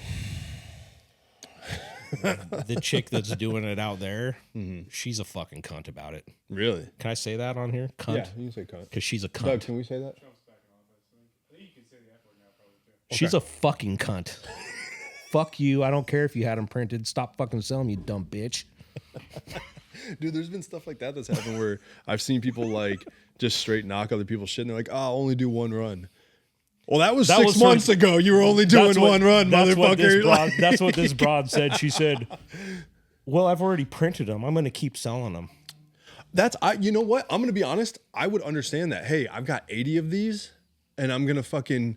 The chick that's doing it out there, she's a fucking cunt about it.
Really?
Can I say that on here? Cunt?
Yeah, you can say cunt.
Because she's a cunt.
Doug, can we say that?
Trump's back in office. I think you can say the F word now, probably too.
She's a fucking cunt. Fuck you. I don't care if you had them printed. Stop fucking selling me, you dumb bitch.
Dude, there's been stuff like that that's happened where I've seen people like just straight knock other people's shit and they're like, oh, I'll only do one run. Well, that was 6
was for-
months ago. You were only doing one run, motherfucker.
That's what this broad said. She said, well, I've already printed them. I'm going to keep selling them.
You know what? I'm going to be honest. I would understand that. Hey, I've got 80 of these and I'm going to fucking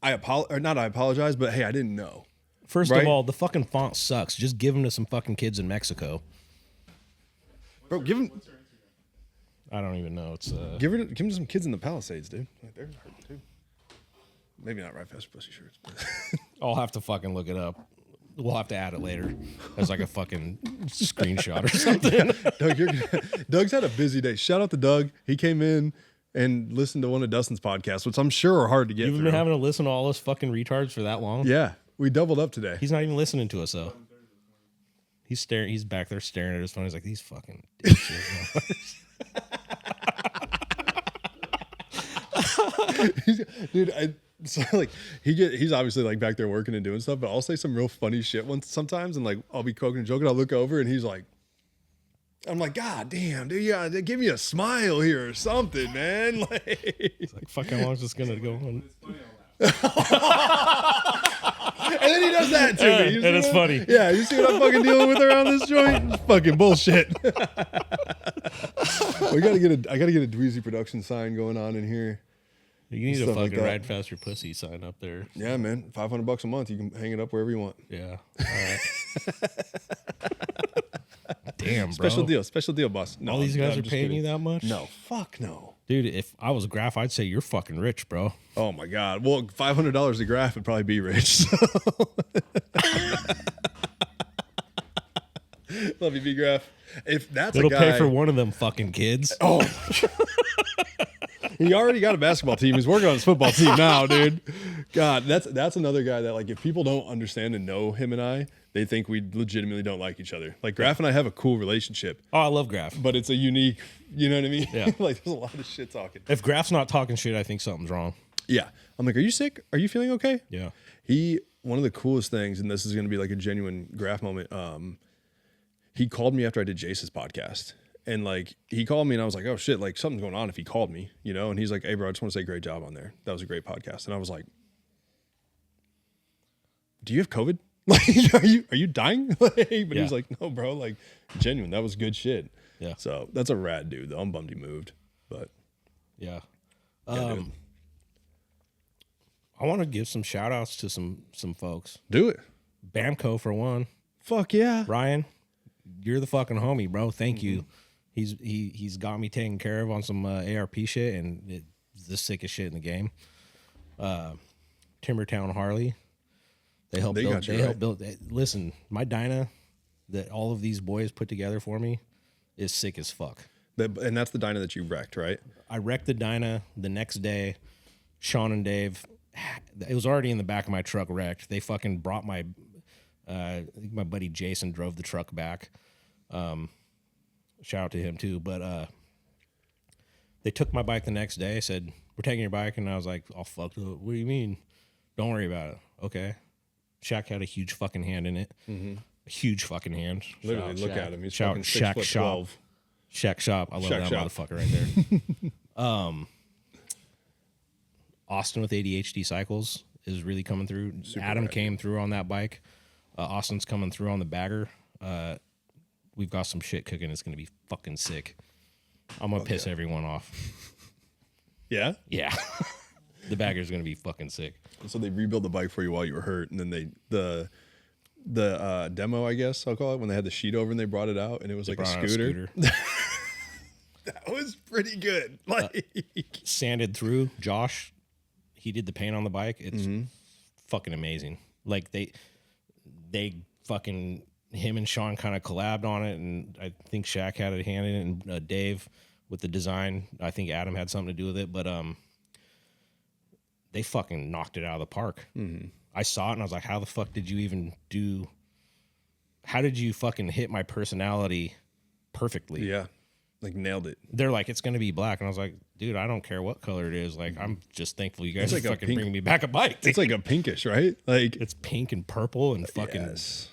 I apologize, but hey, I didn't know.
First
Right?
of all, the fucking font sucks. Just give them to some fucking kids in Mexico.
Bro, give them
I don't even know. It's
give them to some kids in the Palisades, dude. Like, they're hurting too. Maybe not right fast pussy shirts, but
I'll have to fucking look it up. We'll have to add it later as like a fucking screenshot or something.
Doug's had a busy day. Shout out to Doug. He came in and listened to one of Dustin's podcasts, which I'm sure are hard to get
You've
through.
been having to listen to all us fucking retards for that long?
Yeah, we doubled up today.
He's not even listening to us though. He's staring. He's back there staring at his phone. He's like, these fucking dipshits.
Dude, he's obviously like back there working and doing stuff, but I'll say some real funny shit sometimes, and like I'll be coking and joking. I'll look over and he's like, I'm like, God damn, dude, yeah, give me a smile here or something, man.
Like, fuck, how long is this gonna go on?
It's funny all that.
And then he does that to me. You see
And it's
that?
funny.
Yeah, you see what I'm fucking dealing with around this joint? It's fucking bullshit. I gotta get a Dweezy production sign going on in here.
You need a
Stuff like
fucking
that.
Ride Faster Pussy sign up there.
Yeah, man, $500 a month. You can hang it up wherever you want.
Yeah. All right. Damn, bro.
Special deal, boss. No,
All these
I'm
guys are
just
paying
kidding.
you that much?
No, fuck no.
Dude, if I was a graph, I'd say you're fucking rich, bro.
Oh my god. Well, $500 a graph would probably be rich. So. Love you, B Graph. If that's
It'll
a guy,
pay for one of them fucking kids.
oh, he already got a basketball team. He's working on his football team now, dude. God, that's another guy that like if people don't understand and know him and I, they think we legitimately don't like each other. Like Graph and I have a cool relationship,
Oh, I love Graph.
but it's a unique. You know what I mean?
Yeah.
Like there's a lot of shit talking.
If Graph's not talking shit, I think something's wrong.
Yeah. I'm like, are you sick? Are you feeling okay?
Yeah.
One of the coolest things, and this is going to be like a genuine Graph moment. He called me after I did Jace's podcast, and like he called me, and I was like, oh shit, like something's going on. If he called me, you know, and he's like, hey bro, I just want to say great job on there. That was a great podcast, and I was like, do you have COVID? Like, are you dying? Like, but he was like, no, bro, like genuine. That was good shit.
Yeah.
So that's a rad dude. Though I'm bummed he moved, but
Yeah.
dude.
I want to give some shout outs to some folks.
do it.
Bamco for one.
Fuck yeah.
Ryan, you're the fucking homie, bro. Thank you. He's got me taken care of on some ARP shit, and it's the sickest shit in the game. Timbertown Harley, They helped
They
build.
got you
They
right.
helped build. Listen, my Dyna that all of these boys put together for me is sick as fuck.
And that's the Dyna that you wrecked, right?
I wrecked the Dyna the next day. Sean and Dave, it was already in the back of my truck wrecked. They fucking brought my, I think my buddy Jason drove the truck back. Shout out to him too. But they took my bike the next day, said, we're taking your bike. And I was like, oh, fuck, what do you mean? Don't worry about it. Okay. Shaq had a huge fucking hand in it. A huge fucking hand.
Literally,
Shout out
look
Shaq.
at him. He's
Shout
fucking
Shaq
6'12".
Shop. Shaq Shop. I love
Shaq
that
Shop.
motherfucker right there. Austin with ADHD Cycles is really coming through. Adam
rad.
came through on that bike. Austin's coming through on the bagger. We've got some shit cooking. It's going to be fucking sick. I'm going to piss everyone off.
Yeah.
Yeah. The bagger's going to be fucking sick.
So they rebuilt the bike for you while you were hurt, and then the demo, I guess I'll call it, when they had the sheet over and they brought it out, and it was like a
Brought out
scooter. That was pretty good. Like,
Sanded through. Josh, he did the paint on the bike. It's fucking amazing. Like they fucking, him and Sean kind of collabed on it, and I think Shaq had a hand in it, and Dave with the design. I think Adam had something to do with it, but they fucking knocked it out of the park. I saw it and I was like, how the fuck did you even do? How did you fucking hit my personality perfectly?
yeah, like nailed it.
They're like, it's going to be black. And I was like, dude, I don't care what color it is. Like, I'm just thankful you guys
It's like a
fucking
pink-
bringing me back a bike.
It's like a pinkish, right? Like,
It's pink and purple and fucking,
yes.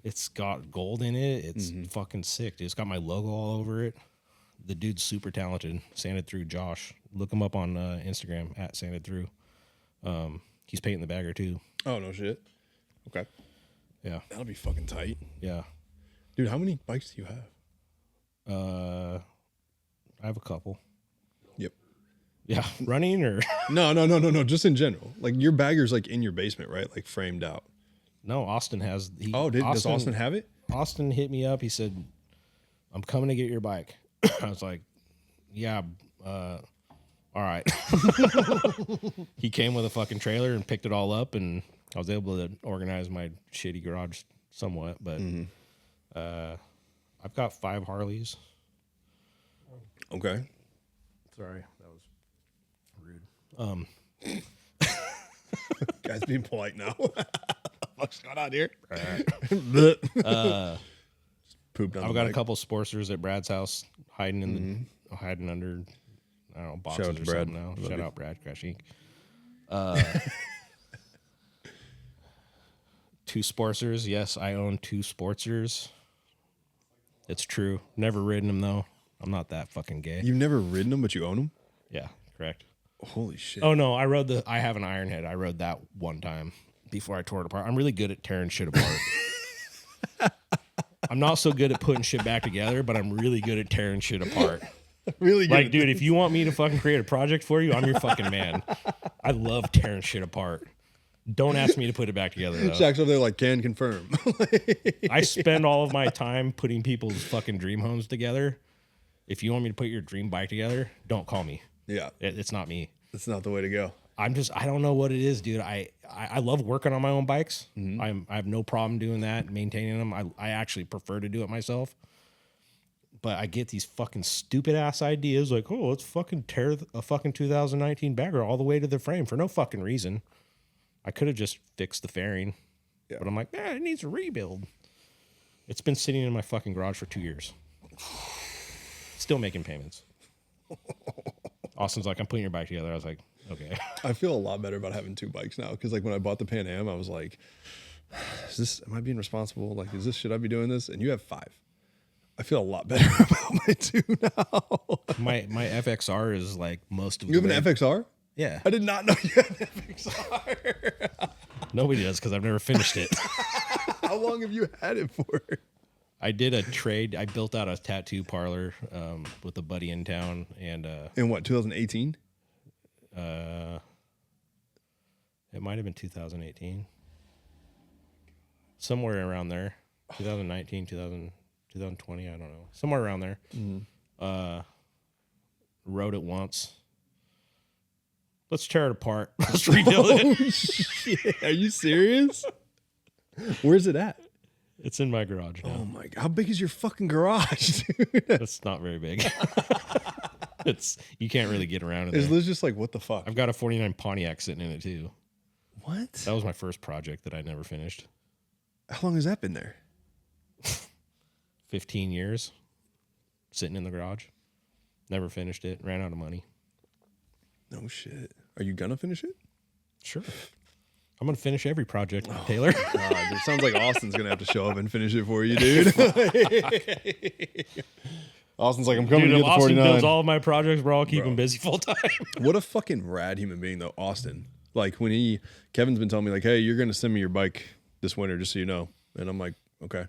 it's got gold in it. It's fucking sick, dude. It's got my logo all over it. The dude's super talented. Sanded Through Josh. Look him up on Instagram at Sanded Through. He's painting the bagger too.
Oh no shit. Okay,
Yeah.
that'll be fucking tight,
Yeah.
dude. How many bikes do you have?
I have a couple.
Yep.
Yeah. Running or
No. Just in general, like your bagger's like in your basement, right? Like framed out.
no, Austin has.
Does Austin have it?
Austin hit me up. He said, I'm coming to get your bike. I was like, yeah, all right. He came with a fucking trailer and picked it all up, and I was able to organize my shitty garage somewhat. But I've got 5 Harleys.
Okay.
Sorry, that was rude.
Guys being polite now. What's going on here? Pooped on
I've
the
got a
bike.
couple Sportsters at Brad's house hiding in the hiding under, I don't know, boxes
Shout out to
or
Brad.
something now.
Love
Shout
you.
out Brad Crash Inc. 2 Sportsters. Yes, I own 2 Sportsters. It's true. Never ridden them though. I'm not that fucking gay.
You've never ridden them, but you own them.
Yeah, correct.
Holy shit.
Oh no, I have an Ironhead. I rode that one time before I tore it apart. I'm really good at tearing shit apart. I'm not so good at putting shit back together, but I'm really good at tearing shit apart.
Really good.
Like, dude, if you want me to fucking create a project for you, I'm your fucking man. I love tearing shit apart. Don't ask me to put it back together, though.
Shaq's over there like, can confirm.
I spend all of my time putting people's fucking dream homes together. If you want me to put your dream bike together, don't call me.
Yeah,
It's not me.
that's not the way to go.
I don't know what it is, dude. I love working on my own bikes. I have no problem doing that, maintaining them. I actually prefer to do it myself. But I get these fucking stupid ass ideas like, oh, let's fucking tear a fucking 2019 bagger all the way to the frame for no fucking reason. I could have just fixed the fairing.
Yeah.
But I'm like, it needs a rebuild. It's been sitting in my fucking garage for 2 years. Still making payments. Austin's like, I'm putting your bike together. I was like, okay.
I feel a lot better about having 2 bikes now because like when I bought the Pan Am, I was like, am I being responsible? Like, should I be doing this? And you have 5. I feel a lot better about my 2 now.
My FXR is like most of
You
the
have an
way-
FXR?
Yeah.
I did not know you had an FXR.
Nobody does because I've never finished it.
How long have you had it for?
I did a trade. I built out a tattoo parlor with a buddy in town, and
In what, 2018?
it might have been 2018. Somewhere around there. 2019, 2020, I don't know. Somewhere around there. Rode it once. Let's tear it apart. Let's rebuild it.
Shit, are you serious? Where's it at?
It's in my garage now.
Oh my god, how big is your fucking garage, dude?
It's not very big. It's you can't really get around in
Is
there.
Liz just like, what the fuck?
I've got a 49 Pontiac sitting in it too.
What?
That was my first project that I never finished.
How long has that been there?
15 years sitting in the garage. Never finished it. Ran out of money.
No shit. Are you gonna finish it?
Sure. I'm going to finish every project, Taylor.
God, it sounds like Austin's gonna have to show up and finish it for you, dude. Austin's like, I'm coming
Dude,
to
if
get the
Austin
49.
builds all of my projects, bro, I'll keep
Bro.
him busy full time.
What a fucking rad human being, though, Austin. Like when Kevin's been telling me like, hey, you're gonna send me your bike this winter, just so you know. And I'm like, okay.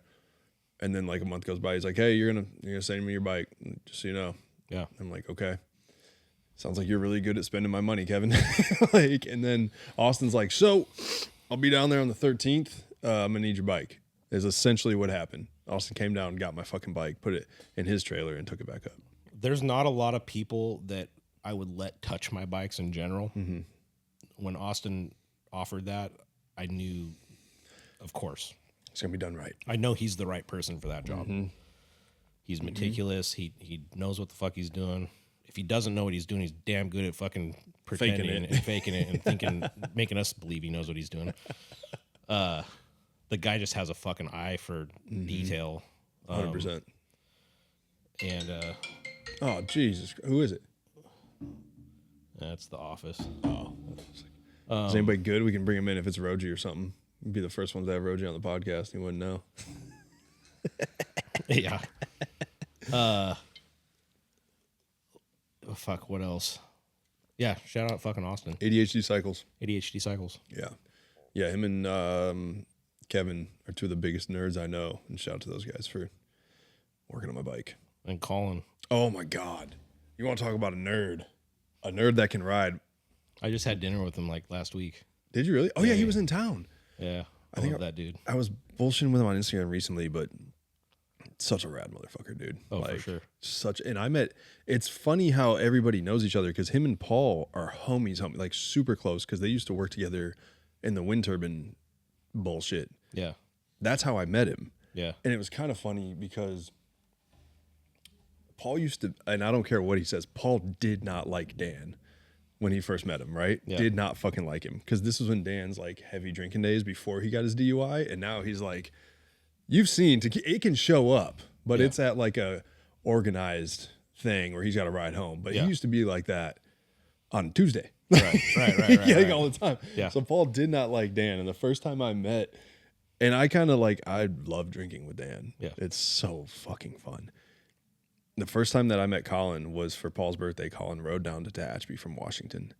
And then like a month goes by, he's like, hey, you're gonna send me your bike, just so you know.
Yeah.
I'm like, okay. Sounds like you're really good at spending my money, Kevin. Like, and then Austin's like, so I'll be down there on the 13th. I'm gonna need your bike. Is essentially what happened. Austin came down and got my fucking bike, put it in his trailer, and took it back up.
There's not a lot of people that I would let touch my bikes in general.
Mm-hmm.
When Austin offered that, I knew, of course,
It's gonna be done right.
I know he's the right person for that job.
Mm-hmm.
He's meticulous. He knows what the fuck he's doing. If he doesn't know what he's doing, he's damn good at fucking pretending
it.
and faking it and thinking, making us believe he knows what he's doing. The guy just has a fucking eye for detail.
100%.
And
Oh Jesus, who is it?
that's the office.
Is anybody good? We can bring him in if it's Roji or something. We'd be the first ones to have Roji on the podcast. He wouldn't know.
Yeah. Fuck, what else? Yeah, shout out fucking Austin.
ADHD cycles.
ADHD cycles.
Yeah. Yeah, him and Kevin are two of the biggest nerds I know. And shout out to those guys for working on my bike.
And Colin.
Oh my God. You want to talk about a nerd? A nerd that can ride.
I just had dinner with him like last week.
Did you really? Oh yeah, he was in town.
Yeah. I
think
love that dude.
I was bullshitting with him on Instagram recently, but such a rad motherfucker, dude.
Oh, for sure.
And it's funny how everybody knows each other because him and Paul are homies, like super close because they used to work together in the wind turbine bullshit.
Yeah.
That's how I met him.
Yeah.
And it was kind of funny because Paul used to, and I don't care what he says, Paul did not like Dan when he first met him, right?
Yeah.
Did not fucking like him because this was when Dan's like heavy drinking days before he got his DUI. And now he's like, you've seen, it can show up, but
Yeah.
it's at like a organized thing where he's got to ride home. But
Yeah.
he used to be like that on Tuesday.
Right.
Yeah, like
right.
all the time.
Yeah.
So Paul did not like Dan. And the first time I met, and I kind of like, I love drinking with Dan.
Yeah.
It's so fucking fun. The first time that I met Colin was for Paul's birthday. Colin rode down to Tehachapi from Washington.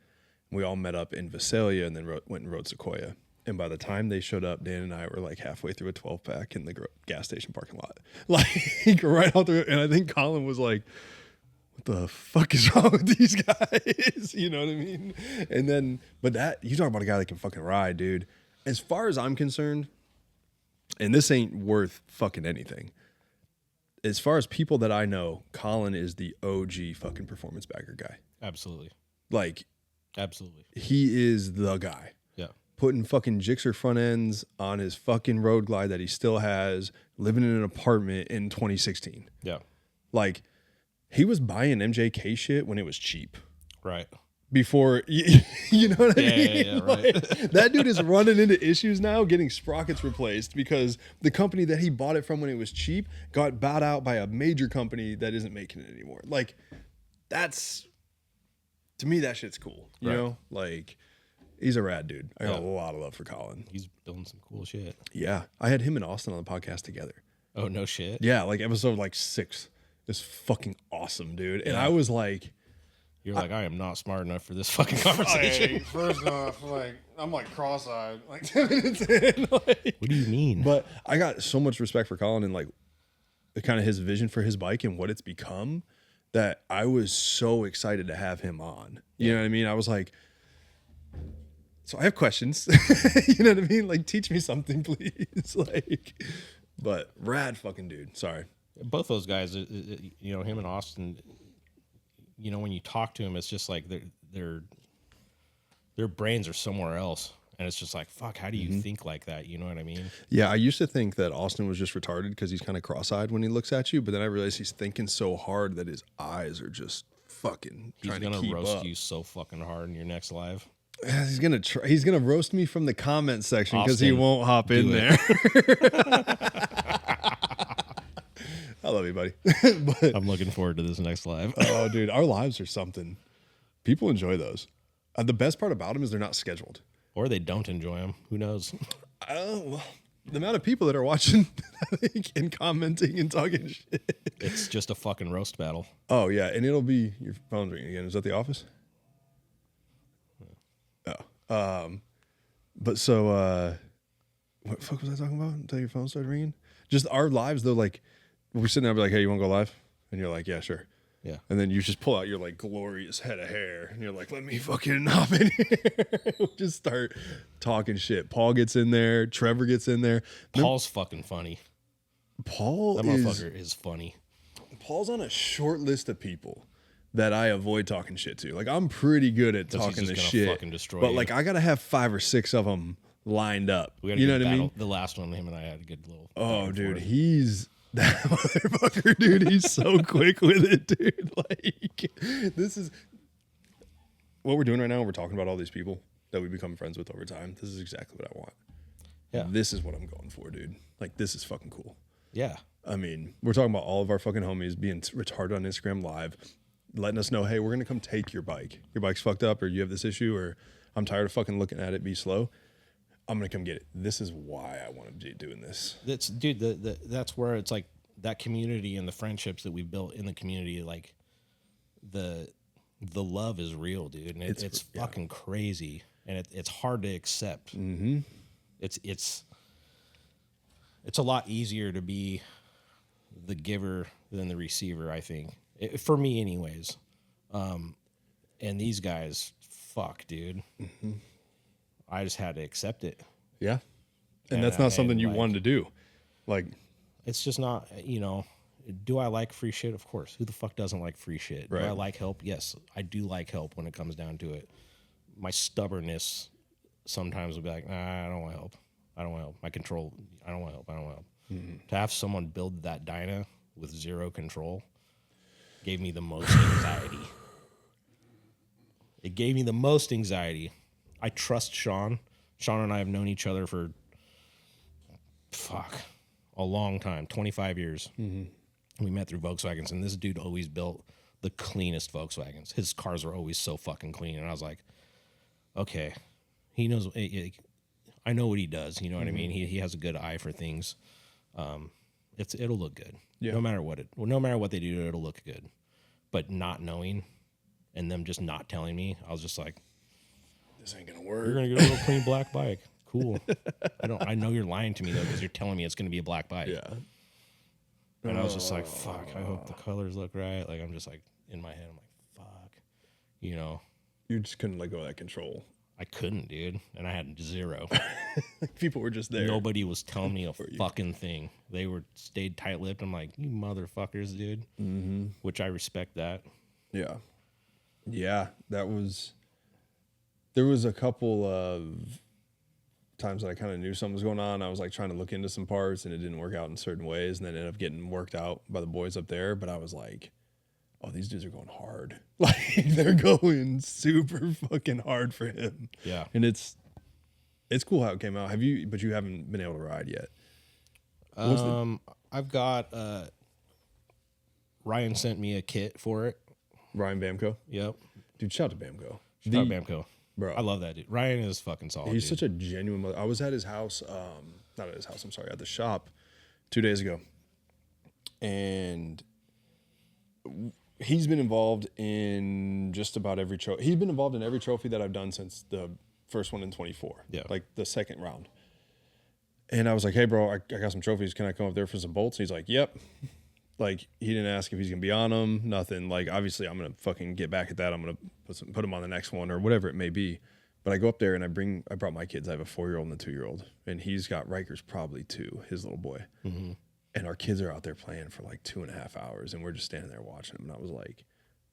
We all met up in Visalia and then went and rode Sequoia. And by the time they showed up, Dan and I were like halfway through a 12-pack in the gas station parking lot. Like right out there. And I think Colin was like, what the fuck is wrong with these guys? You know what I mean? And then, but that, you talk about a guy that can fucking ride, dude. As far as I'm concerned, and this ain't worth fucking anything. As far as people that I know, Colin is the OG fucking performance bagger guy.
Absolutely.
Like,
Absolutely.
he is the guy.
Yeah.
Putting fucking Gixxer front ends on his fucking Road Glide that he still has, living in an apartment in 2016.
Yeah.
Like, he was buying MJK shit when it was cheap.
Right.
Before, you know what I
Yeah,
mean?
yeah, right.
Like, that dude is running into issues now getting sprockets replaced because the company that he bought it from when it was cheap got bought out by a major company that isn't making it anymore. Like, that's, to me, that shit's cool. You
Right.
know? Like, he's a rad dude. I got a
Yeah.
lot of love for Colin.
He's building some cool shit.
Yeah. I had him and Austin on the podcast together.
Oh, no shit.
Yeah, like episode like 6. It's fucking awesome, dude. And
Yeah.
I was like,
You're like, I am not smart enough for this fucking conversation.
Hey, first off, like I'm like cross-eyed, like 10 minutes in.
like,
What do you mean?
but I got so much respect for Colin and like kind of his vision for his bike and what it's become that I was so excited to have him on. You know what I mean? I was like, so I have questions. You know what I mean? Like, teach me something, please. Like, but rad fucking dude. Sorry.
Both those guys, you know, him and Austin, you know, when you talk to him, it's just like they're their brains are somewhere else. And it's just like, fuck, how do you think like that? You know what I mean?
Yeah, I used to think that Austin was just retarded because he's kind of cross-eyed when he looks at you, but then I realized he's thinking so hard that his eyes are just fucking
He's
trying to
gonna
keep
roast
up.
you so fucking hard in your next live.
Yeah, he's gonna try. He's gonna roast me from the comment section because he
Austin,
won't hop in
do
there. I love you, buddy. But
I'm looking forward to this next live.
oh, dude, our lives are something. People enjoy those. The best part about them is they're not scheduled.
Or they don't enjoy them. Who knows?
Well, the amount of people that are watching I think, and commenting and talking shit.
It's just a fucking roast battle.
Oh yeah, and it'll be your phone's ringing again. Is that the office? Oh, but so what the fuck was I talking about until your phone started ringing? Just our lives though. Like we're sitting there, be like, "Hey, you want to go live?" And you're like, "Yeah, sure."
Yeah.
And then you just pull out your like glorious head of hair, and you're like, "Let me fucking hop in here." We just start talking shit. Paul gets in there. Trevor gets in there.
Paul's fucking funny.
Paul
That
is.
motherfucker is funny.
Paul's on a short list of people that I avoid talking shit to. Like I'm pretty good at
'Cause he's
talking
just
this
gonna
shit,
fucking destroy
but
you.
like I gotta have 5 or 6 of them lined up.
We had a
You know
good
what I
battle.
mean?
The last one, him and I had a good little.
Oh,
back and
dude,
forth.
he's that motherfucker, dude. He's so quick with it, dude. Like this is what we're doing right now. We're talking about all these people that we become friends with over time. This is exactly what I want.
Yeah.
This is what I'm going for, dude. Like this is fucking cool.
Yeah.
I mean, we're talking about all of our fucking homies being retarded on Instagram Live, letting us know, hey, we're going to come take your bike. Your bike's fucked up or you have this issue or I'm tired of fucking looking at it be slow. I'm going to come get it. This is why I want to be doing this.
That's dude. That's where it's like that community and the friendships that we've built in the community. Like the love is real, dude, and it's fucking crazy, and it's hard to accept. Mm-hmm. It's a lot easier to be the giver than the receiver, I think, for me, anyways. And these guys, fuck, dude. Mm-hmm. I just had to accept it.
Yeah. And that's not something you
like,
wanted to do. Like,
it's just not, do I like free shit? Of course. Who the fuck doesn't like free shit?
Right.
Do I like help? Yes, I do like help when it comes down to it. My stubbornness sometimes will be like, nah, I don't want help. I don't want help. My control, I don't want help. I don't want help. Mm-hmm. To have someone build that dyna with zero control gave me the most anxiety. It gave me the most anxiety. I trust Sean. Sean and I have known each other for a long time, 25 years. Mm-hmm. We met through Volkswagens, and this dude always built the cleanest Volkswagens. His cars were always so fucking clean, and I was like, okay, he knows. I know what he does. You know what I mean? He has a good eye for things. It'll look good.
Yeah.
No matter what they do, it'll look good. But not knowing, and them just not telling me, I was just like,
this ain't going to
you're
work.
gonna get a little clean black bike. Cool. I know you're lying to me though, because you're telling me it's gonna be a black bike.
Yeah.
And I was just like, fuck, I hope the colors look right. Like I'm just like in my head, I'm like, fuck.
You just couldn't let go of that control.
I couldn't, dude. And I had zero.
People were just there.
Nobody was telling me a fucking thing. They stayed tight lipped. I'm like, you motherfuckers, dude. Mm-hmm. Which I respect that.
Yeah. Yeah. There was a couple of times that I kind of knew something was going on. I was like trying to look into some parts and it didn't work out in certain ways. And then it ended up getting worked out by the boys up there. But I was like, oh, these dudes are going hard. Like they're going super fucking hard for him.
Yeah.
And it's cool how it came out. But you haven't been able to ride yet.
I've got, Ryan sent me a kit for it.
Ryan Bamco.
Yep.
Dude, shout out to Bamco.
Shout out Bamco.
Bro.
I love that dude. Ryan is fucking solid.
He's
dude.
such a genuine mother. I was at his house, not at his house, I'm sorry, at the shop 2 days ago. And he's been involved in just about every trophy. He's been involved in every trophy that I've done since the first one in 24.
Yeah.
Like the second round. And I was like, hey, bro, I got some trophies. Can I come up there for some bolts? And he's like, yep. Like, he didn't ask if he's going to be on them, nothing. Like, obviously, I'm going to fucking get back at that. I'm going to put him on the next one or whatever it may be. But I go up there and I brought my kids. I have a 4-year-old and a 2-year-old. And he's got Riker's probably 2, his little boy. Mm-hmm. And our kids are out there playing for like 2.5 hours. And we're just standing there watching them. And I was like,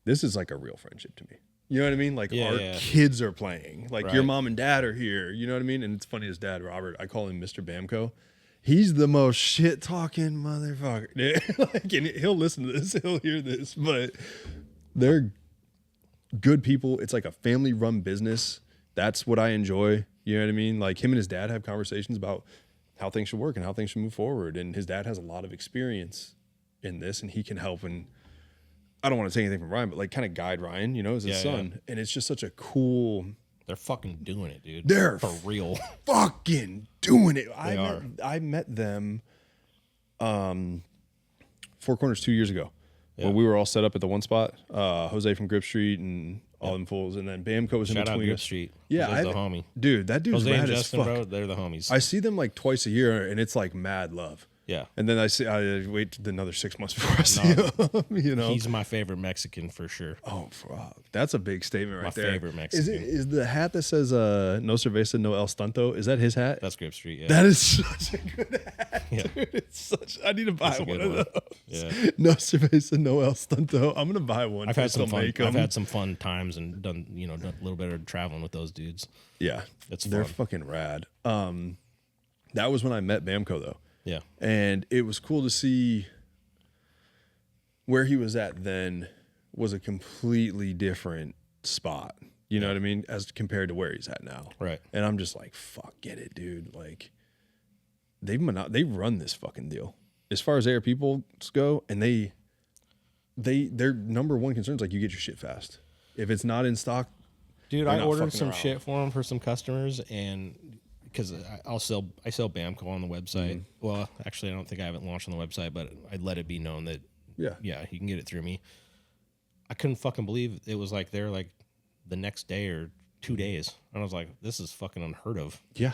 this is like a real friendship to me. You know what I mean? Like
Yeah,
our
yeah.
kids are playing. Like your
Right.
mom and dad are here. You know what I mean? And it's funny, his dad, Robert, I call him Mr. Bamco. He's the most shit talking motherfucker. Dude. Like, and he'll listen to this, he'll hear this, but they're good people. It's like a family run business. That's what I enjoy. You know what I mean? Like him and his dad have conversations about how things should work and how things should move forward. And his dad has a lot of experience in this, and he can help. And I don't want to take anything from Ryan, but like kind of guide Ryan, you know, as his
Yeah,
son. And it's just such a cool,
They're fucking doing it, dude.
They're
for real.
fucking doing it.
are.
I met them Four Corners 2 years ago.
Yeah.
Where we were all set up at the one spot. Jose from Grip Street and all them fools, and then Bamco was in
Shout out
between
Grip
us.
Street.
Yeah,
Jose's
I-
the homie.
Dude, that dude's
Jose and
rad as
Justin,
fuck.
bro, they're the homies.
I see them like twice a year, and it's like mad love.
yeah.
And then I wait another 6 months before I see him. You know,
He's my favorite Mexican for sure.
oh, fuck. That's a big statement right
My
there.
favorite
Is
Mexican.
the hat that says "No cerveza, no el stunto"? Is that his hat?
That's Grip Street, yeah.
That is such a good hat,
Yeah.
dude. It's such. I need to buy
That's a
one
good
of
one.
those.
Yeah.
No cerveza, no el stunto. I'm gonna buy one.
I've
if
had
they
some
still
fun.
make 'em.
I've had some fun times and done a little bit of traveling with those dudes.
Yeah,
It's
they're
fun.
fucking rad. That was when I met Bamco though.
Yeah.
And it was cool to see where he was at then was a completely different spot. You know what I mean? As compared to where he's at now.
Right.
And I'm just like, fuck, get it, dude. Like, they run this fucking deal. As far as ARP people go, and their number one concern is like you get your shit fast. If it's not in stock,
Dude,
They're
I
not
ordered
fucking
some
around.
shit for them for some customers, and because I sell Bamco on the website.
Mm-hmm.
Well, actually, I don't think I haven't launched on the website, but I let it be known that
yeah.
you can get it through me. I couldn't fucking believe it was like there like the next day or 2 days, and I was like, this is fucking unheard of.
Yeah.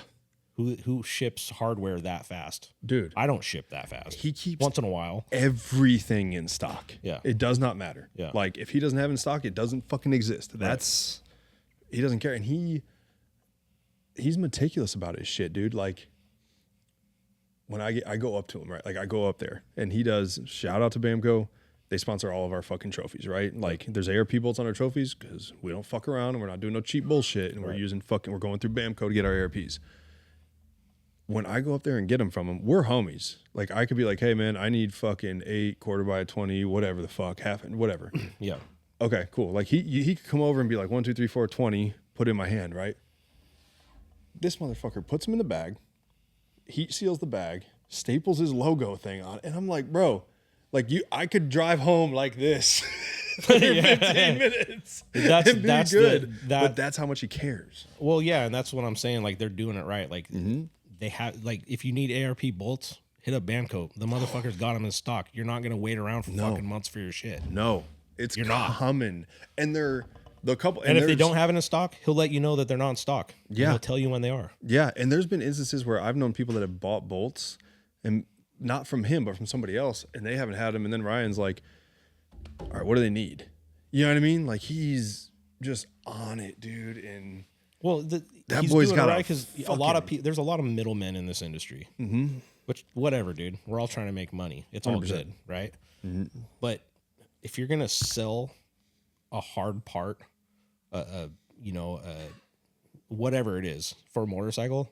Who ships hardware that fast?
Dude.
I don't ship that fast.
He keeps
Once in a while.
everything in stock.
Yeah.
It does not matter.
Yeah.
Like if he doesn't have it in stock, it doesn't fucking exist. That's he doesn't care. And he's meticulous about his shit, dude. Like when I go up to him, right? Like I go up there and he does shout out to Bamco. They sponsor all of our fucking trophies, right? Like there's ARP bolts on our trophies because we don't fuck around and we're not doing no cheap bullshit and we're going through Bamco to get our ARPs. When I go up there and get them from him, we're homies. Like I could be like, hey man, I need fucking 8 quarter by 20, whatever the fuck, half and whatever.
Yeah.
Okay, cool. Like he could come over and be like 1, 2, 3, 4, 20, put it in my hand, right? This motherfucker puts them in the bag, heat seals the bag, staples his logo thing on, and I'm like, bro, like I could drive home like this for 15 minutes.
That's-
and be
that's
good.
that-
but that's how much he cares.
Well, yeah, and that's what I'm saying. Like they're doing it right. Like
Mm-hmm.
they have, like if you need ARP bolts, hit up Bamco. The motherfuckers got them in stock. You're not gonna wait around for fucking months for your shit.
No, it's
You're not.
coming, and they're the couple.
And if they
there's-
don't have it in stock, he'll let you know that they're not in stock. And
Yeah.
he'll tell you when they are.
Yeah, and there's been instances where I've known people that have bought bolts, and not from him, but from somebody else, and they haven't had them. And then Ryan's like, "All right, what do they need?" You know what I mean? Like he's just on it, dude. And
Well,
That
he's
boy's
doing
got
it
a
right because a lot of
fucking-
there's a lot of middlemen in this industry. Mm-hmm. Which whatever, dude. We're all trying to make money. It's all
100%.
good, right? But if you're gonna sell a hard part, whatever it is for a motorcycle,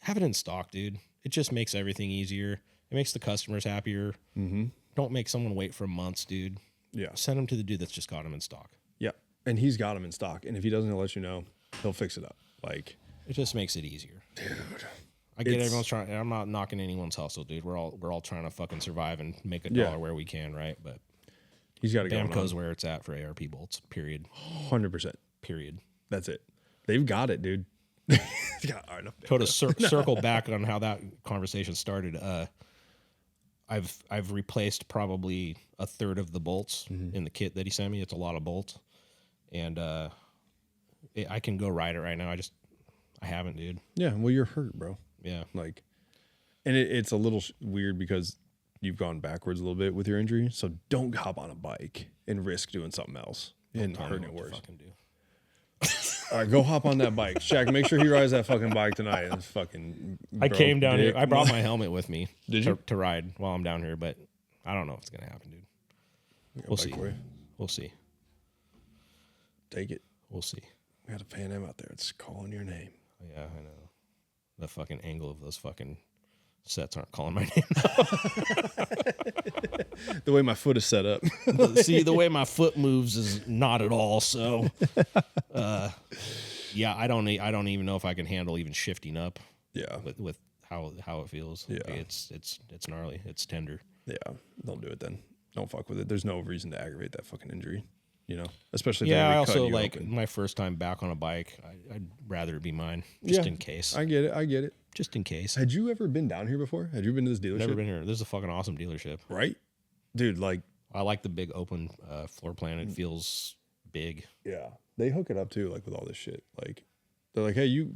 have it in stock, dude. It just makes everything easier. It makes the customers happier. Mm-hmm. Don't make someone wait for months, dude.
yeah,
Send them to the dude that's just got them in stock.
yeah, and he's got them in stock. And if he doesn't, he'll let you know. He'll fix it up. Like,
It just makes it easier, dude. I get
It's-
everyone's trying. I'm not knocking anyone's hustle, dude. We're all trying to fucking survive and make a
Yeah.
dollar where we can, right? But
he's got to go
Bamco's where it's at for ARP bolts. Period.
100%.
Period.
That's it. They've got it, dude. Yeah, all right, enough.
So to circle back on how that conversation started, I've replaced probably a third of the bolts in the kit that he sent me. It's a lot of bolts, and I can go ride it right now. I haven't, dude.
Yeah, well, you're hurt, bro.
Yeah,
Like, and it's a little weird because you've gone backwards a little bit with your injury. So don't hop on a bike and risk doing something else and
Tell me
hurting it
what to
worse.
fucking do.
All right, go hop on that bike. Shaq, make sure he rides that fucking bike tonight. It's fucking.
I came down here.
dick.
I brought my helmet with me
Did you?
to ride while I'm down here, but I don't know if it's gonna happen, dude. We'll
bike
see.
for you.
We'll see.
take it.
We'll see.
We got a Pan Am out there. It's calling your name.
Yeah, I know. The fucking angle of those fucking sets aren't calling my name.
The way my foot is set up.
See, the way my foot moves is not at all. So, yeah, I don't even know if I can handle even shifting up
Yeah.
with how it feels.
Yeah.
It's gnarly. It's tender.
Yeah. Don't do it then. Don't fuck with it. There's no reason to aggravate that fucking injury. You know, especially if
Yeah, I
they're
also
cutting you
like
open.
my first time back on a bike. I'd rather it be mine, just
Yeah,
in case.
I get it. I get it.
Just in case.
Had you ever been down here before? Had you been to this dealership?
Never been here. This is a fucking awesome dealership.
Right, dude. Like,
I like the big open floor plan. It feels big.
yeah, they hook it up too. Like with all this shit. Like, they're like, hey, you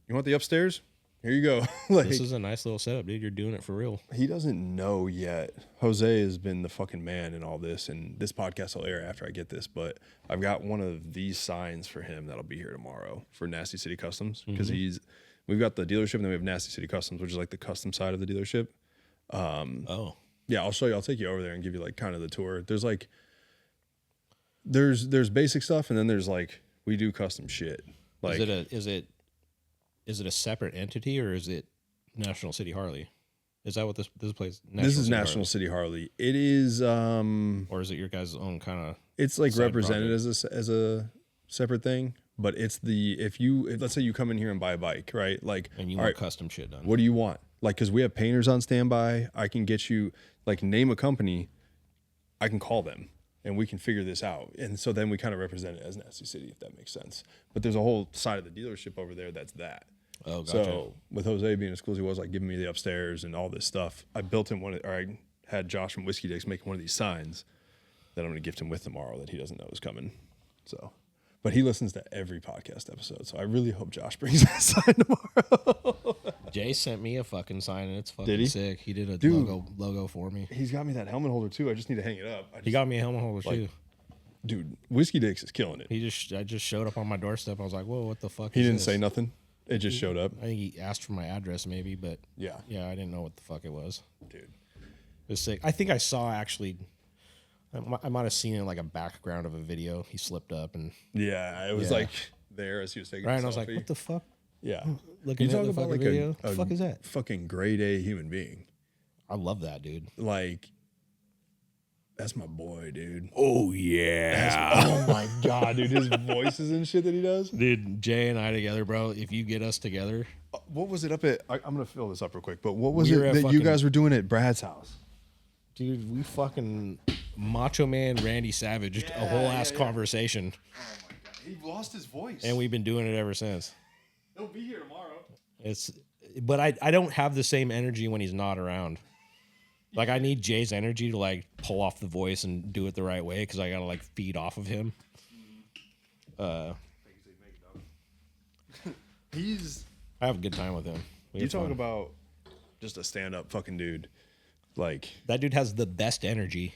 want the upstairs? Here you go. Like,
This is a nice little setup, dude. You're doing it for real.
he doesn't know yet. Jose has been the fucking man in all this, and this podcast will air after I get this. But I've got one of these signs for him that'll be here tomorrow for Nasty City Customs because we've got the dealership and then we have Nasty City Customs, which is like the custom side of the dealership.
Oh,
Yeah, I'll show you. I'll take you over there and give you like kind of the tour. There's like there's basic stuff, and then there's like we do custom shit. Like
is it a separate entity or is it National City Harley? Is that what this place?
this is
City
National
Harley?
City Harley. It is
Or is it your guys' own kind of?
it's like
Side
represented as a separate thing, but it's if let's say you come in here and buy a bike, right? Like,
And you
all
want
right,
custom shit done?
what do you want? Like, because we have painters on standby. I can get you like name a company. I can call them and we can figure this out. And so then we kind of represent it as Nasty City, if that makes sense. But there's a whole side of the dealership over there that's that.
Oh, gotcha.
So with Jose being as cool as he was, like giving me the upstairs and all this stuff, I built him I had Josh from Whiskey Dicks make one of these signs that I'm going to gift him with tomorrow that he doesn't know is coming. So, but he listens to every podcast episode. So I really hope Josh brings that sign tomorrow.
Jay sent me a fucking sign and it's
Did
fucking
he?
sick. He did a
Dude.
logo for me.
He's got me that helmet holder too. I just need to hang it up.
He got me a helmet holder
Like,
too.
Dude, Whiskey Dicks is killing it.
I just showed up on my doorstep. I was like, whoa, what the fuck?
He
is
didn't
this?
say nothing. It just showed up.
I think he asked for my address maybe, but
Yeah.
yeah, I didn't know what the fuck it was.
Dude.
It was sick. I think I saw actually. I might have seen it in like a background of a video. He slipped up and
Yeah, it was
Yeah.
like there as he was taking
right.
a
And I was like,
selfie.
what the fuck?
Yeah.
Looking
You
at
talk
the
about
fucking
like
video.
a
the fuck is that?
fucking grade A human being.
I love that, dude.
Like, that's my boy, dude.
Oh yeah,
Oh my god, dude, his voices and shit that he does.
dude. Jay and I together, bro. If you get us together,
What was it up at? I'm gonna fill this up real quick. But what was
We
it
were at
that you
fucking-
guys were doing at Brad's house?
dude, we fucking Macho Man Randy Savage a whole ass conversation,
He lost his voice,
and we've been doing it ever since.
he'll be here tomorrow.
But I don't have the same energy when he's not around. Like I need Jay's energy to like pull off the voice and do it the right way because I gotta like feed off of him.
He's
I have a good time with him. We
you
have
talk
fun.
about just a stand-up fucking dude. Like
That dude has the best energy,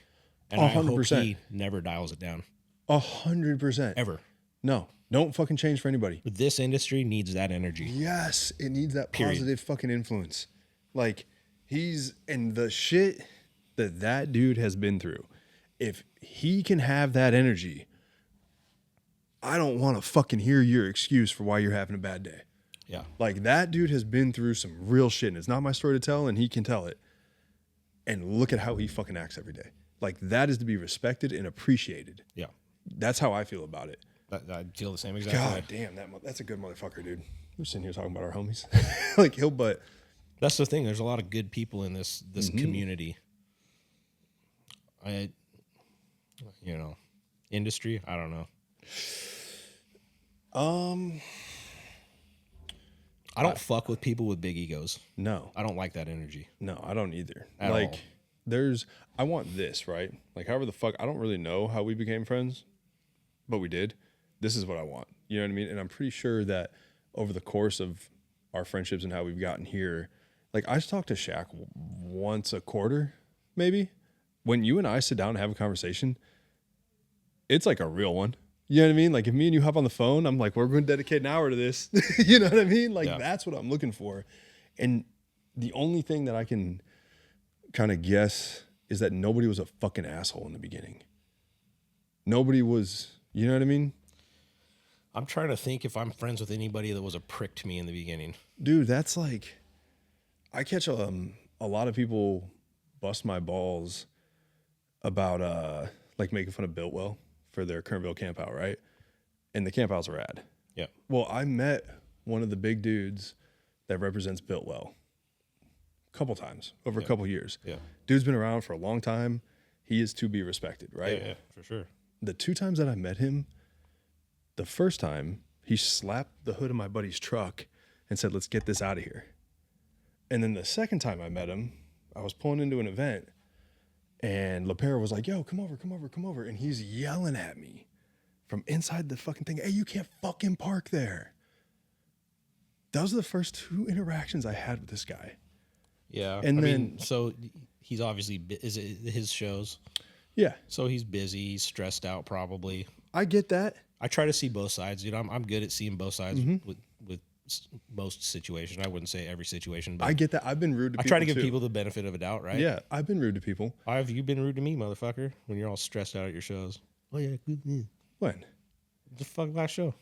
and I hope
100%.
he never dials it down
100%.
ever.
No, don't fucking change for anybody.
This industry needs that energy.
Yes, it needs that
Period.
positive fucking influence. Like and the shit that dude has been through. If he can have that energy, I don't want to fucking hear your excuse for why you're having a bad day.
Yeah,
Like that dude has been through some real shit, and it's not my story to tell, and he can tell it. And look at how he fucking acts every day. Like that is to be respected and appreciated.
yeah.
That's how I feel about it.
I feel the same exact
God
way.
damn, that's a good motherfucker, dude. We're sitting here talking about our homies. Like but
That's the thing. There's a lot of good people in this
Mm-hmm.
community. Industry. I don't know. I don't fuck with people with big egos.
no.
I don't like that energy.
No, I don't either.
At
like,
all.
I want this, right? Like, however the fuck, I don't really know how we became friends, but we did. This is what I want. You know what I mean? And I'm pretty sure that over the course of our friendships and how we've gotten here, like, I just talk to Shaq once a quarter, maybe. When you and I sit down and have a conversation, it's like a real one. You know what I mean? Like, if me and you hop on the phone, I'm like, we're going to dedicate an hour to this. You know what I mean? Like,
Yeah.
that's what I'm looking for. And the only thing that I can kind of guess is that nobody was a fucking asshole in the beginning. Nobody was, you know what I mean?
I'm trying to think if I'm friends with anybody that was a prick to me in the beginning.
Dude, that's like, I catch a lot of people bust my balls about like making fun of Builtwell for their Kernville camp out, right? And the camp out's rad.
Yeah.
Well, I met one of the big dudes that represents Builtwell a couple times over a couple years.
Yeah.
Dude's been around for a long time. He is to be respected, right?
Yeah, for sure.
The 2 times that I met him, the first time he slapped the hood of my buddy's truck and said, "Let's get this out of here." And then the second time I met him, I was pulling into an event and LaPera was like, "Yo, come over, come over, come over." And he's yelling at me from inside the fucking thing. "Hey, you can't fucking park there." Those are the first 2 interactions I had with this guy.
Yeah.
And
I
then-
mean, so he's obviously, is it his shows?
Yeah,
So he's busy, he's stressed out probably.
I get that.
I try to see both sides, dude. I'm good at seeing both sides
Mm-hmm.
with most situations. I wouldn't say every situation, but
I get that. I've been rude to
I
people
try to give
too.
people the benefit of a doubt, right?
Yeah, I've been rude to people.
Have you been rude to me, motherfucker? When you're all stressed out at your shows. Oh yeah, good. Yeah.
When?
The fuck last show.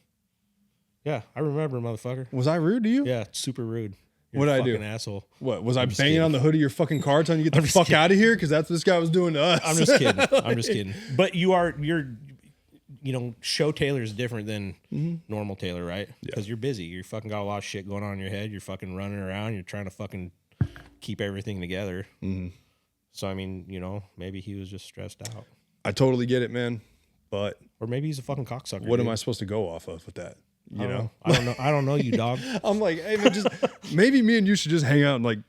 Yeah, I remember, motherfucker.
Was I rude to you?
Yeah, super rude. You're
What'd
a
I do?
fucking asshole.
What, was I
just
banging
kidding.
on the hood of your fucking car telling you to get the
just
fuck
kidding.
out of here? Because that's what this guy was doing to us.
I'm just kidding. I'm just kidding. But you're show Taylor is different than normal Taylor, right? Because you're busy. You fucking got a lot of shit going on in your head. You're fucking running around. You're trying to fucking keep everything together. So, I mean, maybe he was just stressed out.
I totally get it, man. But
Or maybe he's a fucking cocksucker.
what am
dude.
I supposed to go off of with that? You know?
I don't know. I don't know you, dog.
I'm like, hey, man, just maybe me and you should just hang out and like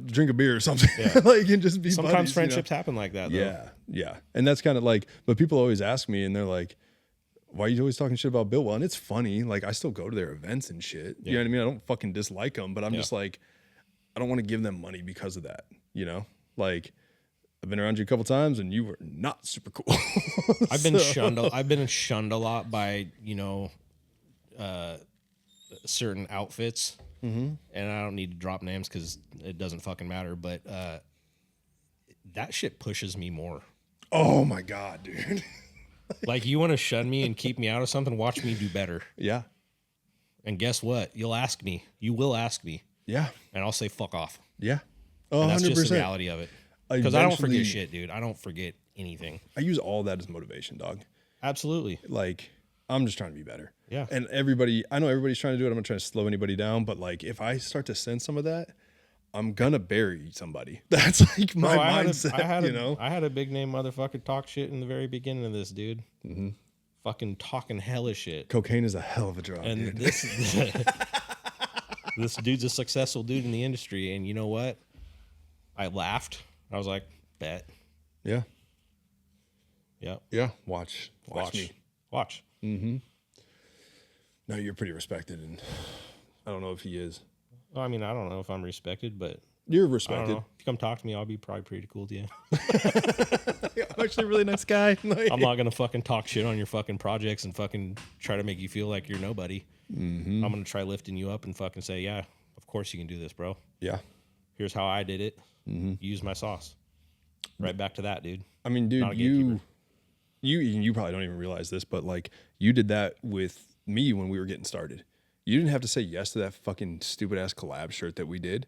drink a beer or something. like, and just be
Sometimes
buddies,
friendships happen like that, though.
Yeah, yeah. And that's kind of like, but people always ask me and they're like, "Why are you always talking shit about Builtwell?" And it's funny. Like, I still go to their events and shit. You know what I mean? I don't fucking dislike them, but I'm just like, I don't want to give them money because of that. You know? Like, I've been around you a couple times and you were not super cool.
I've been shunned. I've been shunned a lot by certain outfits, and I don't need to drop names because it doesn't fucking matter. But that shit pushes me more.
Oh my God, dude.
Like, you want to shun me and keep me out of something? Watch me do better.
Yeah.
And guess what? You'll ask me. You will ask me,
Yeah.
and I'll say fuck off.
Yeah.
And that's
100%.
just the reality of it. Because I don't
Eventually-
forget shit, dude. I don't forget anything.
I use all that as motivation, dog.
Absolutely.
Like, I'm just trying to be better.
Yeah.
And I know everybody's trying to do it. I'm not trying to slow anybody down, but like, if I start to sense some of that, I'm gonna bury somebody. That's like my
Bro, I
mindset,
I had a big name motherfucker talk shit in the very beginning of this, dude. Fucking talking hella shit.
Cocaine is a hell of a drug,
And
dude.
this dude's a successful dude in the industry, and you know what? I laughed. I was like, bet.
Yeah.
Yep.
Yeah. Watch me.
Watch.
No, you're pretty respected, and I don't know if he is.
Well, I mean, I don't know if I'm respected, but
You're
I don't
respected.
know. If you come talk to me, I'll be probably pretty cool to you.
I'm actually a really nice guy. Like,
I'm not gonna fucking talk shit on your fucking projects and fucking try to make you feel like you're nobody. I'm gonna try lifting you up and fucking say, yeah, of course you can do this, bro.
yeah.
Here's how I did it. Use my sauce. Right back to that, dude.
I mean,
Not a
dude,
gatekeeper.
you probably don't even realize this, but like, you did that with me when we were getting started. You didn't have to say yes to that fucking stupid ass collab shirt that we did.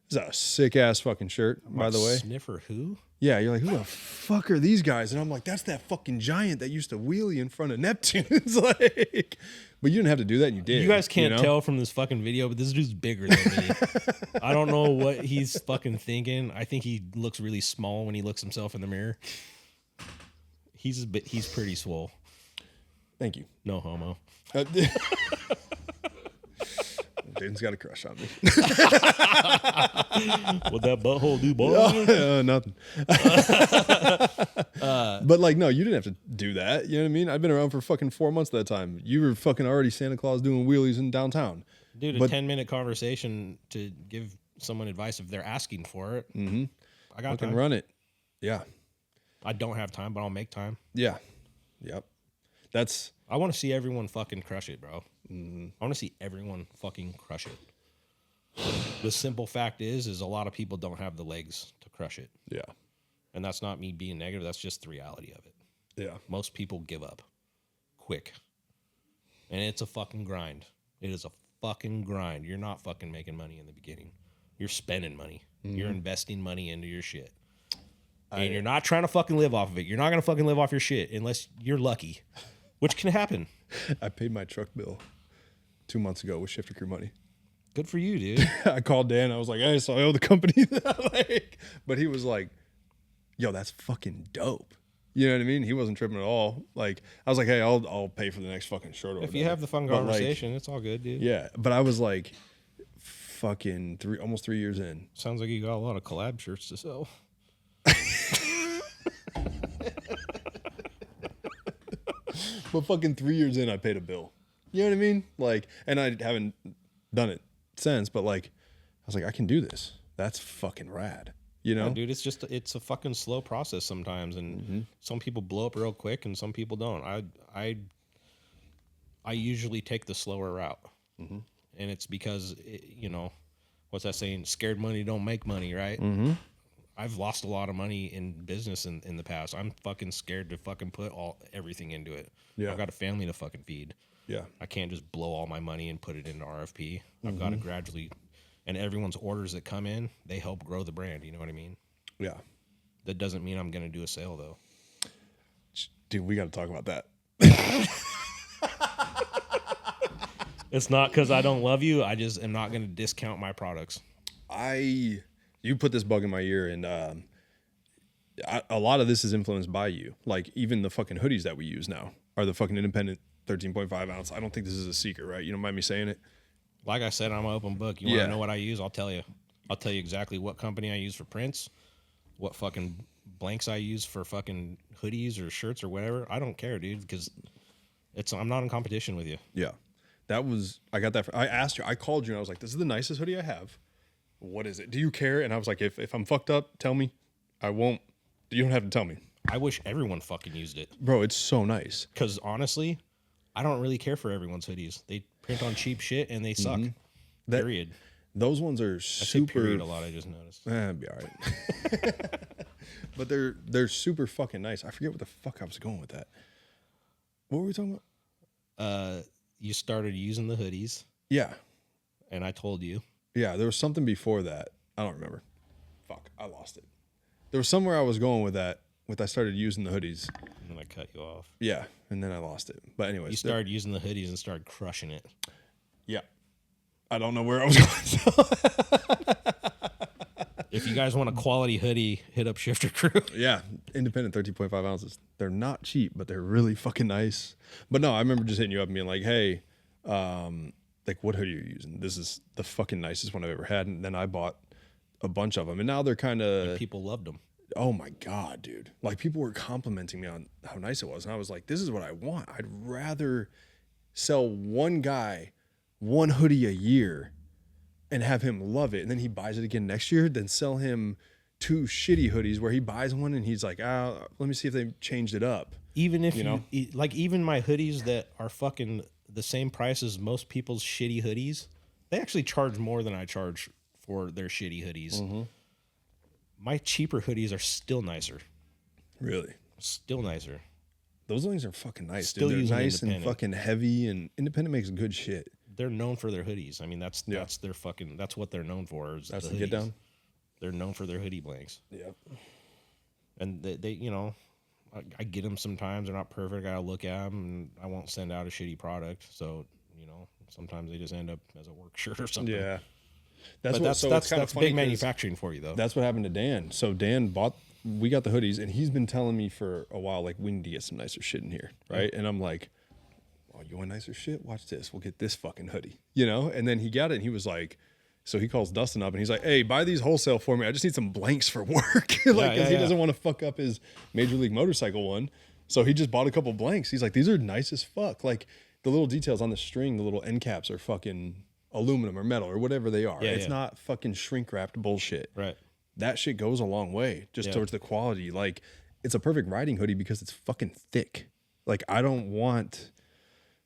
It's a sick ass fucking shirt, by the way.
Sniffer who?
Yeah, you're like, who the fuck are these guys? And I'm like, that's that fucking giant that used to wheelie in front of Neptune. It's like, but you didn't have to do that. And you did.
You guys can't
know?
tell from this fucking video, but this dude's bigger than me. I don't know what he's fucking thinking. I think he looks really small when he looks himself in the mirror. He's pretty swole.
Thank you.
No homo.
Jaden's got a crush on me.
What that butthole do, boy?
Nothing. But like, no, you didn't have to do that. You know what I mean? I've been around for fucking 4 months that time. You were fucking already Santa Claus doing wheelies in downtown.
Dude, a
But-
10-minute conversation to give someone advice if they're asking for it. I got
Fucking
time.
run it. Yeah.
I don't have time, but I'll make time.
Yeah. Yep. That's
I want to see everyone fucking crush it, bro. I want to see everyone fucking crush it. The simple fact is a lot of people don't have the legs to crush it.
yeah.
And that's not me being negative. That's just the reality of it.
Yeah.
Most people give up quick. And it's a fucking grind. It is a fucking grind. You're not fucking making money in the beginning. You're spending money. You're investing money into your shit. And you're not trying to fucking live off of it. You're not going to fucking live off your shit unless you're lucky, which can happen.
I paid my truck bill 2 months ago with Shifter Crew money.
Good for you, dude.
I called Dan. I was like, hey, so I owe the company that. Like, but he was like, yo, that's fucking dope. You know what I mean? He wasn't tripping at all. Like, I was like, hey, I'll pay for the next fucking shirt. Or
If you
whatever.
have the fun
But, like,
conversation, it's all good, dude.
yeah, but I was like, fucking almost 3 years in.
Sounds like you got a lot of collab shirts to sell.
But fucking 3 years in, I paid a bill. You know what I mean? Like, and I haven't done it since, but like, I was like, I can do this. That's fucking rad. You know?
Yeah, dude, it's a fucking slow process sometimes, and some people blow up real quick, and some people don't. I usually take the slower route, and it's because you know, what's that saying? Scared money don't make money, right? I've lost a lot of money in business in the past. I'm fucking scared to fucking put everything into it.
Yeah.
I've got a family to fucking feed.
Yeah.
I can't just blow all my money and put it into RFP. I've got to gradually, and everyone's orders that come in, they help grow the brand. You know what I mean?
Yeah.
That doesn't mean I'm going to do a sale though.
Dude, we got to talk about that.
It's not because I don't love you. I just am not going to discount my products.
You put this bug in my ear, and a lot of this is influenced by you. Like, even the fucking hoodies that we use now are the fucking independent 13.5 ounce. I don't think this is a secret, right? You don't mind me saying it?
Like I said, I'm an open book. You want
Yeah.
to know what I use? I'll tell you. I'll tell you exactly what company I use for prints, what fucking blanks I use for fucking hoodies or shirts or whatever. I don't care, dude, because I'm not in competition with you.
Yeah. I got that. I asked you, I called you, and I was like, this is the nicest hoodie I have. What is it? Do you care? And I was like, if I'm fucked up, tell me. I won't. You don't have to tell me.
I wish everyone fucking used it.
Bro, it's so nice.
Because honestly, I don't really care for everyone's hoodies. They print on cheap shit and they suck. Period.
Those ones are
I say
super.
period a lot. I just noticed.
It'd be all right. But they're super fucking nice. I forget what the fuck I was going with that. What were we talking about?
You started using the hoodies,
Yeah.
and I told you.
Yeah, there was something before that. I don't remember. Fuck, I lost it. There was somewhere I was going with that. I started using the hoodies.
And then I cut you off.
Yeah, and then I lost it. But anyways,
You started using the hoodies and started crushing it.
yeah. I don't know where I was going.
If you guys want a quality hoodie, hit up Shifter Crew.
Yeah, independent 13.5 ounces. They're not cheap, but they're really fucking nice. But no, I remember just hitting you up and being like, hey, like, what hoodie are you using? This is the fucking nicest one I've ever had. And then I bought a bunch of them. And now they're kind of,
People loved them.
oh my God, dude. Like, people were complimenting me on how nice it was. And I was like, this is what I want. I'd rather sell one guy one hoodie a year and have him love it, and then he buys it again next year, than sell him 2 shitty hoodies where he buys one and he's like, let me see if they changed it up.
Even if
You know?
like even my hoodies that are fucking the same price as most people's shitty hoodies, they actually charge more than I charge for their shitty hoodies. My cheaper hoodies are still nicer.
Really?
Still nicer.
Those things are fucking nice,
Still
dude. They're
using
nice and
Independent.
fucking heavy, and Independent makes good shit.
They're known for their hoodies. I mean, that's
Yeah.
their fucking, that's what they're known for. Is
That's
the
the get
hoodies.
down.
They're known for their hoodie blanks.
Yeah.
And they you know, I get them sometimes. They're not perfect. I gotta look at them, and I won't send out a shitty product. So, you know, sometimes they just end up as a work shirt or something.
Yeah.
But
That's
that's
kinda funny
big
'cause
manufacturing for you, though.
That's what happened to Dan. So Dan we got the hoodies, and he's been telling me for a while, like, we need to get some nicer shit in here, right? And I'm like, oh, you want nicer shit? Watch this. We'll get this fucking hoodie, you know? And then he got it, and he was like, so he calls Dustin up, and he's like, hey, buy these wholesale for me. I just need some blanks for work. Like, because he doesn't want to fuck up his Major League Motorcycle one. So he just bought a couple blanks. He's like, these are nice as fuck. Like, the little details on the string, the little end caps are fucking aluminum or metal or whatever they are.
Yeah,
it's
yeah.
not fucking shrink wrapped bullshit.
Right.
That shit goes a long way just
Yeah.
towards the quality. Like, it's a perfect riding hoodie because it's fucking thick. Like, I don't want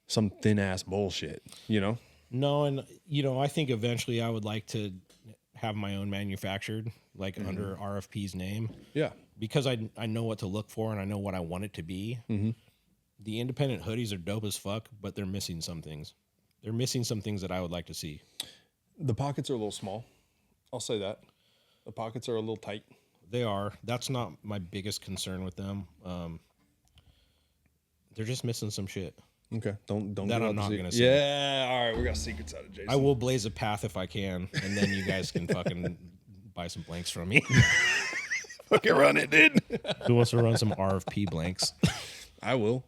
some thin ass bullshit, you know?
No, and you know, I think eventually I would like to have my own manufactured, like under RFP's name,
Yeah.
because I know what to look for and I know what I want it to be. The independent hoodies are dope as fuck, but they're missing some things. They're missing some things that I would like to see.
The pockets are a little small. I'll say that. The pockets are a little tight.
They are. That's not my biggest concern with them. They're just missing some shit.
Okay. Don't
That
give
I'm
out the
not
secret.
gonna say.
Yeah. All right. We got secrets out of Jason.
I will blaze a path if I can, and then you guys can fucking buy some blanks from me.
fucking run it, dude.
Who wants to run some RFP blanks?
I will.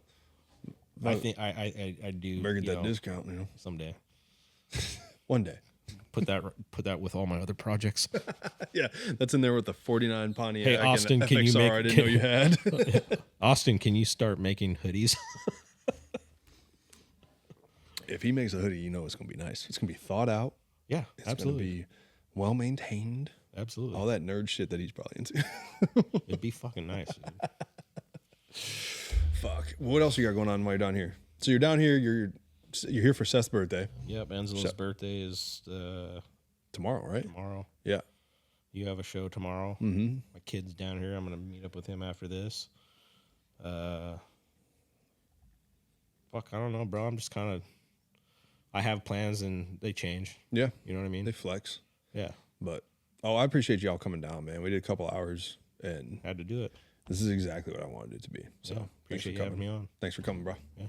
I think I do.
Better get
you
that
know,
discount, you know.
someday.
One day.
Put that with all my other projects.
Yeah, that's in there with the 49 Pontiac.
Hey, Austin,
and
can you
FXR
make-
I didn't know you had.
Austin, can you start making hoodies?
If he makes a hoodie, you know it's gonna be nice. It's gonna be thought out.
Yeah,
It's
absolutely,
gonna be well maintained.
absolutely.
All that nerd shit that he's probably into.
It'd be fucking nice. Dude.
Fuck. What else you got going on while you're down here? So you're down here. You're here for Seth's birthday
Yep, Angelo's
Shut-
birthday is
tomorrow, right?
tomorrow.
Yeah.
You have a show tomorrow.
Mm-hmm.
My kid's down here. I'm gonna meet up with him after this. Fuck, I don't know, bro. I'm just kind of. I have plans and they change.
Yeah.
You know what I mean?
They flex,
Yeah,
but I appreciate y'all coming down, man. We did a couple hours, and
had to do it.
this is exactly what I wanted it to be. So
Yeah,
thanks for
appreciate you having
coming.
me on.
Thanks for coming, bro.
Yeah.